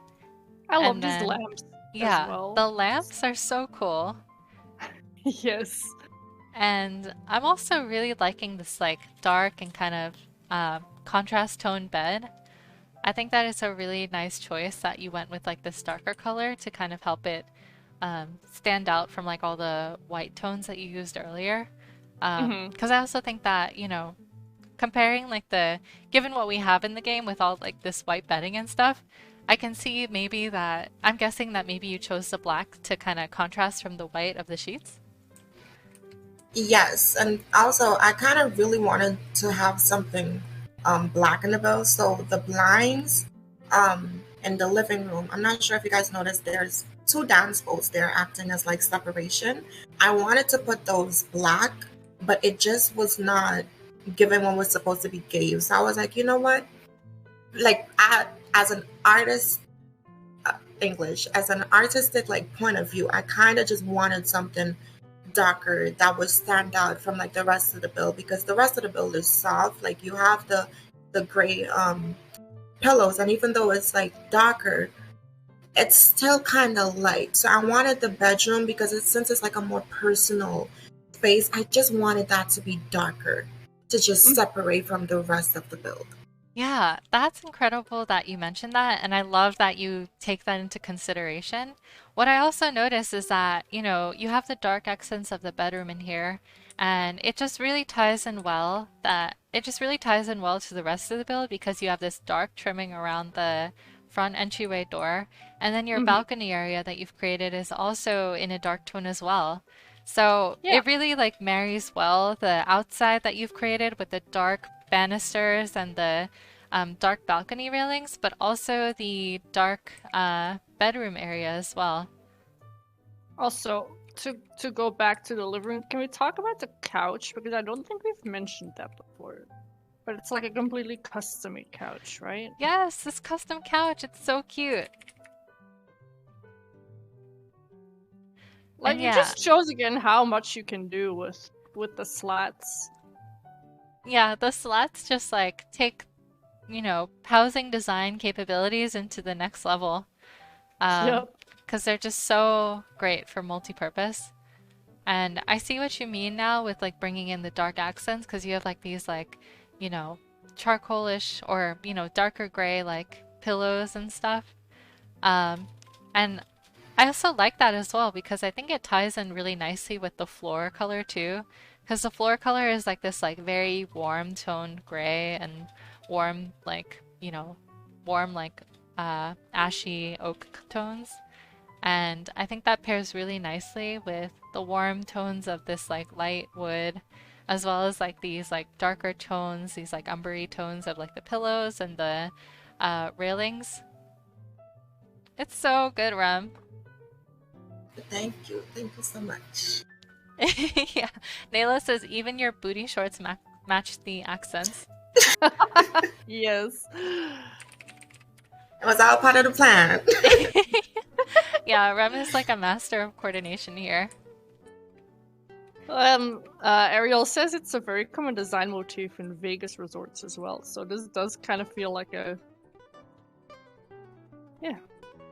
I love And these then, lamps as yeah, well. the lamps are so cool. Yes. And I'm also really liking this like dark and kind of contrast tone bed. I think that is a really nice choice that you went with like this darker color to kind of help it stand out from like all the white tones that you used earlier. Mm-hmm. Because I also think that, you know, comparing like given what we have in the game with all like this white bedding and stuff, I can see maybe that, I'm guessing that maybe you chose the black to kind of contrast from the white of the sheets. Yes, and also I kind of really wanted to have something black in the bill. So the blinds in the living room, I'm not sure if you guys noticed, there's two dance poles there acting as like separation. I wanted to put those black, but it just was not given what was supposed to be gave. So I was like, you know what? Like as an artist, English, as an artistic like point of view, I kind of just wanted something darker that would stand out from like the rest of the build, because the rest of the build is soft. Like you have the gray pillows, and even though it's like darker, it's still kind of light. So I wanted the bedroom, because since it's like a more personal space, I just wanted that to be darker, to just separate from the rest of the build. Yeah, that's incredible that you mentioned that, and I love that you take that into consideration. What I also notice is that, you know, you have the dark accents of the bedroom in here, and it just really ties in well to the rest of the build because you have this dark trimming around the front entryway door, and then your Mm-hmm. balcony area that you've created is also in a dark tone as well. So Yeah. it really like marries well the outside that you've created with the dark banisters and the dark balcony railings, but also the dark bedroom area as well. Also, to go back to the living room, can we talk about the couch? Because I don't think we've mentioned that before. But it's like a completely custom-made couch, right? Yes, this custom couch, it's so cute. Like And it yeah, just shows again how much you can do with the slats. yeah, the slats just like take, you know, housing design capabilities into the next level. Yep. Because they're just so great for multi-purpose. And I see what you mean now with like bringing in the dark accents because you have like these like, you know, charcoalish or, you know, darker gray like pillows and stuff. And I also like that as well because I think it ties in really nicely with the floor color too. Because the floor color is like this like very warm toned gray and warm like, you know, warm like ashy oak tones. And I think that pairs really nicely with the warm tones of this like light wood, as well as like these like darker tones, these like umbery tones of like the pillows and the railings. It's so good, Rem. Thank you so much. Yeah. Nayla says even your booty shorts match the accents. Yes. It was all part of the plan. Yeah, Rem is like a master of coordination here. Ariel says it's a very common design motif in Vegas resorts as well. So this does kind of feel like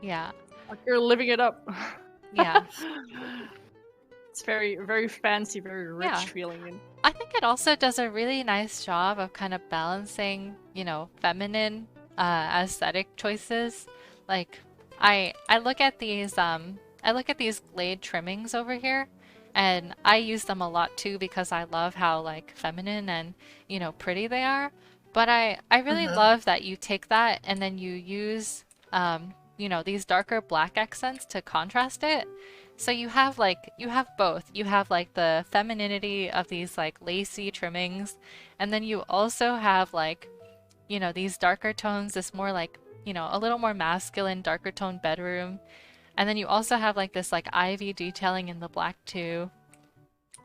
Yeah. like you're living it up. Yeah. It's very, very fancy, very rich Yeah. feeling. And I think it also does a really nice job of kind of balancing, you know, feminine aesthetic choices. Like I look at these glade trimmings over here and I use them a lot too because I love how like feminine and, you know, pretty they are. But I really Mhm. love that you take that and then you use you know, these darker black accents to contrast it. So you have both. You have like the femininity of these like lacy trimmings, and then you also have like, you know, these darker tones, this more like, you know, a little more masculine, darker tone bedroom. And then you also have like this like ivy detailing in the black too.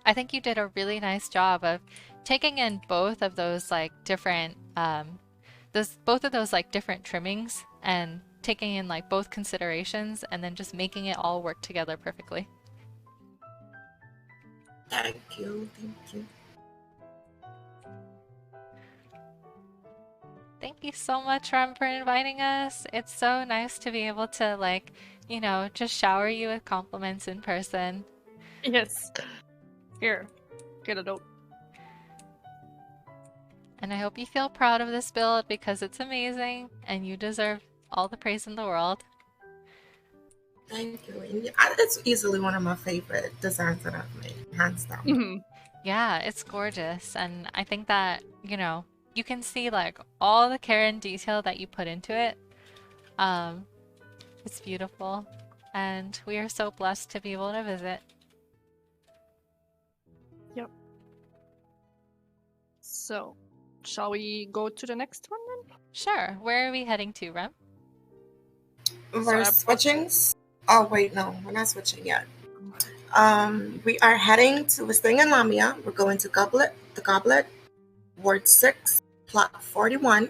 I think you did a really nice job of taking in both of those like different both of those like different trimmings and taking in like both considerations and then just making it all work together perfectly. Thank you. Thank you so much, Rem, for inviting us. It's so nice to be able to, like, you know, just shower you with compliments in person. Yes. Here, get a note. And I hope you feel proud of this build because it's amazing and you deserve all the praise in the world. Thank you. And it's easily one of my favorite designs that I've made, hands down. Mm-hmm. Yeah, it's gorgeous. And I think that, you know, you can see like all the care and detail that you put into it. It's beautiful. And we are so blessed to be able to visit. Yep. So, shall we go to the next one then? Sure. Where are we heading to, Rem? We're switching. Oh wait, no, we're not switching yet. We are heading to, we're staying in Lamia. We're going to the Goblet, Ward 6, Plot 41.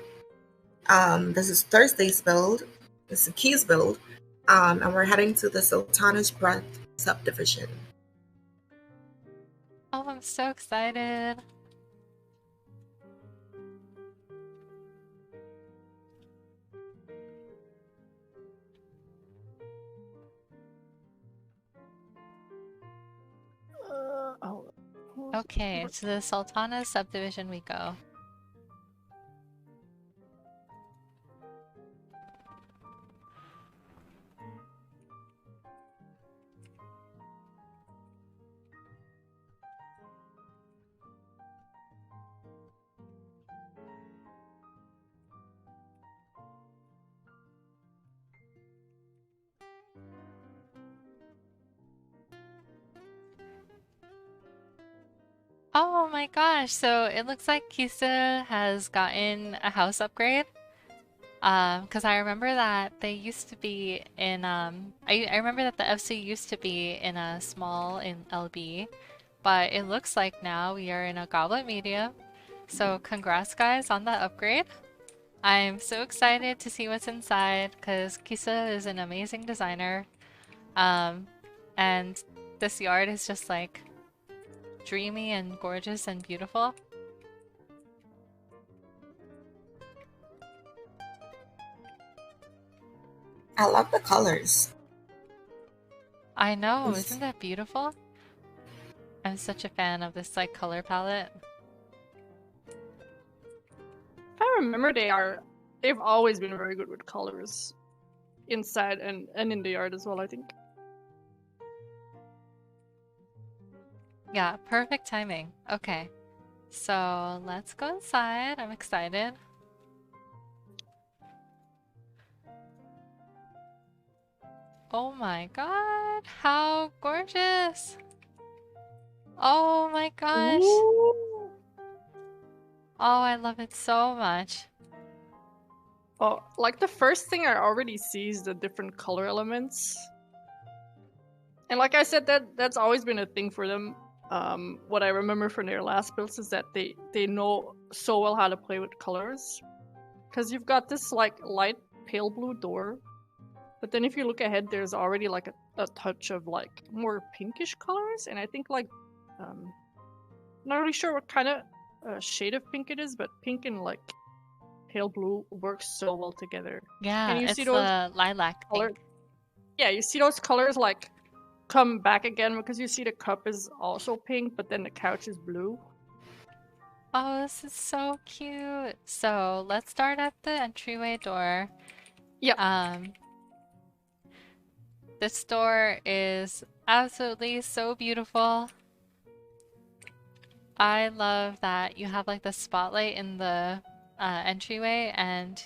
This is Thursday's build. It's a Keys build. And we're heading to the Sultana's Breath subdivision. Oh, I'm so excited. Okay, to the Sultana subdivision we go. Oh my gosh, so it looks like Kisa has gotten a house upgrade. Because I remember that they used to be in, I remember that the FC used to be in a small in LB, but it looks like now we are in a Goblet Medium. So congrats guys on that upgrade. I'm so excited to see what's inside because Kisa is an amazing designer. And this yard is just like dreamy and gorgeous and beautiful. I love the colors. I know, isn't that beautiful? I'm such a fan of this like color palette. If I remember, they've always been very good with colors inside and in the yard as well, I think. Yeah, perfect timing. Okay, so let's go inside. I'm excited. Oh my god, how gorgeous! Oh my gosh! Ooh. Oh, I love it so much. Oh, like the first thing I already see is the different color elements. And like I said, that's always been a thing for them. What I remember from their last builds is that they know so well how to play with colors. Because you've got this like light pale blue door, but then if you look ahead, there's already like a touch of like more pinkish colors, and I think like not really sure what kind of shade of pink it is, but pink and like pale blue works so well together. Yeah, and you it's see those the lilac pink. Yeah, you see those colors like come back again because you see the cup is also pink, but then the couch is blue. Oh, this is so cute. So let's start at the entryway door. Yeah. This door is absolutely so beautiful. I love that you have like the spotlight in the entryway, and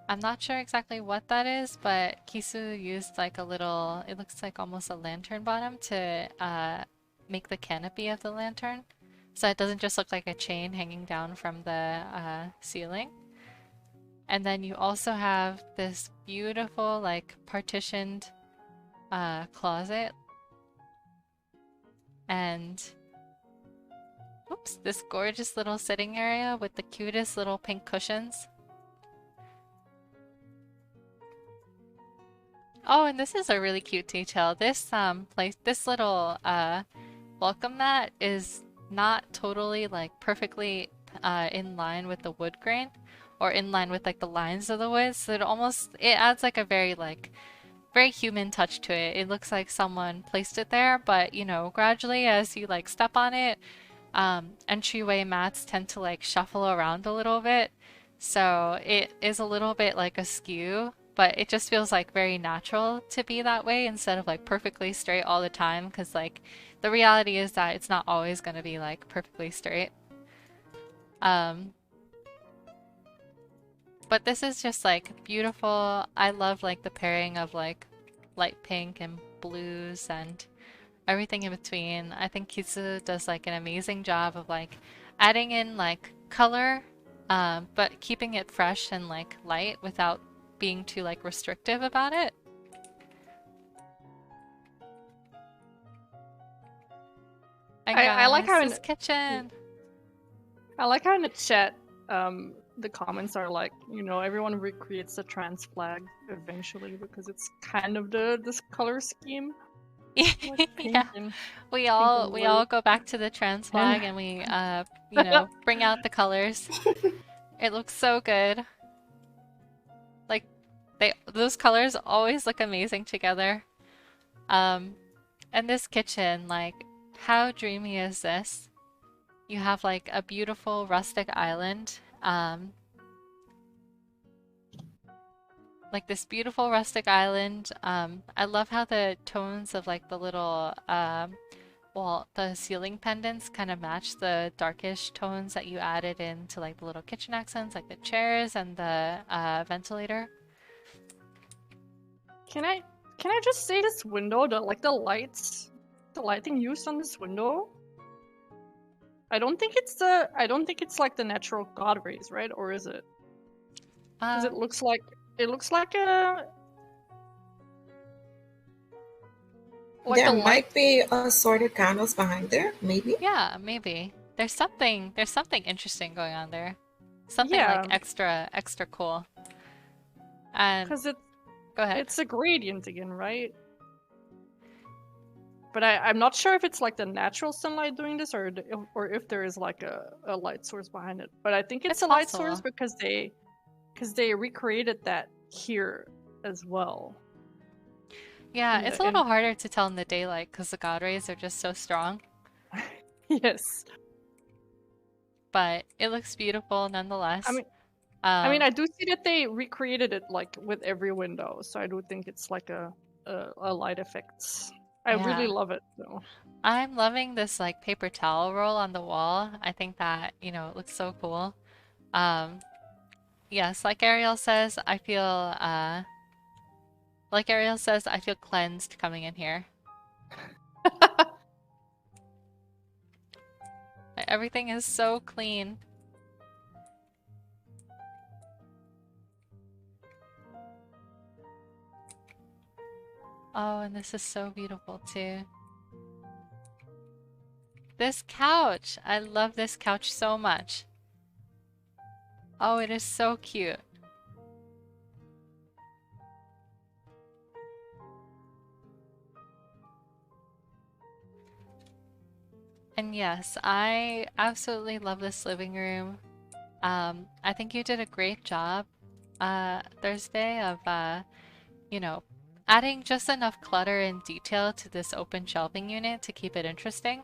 I'm not sure exactly what that is, but Kisu used like a little, it looks like almost a lantern bottom to make the canopy of the lantern. So it doesn't just look like a chain hanging down from the ceiling. And then you also have this beautiful like partitioned closet. And oops, this gorgeous little sitting area with the cutest little pink cushions. Oh, and this is a really cute detail. This this little welcome mat is not totally like perfectly in line with the wood grain, or in line with like the lines of the wood. So it adds like a very human touch to it. It looks like someone placed it there, but you know, gradually as you like step on it, entryway mats tend to like shuffle around a little bit. So it is a little bit like askew, but it just feels like very natural to be that way instead of like perfectly straight all the time. Because like the reality is that it's not always going to be like perfectly straight. But this is just like beautiful. I love like the pairing of like light pink and blues and everything in between. I think Kizu does like an amazing job of like adding in like color, but keeping it fresh and like light without being too like restrictive about it. And I like how this kitchen. I like how in the chat, the comments are like, you know, everyone recreates the trans flag eventually because it's kind of this color scheme. Like Yeah, and we all go back to the trans flag and we you know, bring out the colors. It looks so good. Like those colors always look amazing together. And this kitchen, like how dreamy is this? You have like a beautiful rustic island. Like this beautiful rustic island. I love how the tones of like the little well, the ceiling pendants kind of match the darkish tones that you added into like the little kitchen accents, like the chairs and the ventilator. Can I just say this window, the lighting used on this window? I don't think it's like the natural god rays, right? Or is it? Because it looks like a there might be assorted candles behind there, maybe. Yeah, maybe. There's something interesting going on there. Something like extra cool. And because go ahead. It's a gradient again, right? But I'm not sure if it's like the natural sunlight doing this or if there is like a light source behind it. But I think it's a light source because they recreated that here as well. Yeah, it's a little harder to tell in the daylight because the god rays are just so strong. Yes. But it looks beautiful nonetheless. I mean, I do see that they recreated it like with every window, so I do think it's like a light effects. I really love it though. I'm loving this like paper towel roll on the wall. I think that, you know, it looks so cool. Yes, like Ariel says, I feel cleansed coming in here. Everything is so clean. Oh, and this is so beautiful too. This couch! I love this couch so much. Oh, it is so cute. And yes, I absolutely love this living room. I think you did a great job, Thursday, of, you know, adding just enough clutter and detail to this open shelving unit to keep it interesting.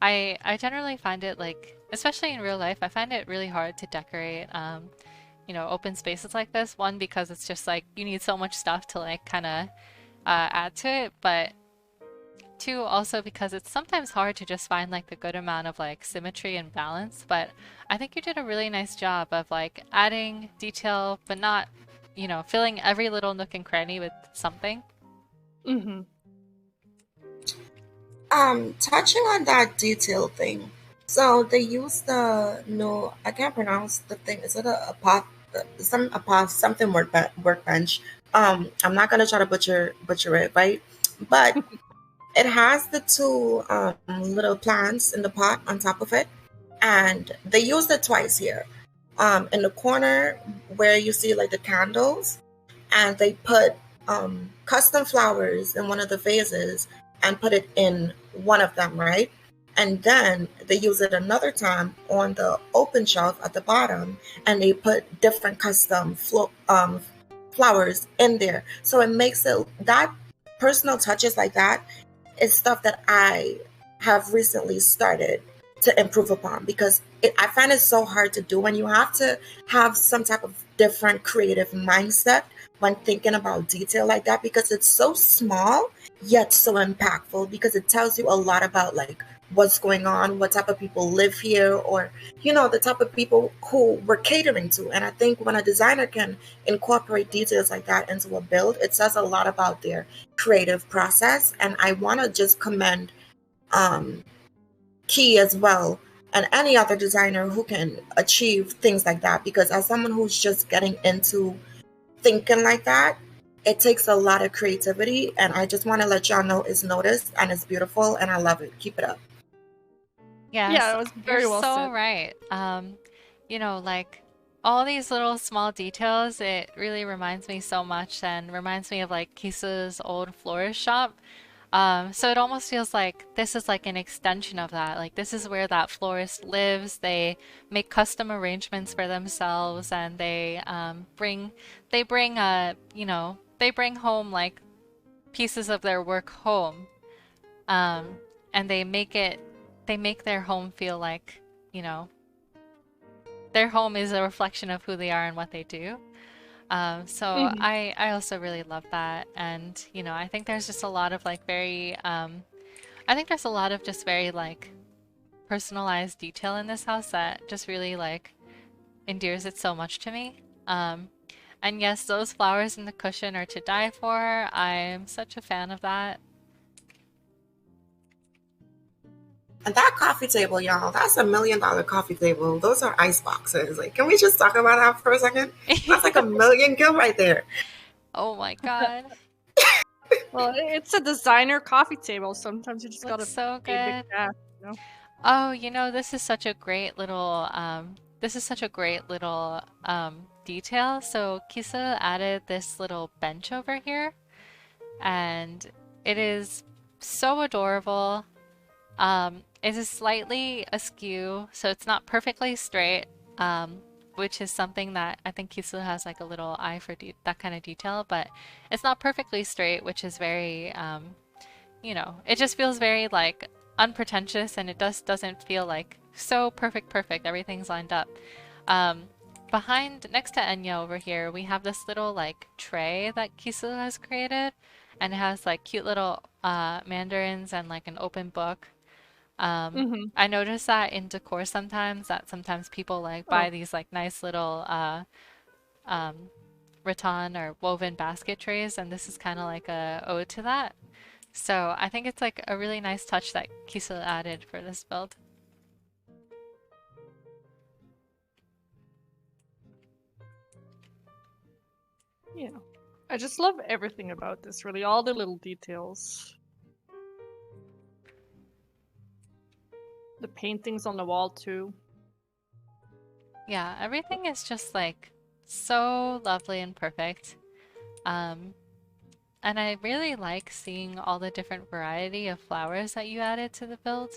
I generally find it like, especially in real life, I find it really hard to decorate, you know, open spaces like this. One, because it's just like, you need so much stuff to like kind of add to it, but two, also because it's sometimes hard to just find like the good amount of like symmetry and balance. But I think you did a really nice job of like adding detail, but not, you know, filling every little nook and cranny with something. Mm-hmm. Touching on that detail thing. So they use I can't pronounce the thing. Is it a something workbench? I'm not gonna try to butcher it, right? But it has the two little plants in the pot on top of it, and they used it twice here. In the corner where you see like the candles, and they put custom flowers in one of the vases and put it in one of them, right? And then they use it another time on the open shelf at the bottom, and they put different custom flowers in there. So it makes it, that personal touches like that is stuff that I have recently started to improve upon, because I find it so hard to do, and you have to have some type of different creative mindset when thinking about detail like that, because it's so small yet so impactful, because it tells you a lot about like what's going on, what type of people live here, or the type of people who we're catering to. And I think when a designer can incorporate details like that into a build, it says a lot about their creative process. And I want to just commend Key as well, and any other designer who can achieve things like that, because as someone who's just getting into thinking like that, it takes a lot of creativity, and I just want to let y'all know it's noticed and it's beautiful and I love it. Keep it up. Yes, Yeah, it was very you're well so said. right. Like all these little small details, it really reminds me so much and reminds me of like Kisa's old florist shop. So it almost feels like this is like an extension of that. Like this is where that florist lives. They make custom arrangements for themselves, and they bring home like pieces of their work home. Um, and they make their home feel like, you know, their home is a reflection of who they are and what they do. So Hmm. I also really love that. And, I think there's just a lot of like I think there's a lot of just very like personalized detail in this house that just really like endears it so much to me. And yes, those flowers in the cushion are to die for. I'm such a fan of that. And that coffee table, y'all, that's $1 million coffee table. Those are ice boxes. Like, can we just talk about that for a second? That's like $1 million gil right there. Oh my God. Well, it's a designer coffee table. Sometimes you just Looks gotta so pay big good. cash. Oh, this is such a great little detail. So Kisa added this little bench over here, and it is so adorable. It is slightly askew, so it's not perfectly straight, which is something that I think Kisa has like a little eye for that kind of detail, but it's not perfectly straight, which is very it just feels very like unpretentious, and it doesn't feel like so perfect, everything's lined up. Um, next to Enya over here, we have this little like tray that Kisu has created, and it has like cute little mandarins and like an open book. Hmm. I notice that in decor sometimes, that sometimes people like Oh, buy these like nice little um, rattan or woven basket trays, and this is kind of like a ode to that. So I think it's like a really nice touch that Kiso added for this build. yeah. I just love everything about this, really. All the little details. The paintings on the wall, too. Yeah, everything is just like so lovely and perfect. Um, and I really like seeing all the different variety of flowers that you added to the build.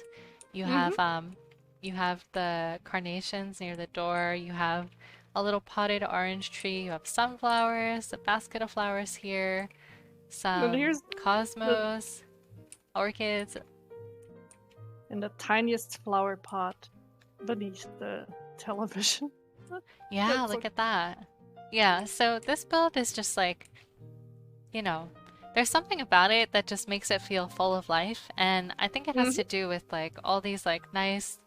You Hmm. have um, you have the carnations near the door. You have a little potted orange tree. You have sunflowers, a basket of flowers here, And some here's the cosmos, orchids. in the tiniest flower pot beneath the television. Yeah, That's look so at that. Yeah, so this build is just like, you know, there's something about it that just makes it feel full of life, and I think it has to hmm. do with like all these like nice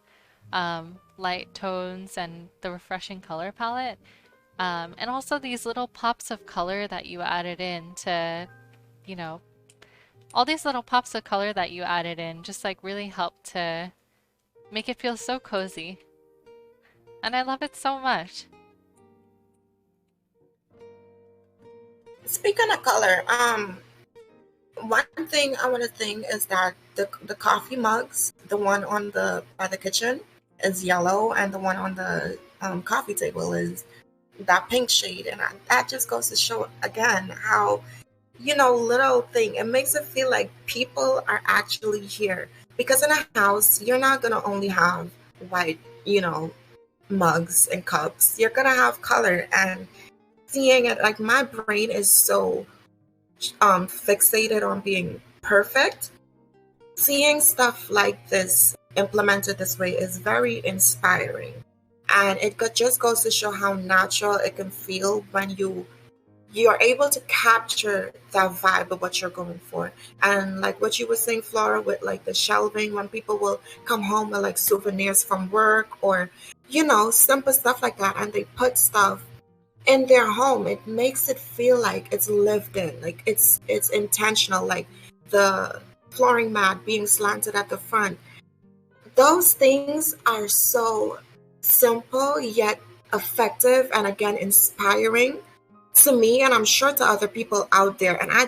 light tones and the refreshing color palette. And also these little pops of color that you added in to, you know, all these little pops of color that you added in just like really help to make it feel so cozy. And I love it so much. Speaking of color, one thing I want to think is that the coffee mugs, the one on the by the kitchen, is yellow, and the one on the coffee table is that pink shade, and that just goes to show again how little thing, it makes it feel like people are actually here. Because in a house, you're not gonna only have white, mugs and cups. You're gonna have color, and seeing it, like, my brain is so fixated on being perfect. Seeing stuff like this implemented this way is very inspiring, and just goes to show how natural it can feel when you're able to capture that vibe of what you're going for. And like what you were saying, Flora, with like the shelving, when people will come home with like souvenirs from work, or simple stuff like that, and they put stuff in their home, it makes it feel like it's lived in, like it's intentional, like the flooring mat being slanted at the front. Those things are so simple yet effective, and again inspiring to me, and I'm sure to other people out there. And I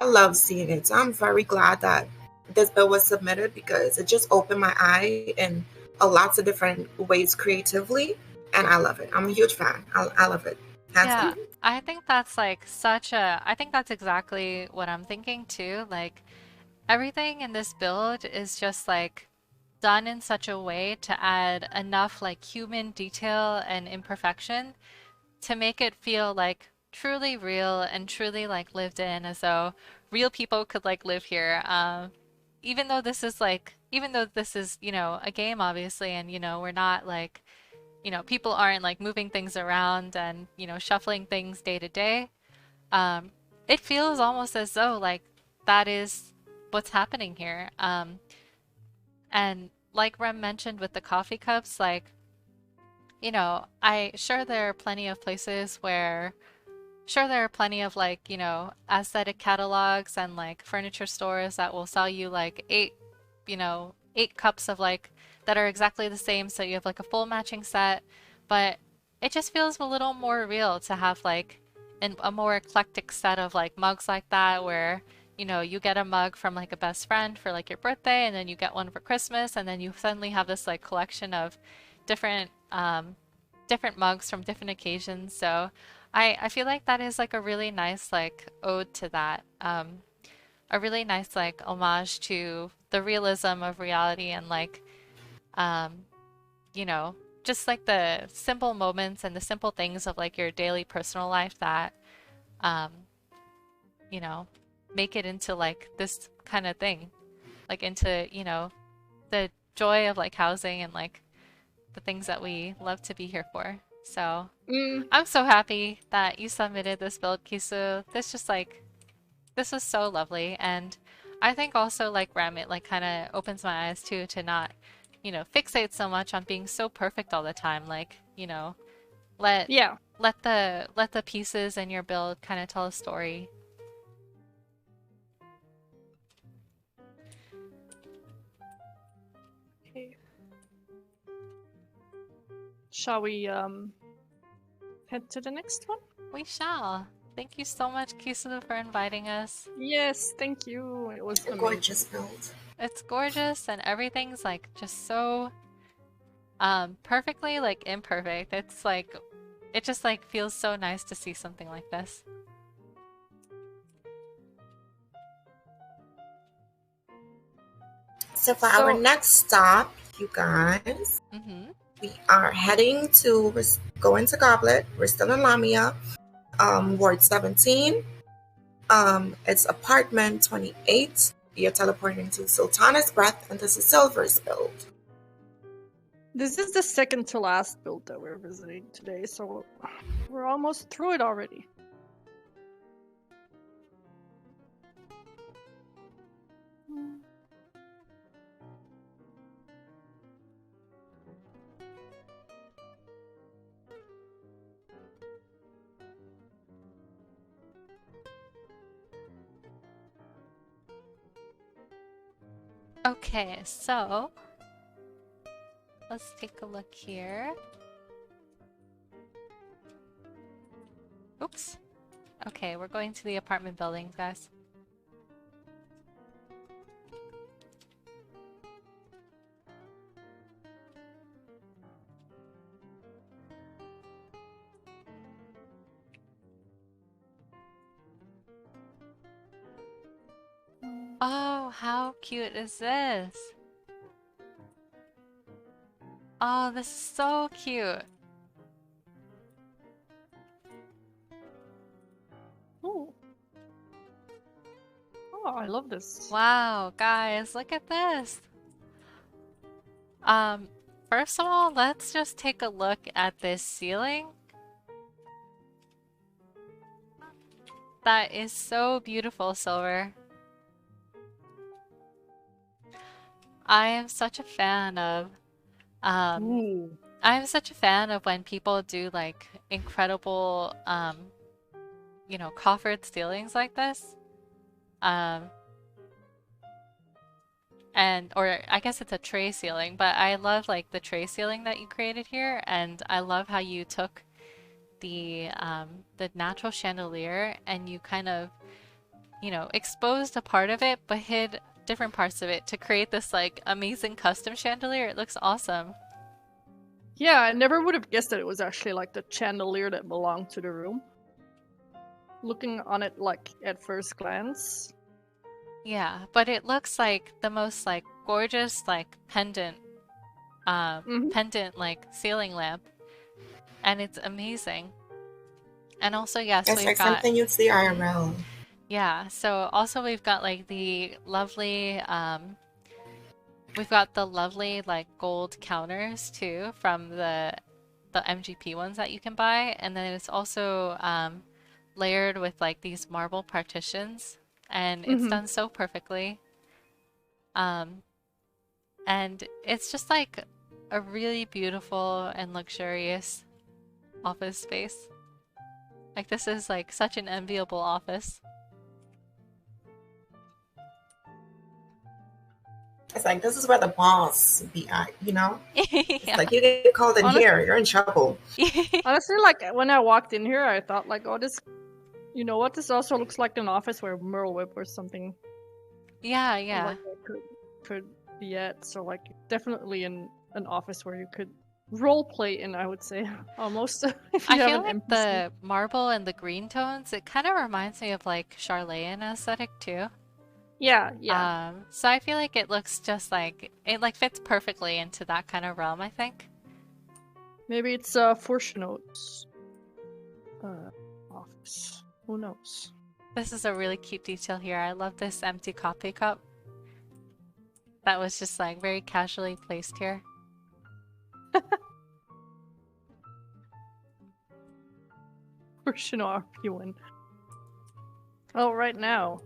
love seeing it. So I'm very glad that this bill was submitted, because it just opened my eye in a lots of different ways creatively, and I love it. I'm a huge fan. I love it. Hands Yeah, down. I think that's like I think that's exactly what I'm thinking too. Like everything in this build is just like done in such a way to add enough like human detail and imperfection to make it feel like truly real and truly like lived in, as though real people could like live here. Even though this is, a game obviously, and we're not like, people aren't like moving things around and, shuffling things day to day. Um, it feels almost as though like that is what's happening here. And like Rem mentioned with the coffee cups, like, I sure there are plenty of places where sure there are plenty of like, aesthetic catalogs and like furniture stores that will sell you like eight cups of like that are exactly the same, so you have like a full matching set. But it just feels a little more real to have like a more eclectic set of like mugs like that, where you get a mug from like a best friend for like your birthday, and then you get one for Christmas, and then you suddenly have this like collection of different different mugs from different occasions. So I feel like that is like a really nice like ode to that. A really nice like homage to the realism of reality, and like um, you know, just like the simple moments and the simple things of like your daily personal life that um, you know, make it into like this kind of thing. Like into, the joy of like housing and like the things that we love to be here for. So Mm, I'm so happy that you submitted this build, Kisu. This was so lovely, and I think also like Rem, it like kind of opens my eyes too to not, fixate so much on being so perfect all the time. Like, let yeah. let the pieces in your build kind of tell a story. Okay. Shall we head to the next one? We shall. Thank you so much, Kisu, for inviting us. Yes, thank you. It was amazing. Gorgeous build. It's gorgeous, and everything's like just so perfectly like imperfect. It's like it just like feels so nice to see something like this. So for our next stop, you guys, Mm-hmm. we are heading to going to Goblet. We're still in Lamia, Ward 17. It's apartment 28. You're teleporting to Sultana's Breath, and this is Silver's build. This is the second to last build that we're visiting today, so we're almost through it already. Okay, so let's take a look here. Oops. Okay, we're going to the apartment buildings, guys. Oh, Oh, how cute is this? Oh, this is so cute. Oh. Oh, I love this. Wow, guys, look at this. First of all, let's just take a look at this ceiling. That is so beautiful, Silver. I am such a fan of Ooh. I'm such a fan of when people do like incredible coffered ceilings like this. Um or I guess it's a tray ceiling, but I love like the tray ceiling that you created here, and I love how you took the natural chandelier and you kind of, exposed a part of it but hid different parts of it to create this like amazing custom chandelier. It looks awesome. Yeah, I never would have guessed that it was actually like the chandelier that belonged to the room. Looking on it like at first glance. Yeah, but it looks like the most like gorgeous like pendant like ceiling lamp, and it's amazing. And also, yes, It's we've like got something you'd see IRL. yeah. So also we've got like we've got the lovely like gold counters too from the MGP ones that you can buy, and then it's also layered with like these marble partitions, and it's Mhm. done so perfectly. Um, and it's just like a really beautiful and luxurious office space. Like this is like such an enviable office. It's like this is where the boss be at, you know? It's Yeah. like you get called in Honest- here, you're in trouble. Honestly, like when I walked in here, I thought like, oh, this, you know what? This also looks like an office where Merle Whip or something Yeah, yeah. like that could be at. So like definitely an office where you could role play in, I would say, almost. If you I have feel an like NPC. the marble and the green tones, it kind of reminds me of like Charlayan aesthetic too. Yeah. So I feel like it looks just like it like fits perfectly into that kind of realm, I think. Maybe it's Fortuno's office. Who knows? This is a really cute detail here. I love this empty coffee cup that was just like very casually placed here. Fortuno RP1. Oh, right now,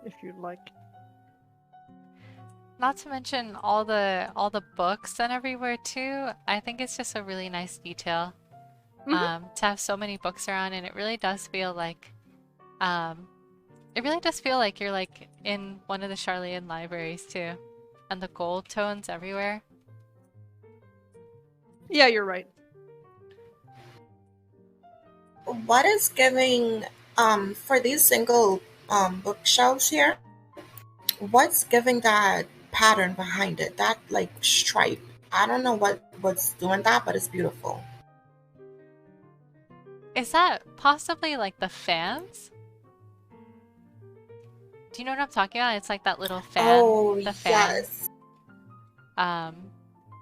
if you'd like. Not to mention all the books and everywhere too. I think it's just a really nice detail. Mhm. To have so many books around, and it really does feel like you're like in one of the Charleyan libraries too. And the gold tones everywhere. Yeah, you're right. What is giving for these single bookshelves here? What's giving that pattern behind it? That like stripe. I don't know what's doing that, but it's beautiful. Is that possibly like the fans? Do you know what I'm talking about? It's like that little fan. Oh The fan. yes.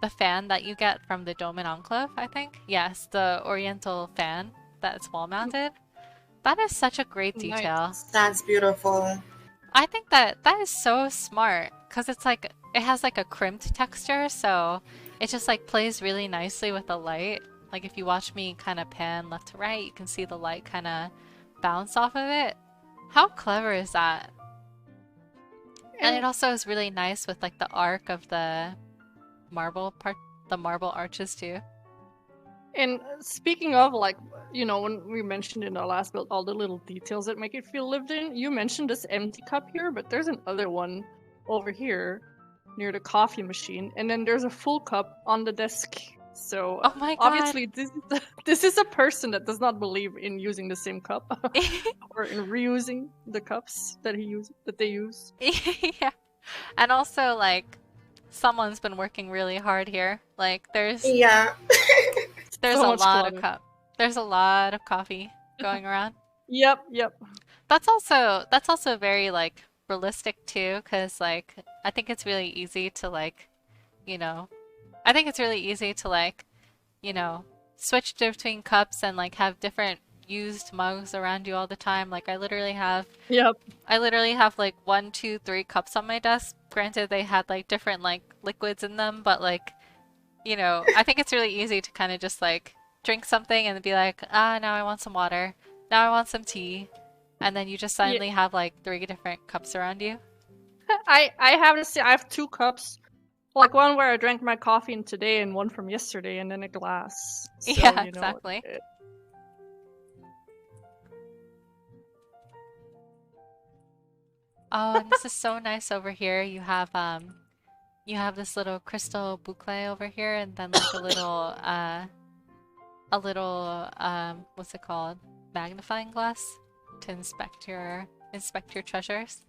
The fan that you get from the Dome and Enclave, I think. Yes, the Oriental fan that's wall mounted. That is such a great detail. Nice. That's beautiful. I think that is so smart because it's like it has like a crimped texture, so it just like plays really nicely with the light. Like if you watch me kind of pan left to right, you can see the light kind of bounce off of it. How clever is that? And it also is really nice with like the arc of the marble part, the marble arches too. And speaking of, like, you know, when we mentioned in our last build all the little details that make it feel lived in, you mentioned this empty cup here, but there's another one over here near the coffee machine, and then there's a full cup on the desk. So Oh my god. obviously this is a person that does not believe in using the same cup or in reusing the cups that they use. Yeah. And also like someone's been working really hard here. Like there's Yeah. There's So a much lot clutter. of there's a lot of coffee going around. Yep. That's also very like realistic too, because like I think it's really easy to like, you know, I think it's really easy to like, you know, switch between cups and like have different used mugs around you all the time. Like Yep. I literally have like one, two, three cups on my desk. Granted, they had like different like liquids in them, but like, you know, I think it's really easy to kind of just like drink something and be like, ah, now I want some water. Now I want some tea. And then you just Yeah. suddenly have like three different cups around you. I have to say I have two cups. Like one where I drank my coffee in today and one from yesterday and then a glass. So, Yeah, you know, exactly. Oh, and this is so nice over here. You have this little crystal boucle over here and then like a little what's it called? Magnifying glass to inspect your treasures.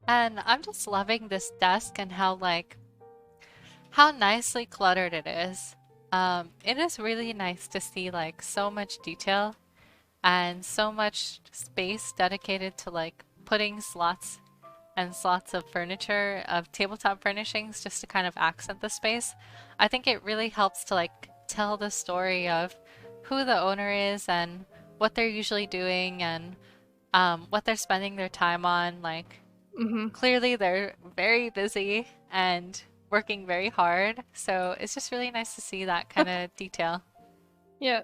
And I'm just loving this desk and how nicely cluttered it is. It is really nice to see like so much detail and so much space dedicated to like putting slots and slots of furniture, of tabletop furnishings just to kind of accent the space. I think it really helps to like tell the story of who the owner is and what they're usually doing and what they're spending their time on. Like, Mm-hmm. clearly they're very busy and working very hard. So it's just really nice to see that kind of detail. Yeah.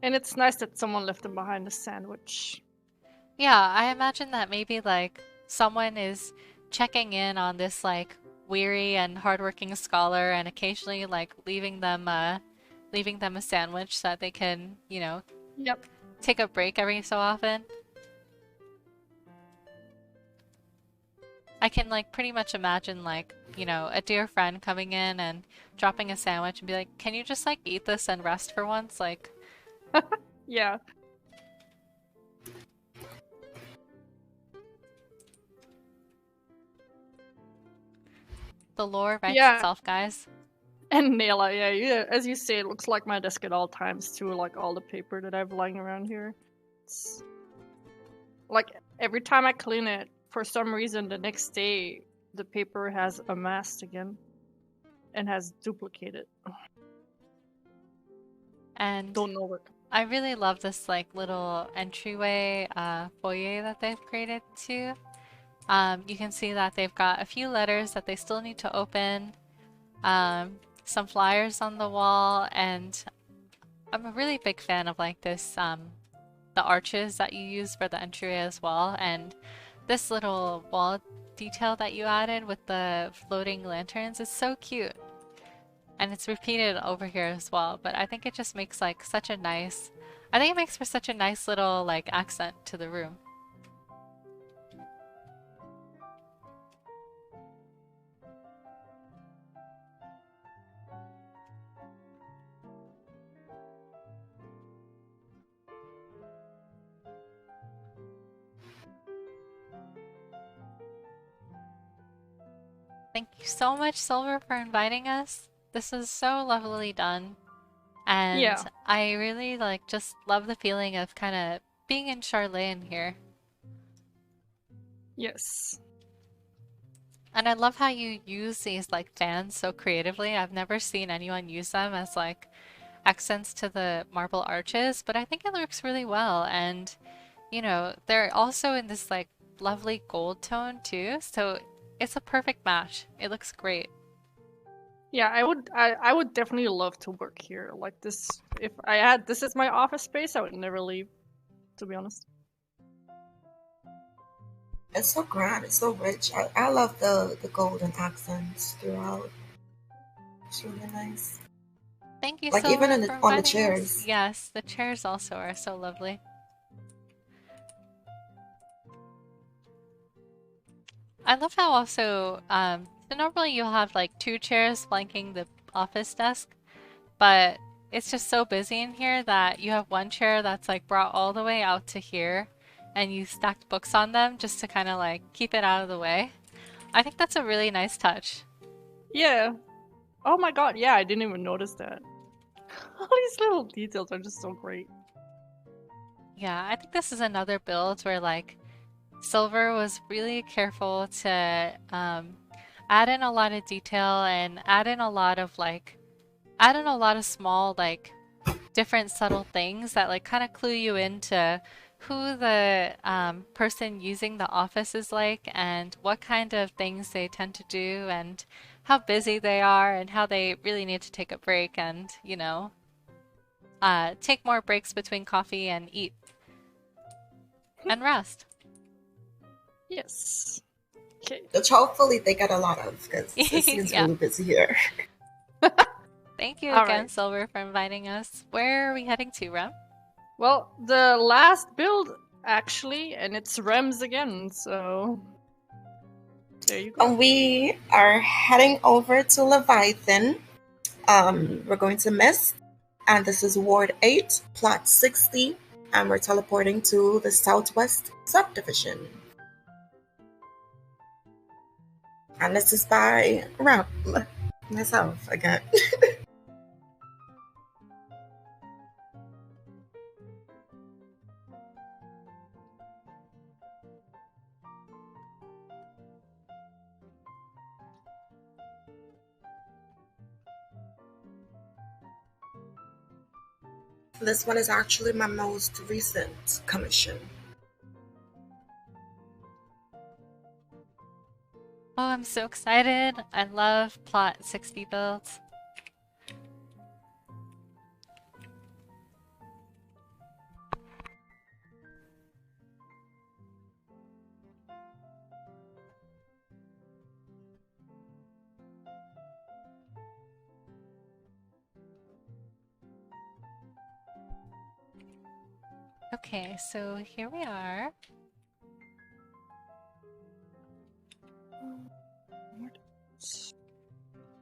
And it's nice that someone left them behind a sandwich. Yeah, I imagine that maybe like someone is checking in on this like weary and hardworking scholar and occasionally like leaving them a sandwich so that they can, you know, Yep. take a break every so often. I can like pretty much imagine like, you know, a dear friend coming in and dropping a sandwich and be like, "Can you just like eat this and rest for once?" Like, Yeah. the lore writes Yeah. itself, guys. And Naila, yeah, as you say, it looks like my desk at all times too, like all the paper that I've lying around here. It's like every time I clean it, for some reason the next day the paper has amassed again and has duplicated. And Don't know what. I really love this like little entryway foyer that they've created too. You can see that they've got a few letters that they still need to open, some flyers on the wall, and I'm a really big fan of like this, the arches that you use for the entryway as well, and this little wall detail that you added with the floating lanterns is so cute. And it's repeated over here as well, but I think it just makes like such a nice, I think it makes for such a nice little like accent to the room. Thank you so much, Silver, for inviting us. This is so lovely done. And Yeah. I really like just love the feeling of kind of being in Charlene here. Yes. And I love how you use these like fans so creatively. I've never seen anyone use them as like accents to the marble arches, but I think it works really well. And you know, they're also in this like lovely gold tone too, so it's a perfect match. It looks great. Yeah, I would definitely love to work here. Like this, if I had this as my office space, I would never leave, to be honest. It's so grand. It's so rich. I love the golden accents throughout. It's really nice. Thank you, Like even Silver, for on the inviting us. chairs. Yes, the chairs also are so lovely. I love how also, so normally you'll have like two chairs flanking the office desk, but it's just so busy in here that you have one chair that's like brought all the way out to here, and you stacked books on them just to kind of like keep it out of the way. I think that's a really nice touch. Yeah, Oh my god, yeah, I didn't even notice that. All these little details are just so great. Yeah, I think this is another build where like Silver was really careful to add in a lot of detail and add in a lot of small like different subtle things that like kind of clue you into who the person using the office is like and what kind of things they tend to do and how busy they are and how they really need to take a break and, take more breaks between coffee and eat and rest. Yes. Okay. Which hopefully they get a lot of, because it seems Yeah. really busy here. Thank you All again, right. Silver, for inviting us. Where are we heading to, Rem? Well, the last build, actually, and it's Rems again, so... There you go. We are heading over to Leviathan. We're going to Mist, and this is Ward 8, Plot 60, and we're teleporting to the Southwest Subdivision. And this is by myself again. This one is actually my most recent commission. Oh, I'm so excited. I love Plot 60 builds. Okay, so here we are.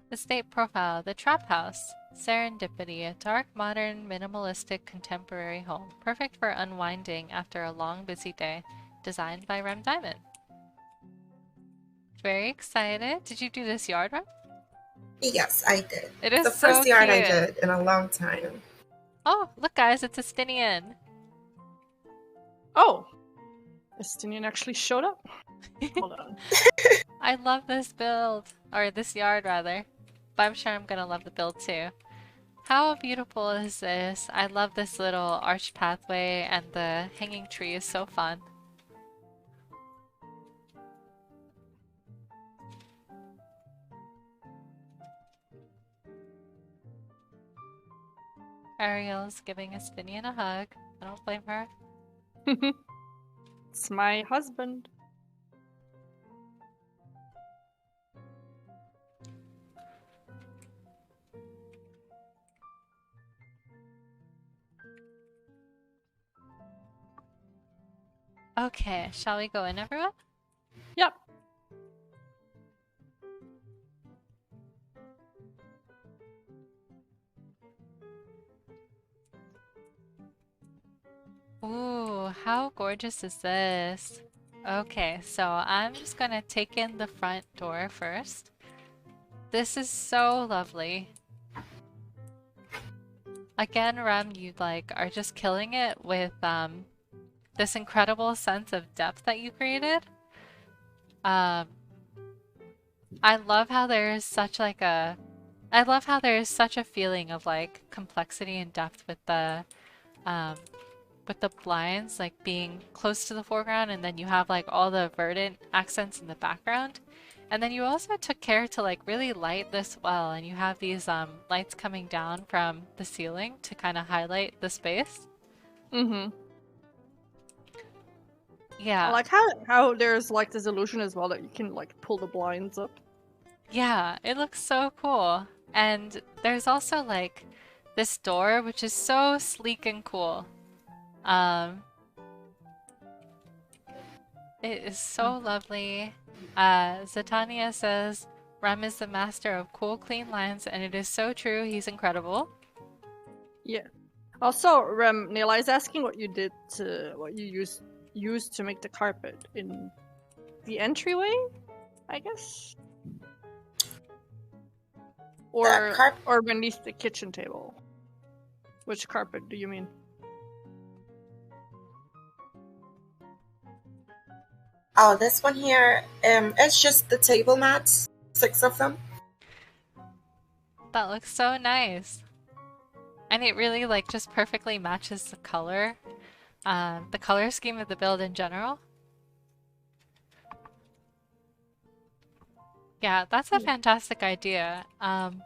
The state profile, the Trap House. Serendipity, a dark, modern, minimalistic, contemporary home. Perfect for unwinding after a long, busy day. Designed by Rem Diamond. Very excited. Did you do this yard, Rem? Yes, I did. It is The so first yard I cute. did in a long time. Oh, look guys, it's Estinian. Oh! Estinian actually showed up. Hold on. I love this build. Or this yard, rather. But I'm sure I'm gonna love the build too. How beautiful is this? I love this little arch pathway and the hanging tree is so fun. Ariel's giving Estinian a hug. I don't blame her. It's my husband. Okay, shall we go in, everyone? Yep. Ooh, how gorgeous is this? Okay, so I'm just gonna take in the front door first. This is so lovely. Again, Rem, you are just killing it with this incredible sense of depth that you created. I love how there is such a feeling of like complexity and depth with the blinds like being close to the foreground, and then you have like all the verdant accents in the background. And then you also took care to like really light this well, and you have these lights coming down from the ceiling to kind of highlight the space. Mm-hmm. Yeah. I like how there's like this illusion as well that you can like pull the blinds up. Yeah, it looks so cool. And there's also like this door which is so sleek and cool. It is so lovely. Zatania says, Rem is the master of cool, clean lines, and it is so true. He's incredible. Yeah. Also, Rem, Nela is asking what you used to make the carpet in the entryway, I guess. or beneath the kitchen table? Which carpet do you mean? Oh, this one here, it's just the table mats, 6 of them. That looks so nice. And it really like just perfectly matches the color scheme of the build in general. Yeah, that's a fantastic idea. Man,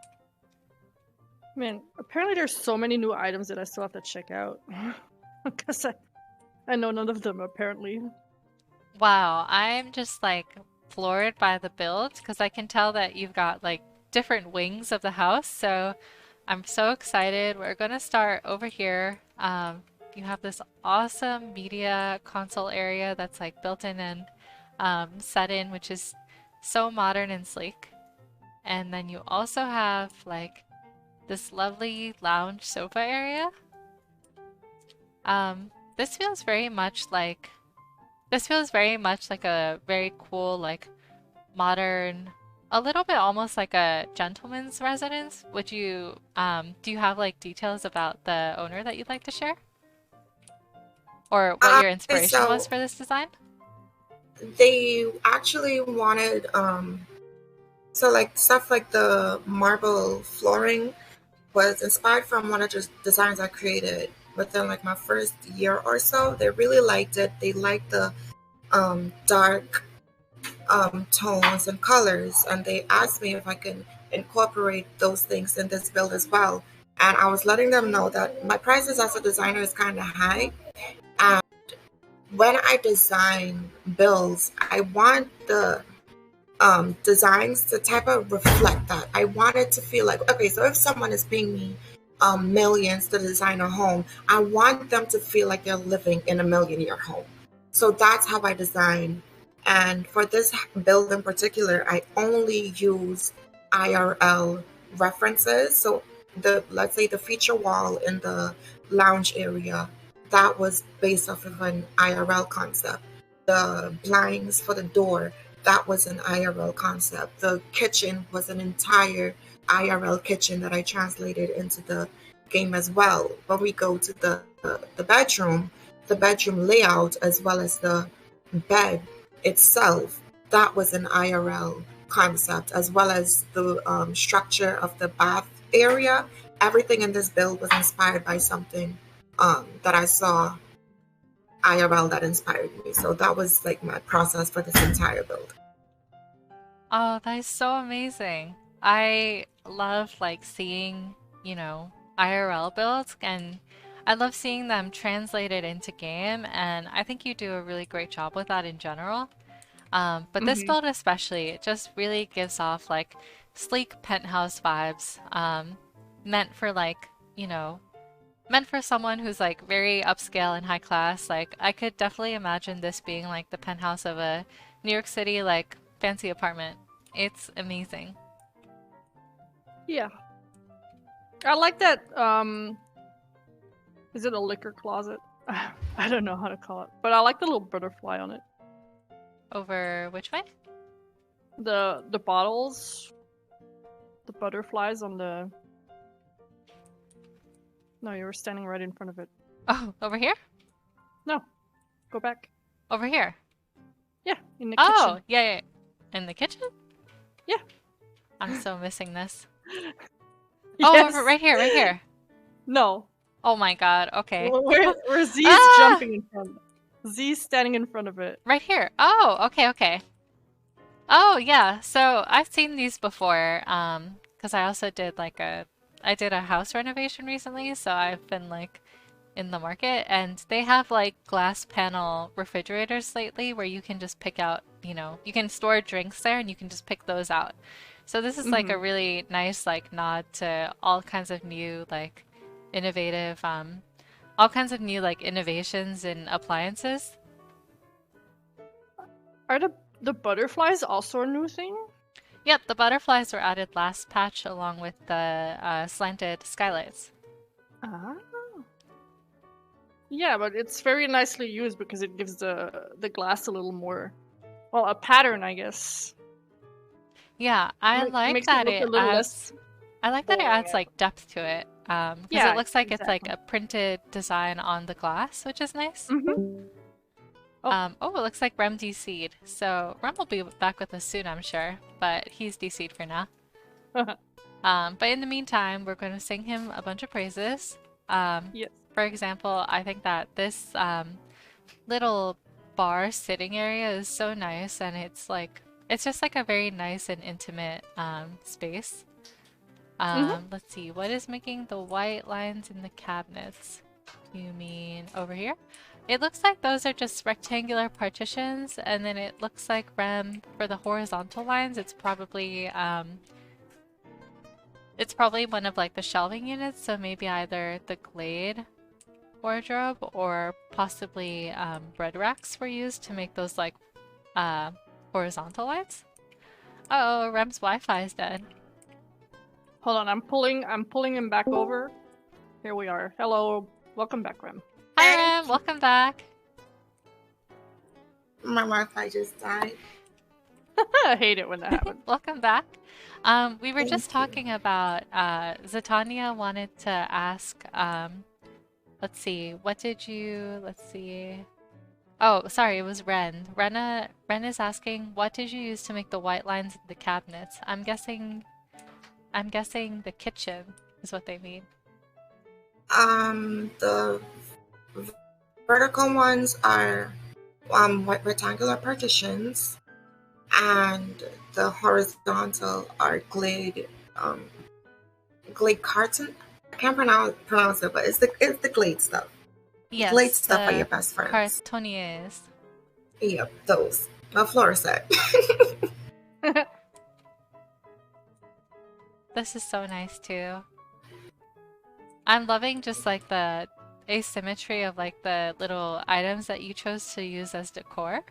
apparently there's so many new items that I still have to check out. Because I know none of them, apparently. Wow, I'm just like floored by the build because I can tell that you've got like different wings of the house. So I'm so excited. We're gonna start over here. You have this awesome media console area that's like built in and set in, which is so modern and sleek. And then you also have like this lovely lounge sofa area. This feels very much like a very cool, like modern, a little bit almost like a gentleman's residence. Would you, do you have like details about the owner that you'd like to share? Or what your inspiration was for this design? They actually wanted, so like stuff like the marble flooring was inspired from one of the designs I created within like my first year or so. They really liked it. They liked the dark tones and colors, and they asked me if I can incorporate those things in this build as well. And I was letting them know that my prices as a designer is kind of high. And when I design builds, I want the designs to type of reflect that. I want it to feel like, okay, so if someone is paying me millions to design a home, I want them to feel like they're living in a $1,000,000 home. So that's how I design. And for this build in particular, I only use IRL references. So let's say the feature wall in the lounge area, that was based off of an IRL concept. The blinds for the door, that was an IRL concept. The kitchen was an entire IRL kitchen that I translated into the game as well. When we go to the bedroom layout as well as the bed itself, that was an IRL concept, as well as the structure of the bath area. Everything in this build was inspired by something that I saw IRL that inspired me. So that was like my process for this entire build. Oh, that is so amazing. I love like seeing, you know, IRL builds, and I love seeing them translated into game, and I think you do a really great job with that in general. But this build especially, it just really gives off like sleek penthouse vibes, meant for like, you know, meant for someone who's like very upscale and high class. Like I could definitely imagine this being like the penthouse of a New York City like fancy apartment. It's amazing. Yeah. I like that, is it a liquor closet? I don't know how to call it, but I like the little butterfly on it. Over which way? The bottles, the butterflies on the... No, you were standing right in front of it. Oh, over here? No, go back. Over here? Yeah, in the Oh, kitchen. yeah. In the kitchen? Yeah. I'm so missing this. Yes. Oh, right here. No. Oh my god, okay. Where Z's jumping in front of it. Z's standing in front of it. Right here. Oh, okay. Oh, yeah. So I've seen these before, because I also did I did a house renovation recently, so I've been like in the market, and they have like glass panel refrigerators lately where you can just pick out, you know, you can store drinks there and you can just pick those out. So this is like a really nice like nod to all kinds of new like innovative, all kinds of new like innovations in appliances. Are the butterflies also a new thing? Yep, the butterflies were added last patch along with the slanted skylights. Ah. Yeah, but it's very nicely used because it gives the glass a little more, well, a pattern, I guess. Yeah, I like Makes that it look a little less I like that it boring adds like depth to it. Because Yeah, it looks like it's like exactly. a printed design on the glass, which is nice. Mm-hmm. Oh. Oh, it looks like Rem DC'd. So Rem will be back with us soon, I'm sure. But he's DC'd for now. But in the meantime, we're going to sing him a bunch of praises. Yes. For example, I think that this little bar sitting area is so nice, and it's just like a very nice and intimate space. Let's see, what is making the white lines in the cabinets? You mean over here? It looks like those are just rectangular partitions, and then it looks like Rem, for the horizontal lines, it's probably one of like the shelving units, so maybe either the Glade wardrobe or possibly bread racks were used to make those like horizontal lines. Oh, Rem's Wi-Fi is dead. Hold on, I'm pulling him back over. Here we are. Hello, welcome back, Rem. Hi Rem, welcome back. My Wi-Fi just died. I hate it when that happens. Welcome back. We were Thank just you. talking about Zatanya wanted to ask, let's see, let's see. Oh, sorry, it was Ren. Ren is asking, what did you use to make the white lines in the cabinets? I'm guessing the kitchen is what they mean. The vertical ones are white rectangular partitions, and the horizontal are Glade carton. I can't pronounce it, but it's the Glade stuff. Yes, Glade stuff are the your best friends. cartoniers. Yep, those. A floor set. This is so nice too. I'm loving just like the asymmetry of like the little items that you chose to use as decor.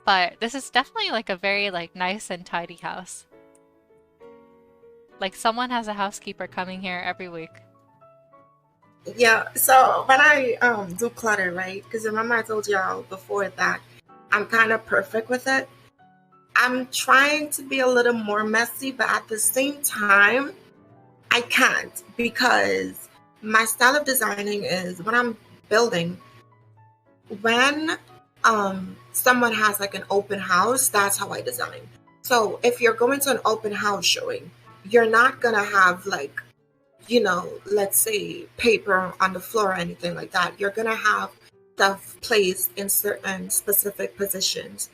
But this is definitely like a very like nice and tidy house. Like someone has a housekeeper coming here every week. Yeah, so when I do clutter, right? Because remember I told y'all before that I'm kind of perfect with it. I'm trying to be a little more messy, but at the same time, I can't, because my style of designing is when I'm building, when someone has like an open house, that's how I design. So if you're going to an open house showing, you're not gonna have like, let's say paper on the floor or anything like that. You're gonna have stuff placed in certain specific positions.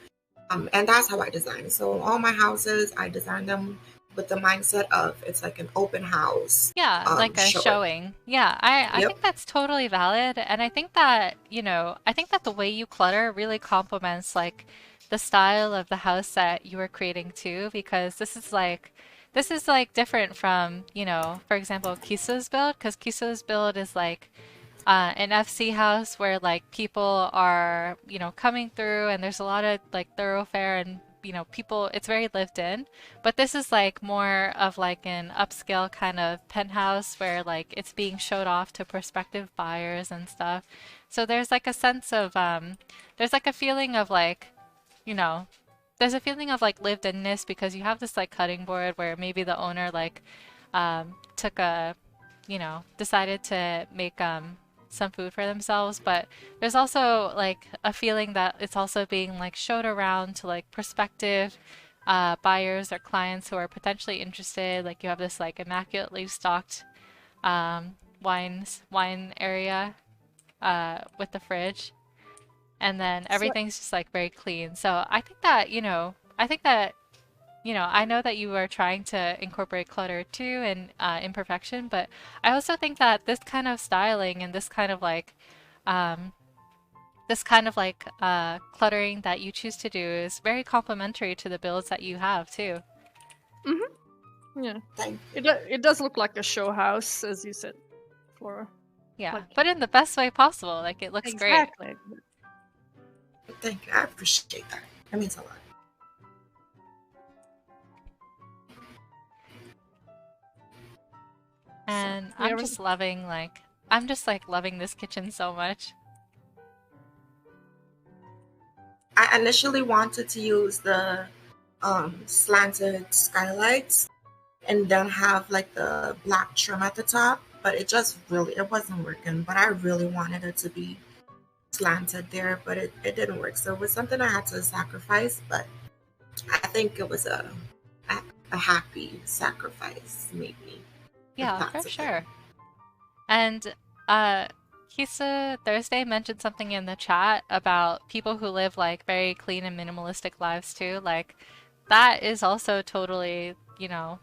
And that's how I design. So all my houses, I design them with the mindset of it's like an open house Yeah, like a showing. showing. Yeah, I Yep. think that's totally valid. And I think that, I think that the way you clutter really complements like the style of the house that you were creating too, because this is like different from, for example, Kisa's build, because Kisa's build is like an FC house where like people are, coming through and there's a lot of like thoroughfare and people, it's very lived in. But this is like more of like an upscale kind of penthouse where like it's being showed off to prospective buyers and stuff. So there's like a sense of there's like a feeling of like, you know, there's a feeling of like lived inness because you have this like cutting board where maybe the owner like took a, decided to make some food for themselves, but there's also like a feeling that it's also being like showed around to like prospective buyers or clients who are potentially interested. Like you have this like immaculately stocked wine area with the fridge, and then everything's just like very clean. So I think that, I know that you are trying to incorporate clutter too and imperfection, but I also think that this kind of styling and um, cluttering that you choose to do is very complementary to the builds that you have too. Yeah, Thank it does look like a show house, as you said, Flora. Yeah, Like- but in the best way possible. Like it looks great. Exactly. you. I appreciate that. That means a lot. And we I'm already- just loving this kitchen so much. I initially wanted to use the slanted skylights, and then have like the black trim at the top. But it wasn't working. But I really wanted it to be slanted there, but it didn't work. So it was something I had to sacrifice, but I think it was a, a happy sacrifice, maybe, if Yeah, for that's a thing. sure. And Kisa Thursday mentioned something in the chat about people who live like very clean and minimalistic lives too. Like that is also totally,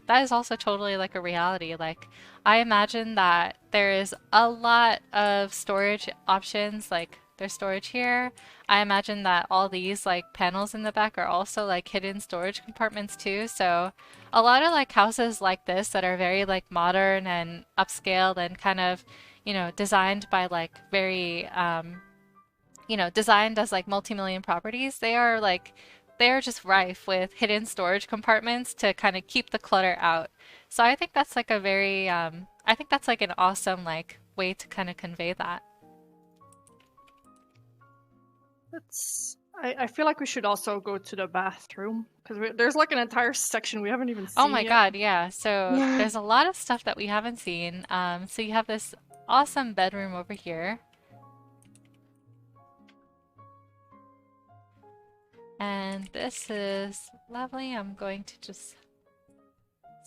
that is also totally like a reality. Like I imagine that there is a lot of storage options, like there's storage here. I imagine that all these like panels in the back are also like hidden storage compartments too. So a lot of like houses like this that are very like modern and upscaled and kind of, designed by like very, designed as like multi-million properties, they are just rife with hidden storage compartments to kind of keep the clutter out. So I think that's like a very, I think that's like an awesome like way to kind of convey that. I feel like we should also go to the bathroom because there's like an entire section we haven't even Oh seen my yet. God, yeah. So there's a lot of stuff that we haven't seen. So you have this awesome bedroom over here. And this is lovely. I'm going to just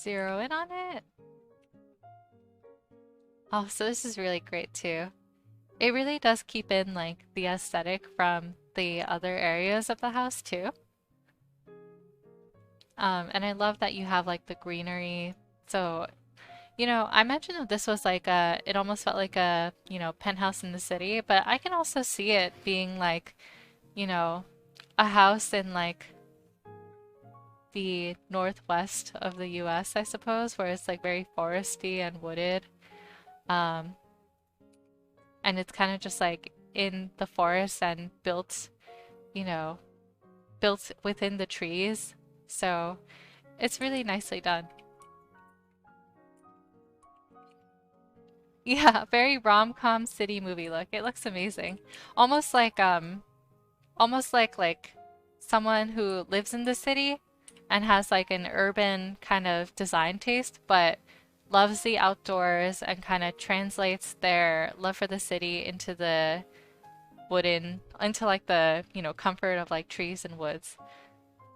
zero in on it. Oh, so this is really great too. It really does keep in like the aesthetic from the other areas of the house too. And I love that you have like the greenery. So, I mentioned that this was like it almost felt like a, penthouse in the city, but I can also see it being like, you know, a house in like the northwest of the US, I suppose, where it's like very foresty and wooded. Um, and it's kind of just like in the forest and built, you know, built within the trees. So it's really nicely done. Yeah, very rom-com city movie look. It looks amazing. Almost like someone who lives in the city and has like an urban kind of design taste, but loves the outdoors and kind of translates their love for the city into the into like the, comfort of like trees and woods.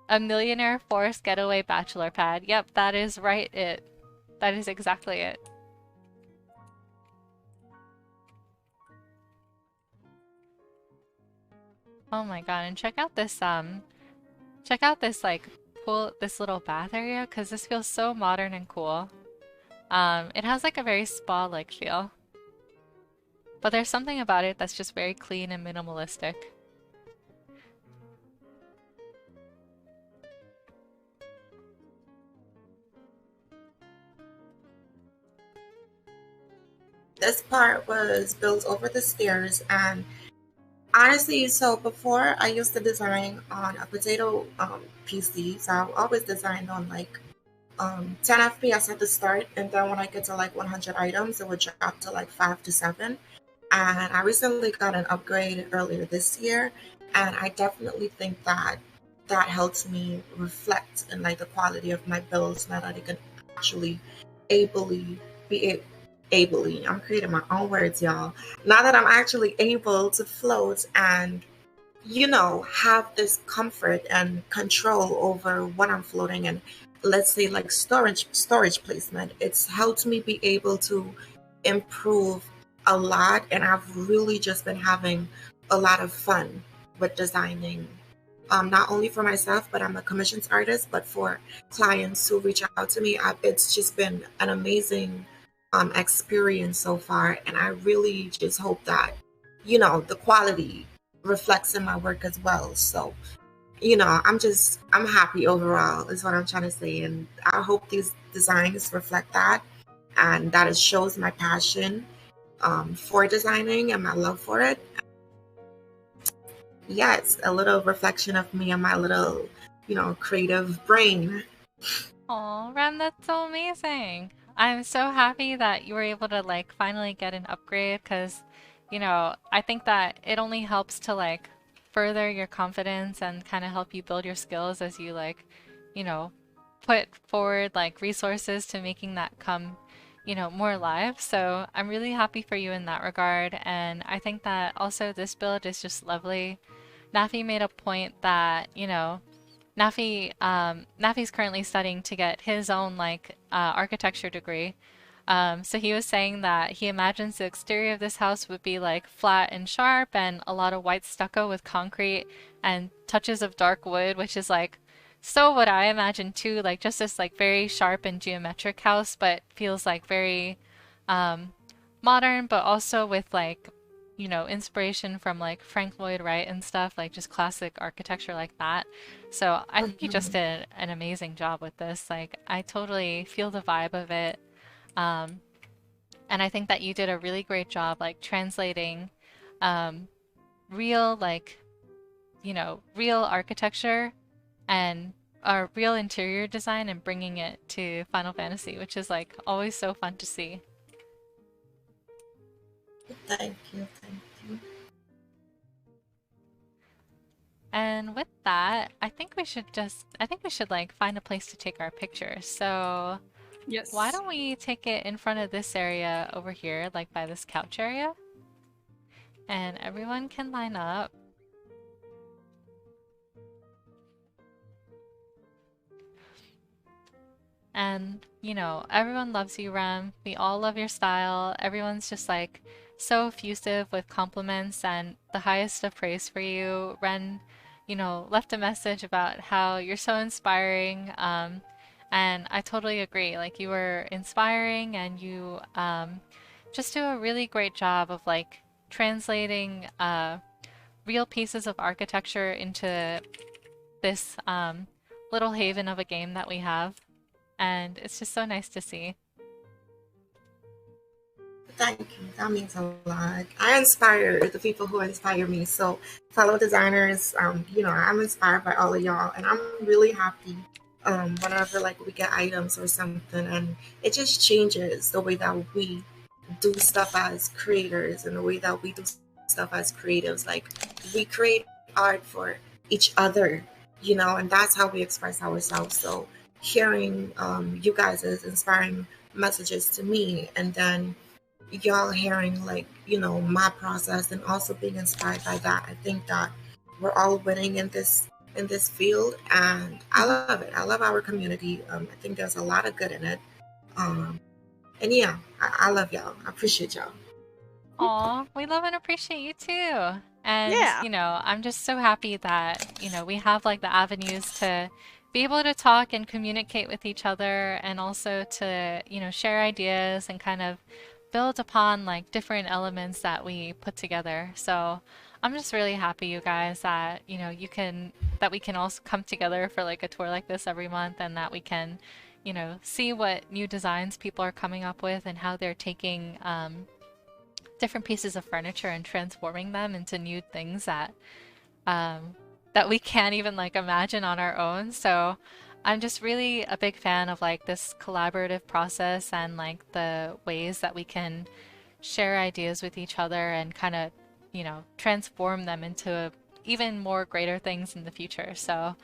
A millionaire forest getaway bachelor pad. Yep, that is right it. That is exactly it. Oh my God, and check out this like pool, this little bath area, because this feels so modern and cool. It has like a very spa-like feel, but there's something about it that's just very clean and minimalistic. This part was built over the stairs, and honestly, so before I used to design on a potato PC, so I always designed on like 10 FPS at the start, and then when I get to like 100 items, it would drop to like 5 to 7. And I recently got an upgrade earlier this year, and I definitely think that that helps me reflect in like the quality of my builds now that I can actually ably be ably. I'm creating my own words, y'all. Now that I'm actually able to float and have this comfort and control over what I'm floating and let's say like storage placement, it's helped me be able to improve a lot, and I've really just been having a lot of fun with designing, not only for myself, but I'm a commissions artist, but for clients who reach out to me. It's just been an amazing experience so far, and I really just hope that the quality reflects in my work as well. So I'm happy overall is what I'm trying to say, and I hope these designs reflect that, and that it shows my passion for designing and my love for it. Yeah, it's a little reflection of me and my little creative brain. Oh, Rem, that's so amazing. I'm so happy that you were able to like finally get an upgrade because, I think that it only helps to like further your confidence and kind of help you build your skills as you like, you know, put forward like resources to making that come, more alive. So I'm really happy for you in that regard. And I think that also this build is just lovely. Nafi made a point that, Nafi's currently studying to get his own like architecture degree. So he was saying that he imagines the exterior of this house would be like flat and sharp and a lot of white stucco with concrete and touches of dark wood, which is like so what I imagine too, like just this like very sharp and geometric house, but feels like very um, modern, but also with like, inspiration from like Frank Lloyd Wright and stuff, like just classic architecture like that. So I think you just did an amazing job with this. Like I totally feel the vibe of it. Um, and I think that you did a really great job like translating um, real like, real architecture and real interior design and bringing it to Final Fantasy, which is like always so fun to see. Thank you, thank you. And with that, I think we should like find a place to take our picture. So Yes. why don't we take it in front of this area over here, like by this couch area? And everyone can line up. And, everyone loves you, Rem. We all love your style. Everyone's just like so effusive with compliments and the highest of praise for you. Ren, left a message about how you're so inspiring. And I totally agree. Like, you were inspiring and you just do a really great job of like translating real pieces of architecture into this little haven of a game that we have. And it's just so nice to see. Thank you. That means a lot. I inspire the people who inspire me. So, fellow designers, I'm inspired by all of y'all, and I'm really happy whenever like we get items or something, and it just changes the way that we do stuff as creators and the way that we do stuff as creatives. Like we create art for each other, and that's how we express ourselves. So, hearing you guys' inspiring messages to me, and then y'all hearing like my process and also being inspired by that, I think that we're all winning in this field, and I love it. I love our community. I think there's a lot of good in it, and yeah, I love y'all. I appreciate y'all. Aw, we love and appreciate you too. And, Yeah. I'm just so happy that, we have like the avenues to be able to talk and communicate with each other and also to, share ideas and kind of build upon like different elements that we put together. So I'm just really happy, you guys, that, that we can also come together for like a tour like this every month and that we can, see what new designs people are coming up with and how they're taking, different pieces of furniture and transforming them into new things that we can't even like imagine on our own. So I'm just really a big fan of like this collaborative process and like the ways that we can share ideas with each other and kind of, transform them into even more greater things in the future. So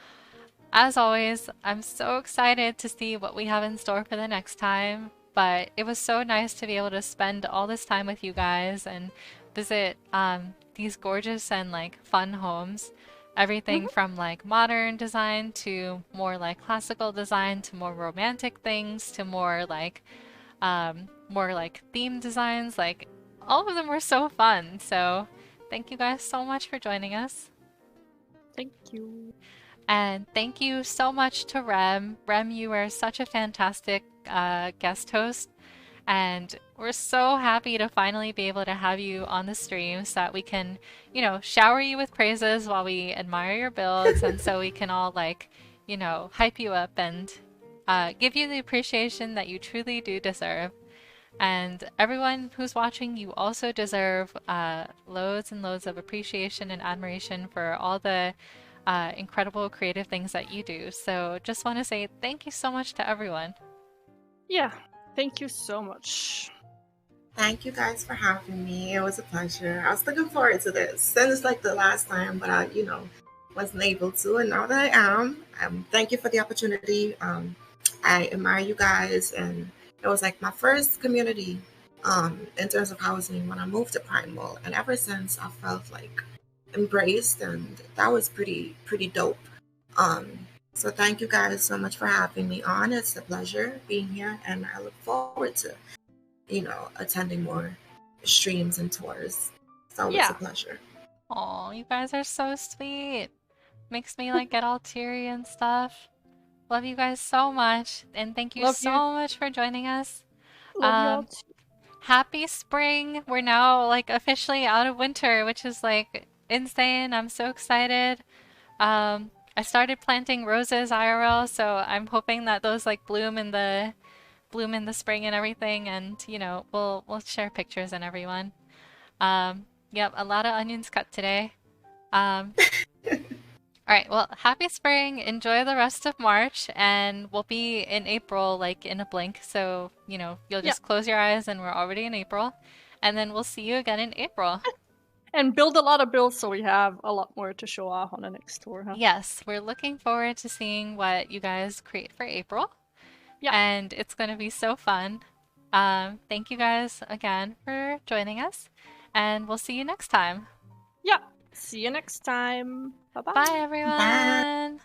as always, I'm so excited to see what we have in store for the next time. But it was so nice to be able to spend all this time with you guys and visit these gorgeous and like fun homes. Everything from like modern design to more like classical design to more romantic things to more like theme designs. Like all of them were so fun. So thank you guys so much for joining us. Thank you. And thank you so much to Rem. Rem, you are such a fantastic guest host. And we're so happy to finally be able to have you on the stream so that we can, shower you with praises while we admire your builds. And so we can all like, hype you up and give you the appreciation that you truly do deserve. And everyone who's watching, you also deserve loads and loads of appreciation and admiration for all the incredible creative things that you do. So just want to say thank you so much to everyone. Yeah, thank you so much. Thank you guys for having me. It was a pleasure. I was looking forward to this since like the last time, but I wasn't able to, and now that I am, thank you for the opportunity. I admire you guys, and it was like my first community in terms of housing when I moved to Primal, and ever since I felt like embraced, and that was pretty dope. So thank you guys so much for having me on. It's a pleasure being here, and I look forward to attending more streams and tours. It's always a Yeah. pleasure. Oh, you guys are so sweet. Makes me like get all teary and stuff. Love you guys so much, and thank you Love you. so much for joining us. Love you all Um, Happy spring! We're now like officially out of winter, which is like insane. I'm so excited. I started planting roses IRL, so I'm hoping that those like bloom in the spring and everything, and we'll share pictures and everyone. Yep, a lot of onions cut today. Um, all right, well, happy spring. Enjoy the rest of March, and we'll be in April like in a blink. So, you'll Yeah. just close your eyes and we're already in April. And then we'll see you again in April. And build a lot of builds so we have a lot more to show off on the next tour, huh? Yes, we're looking forward to seeing what you guys create for April. Yeah. And it's going to be so fun. Thank you guys again for joining us, and we'll see you next time. Yeah. See you next time. Bye-bye. Bye, everyone.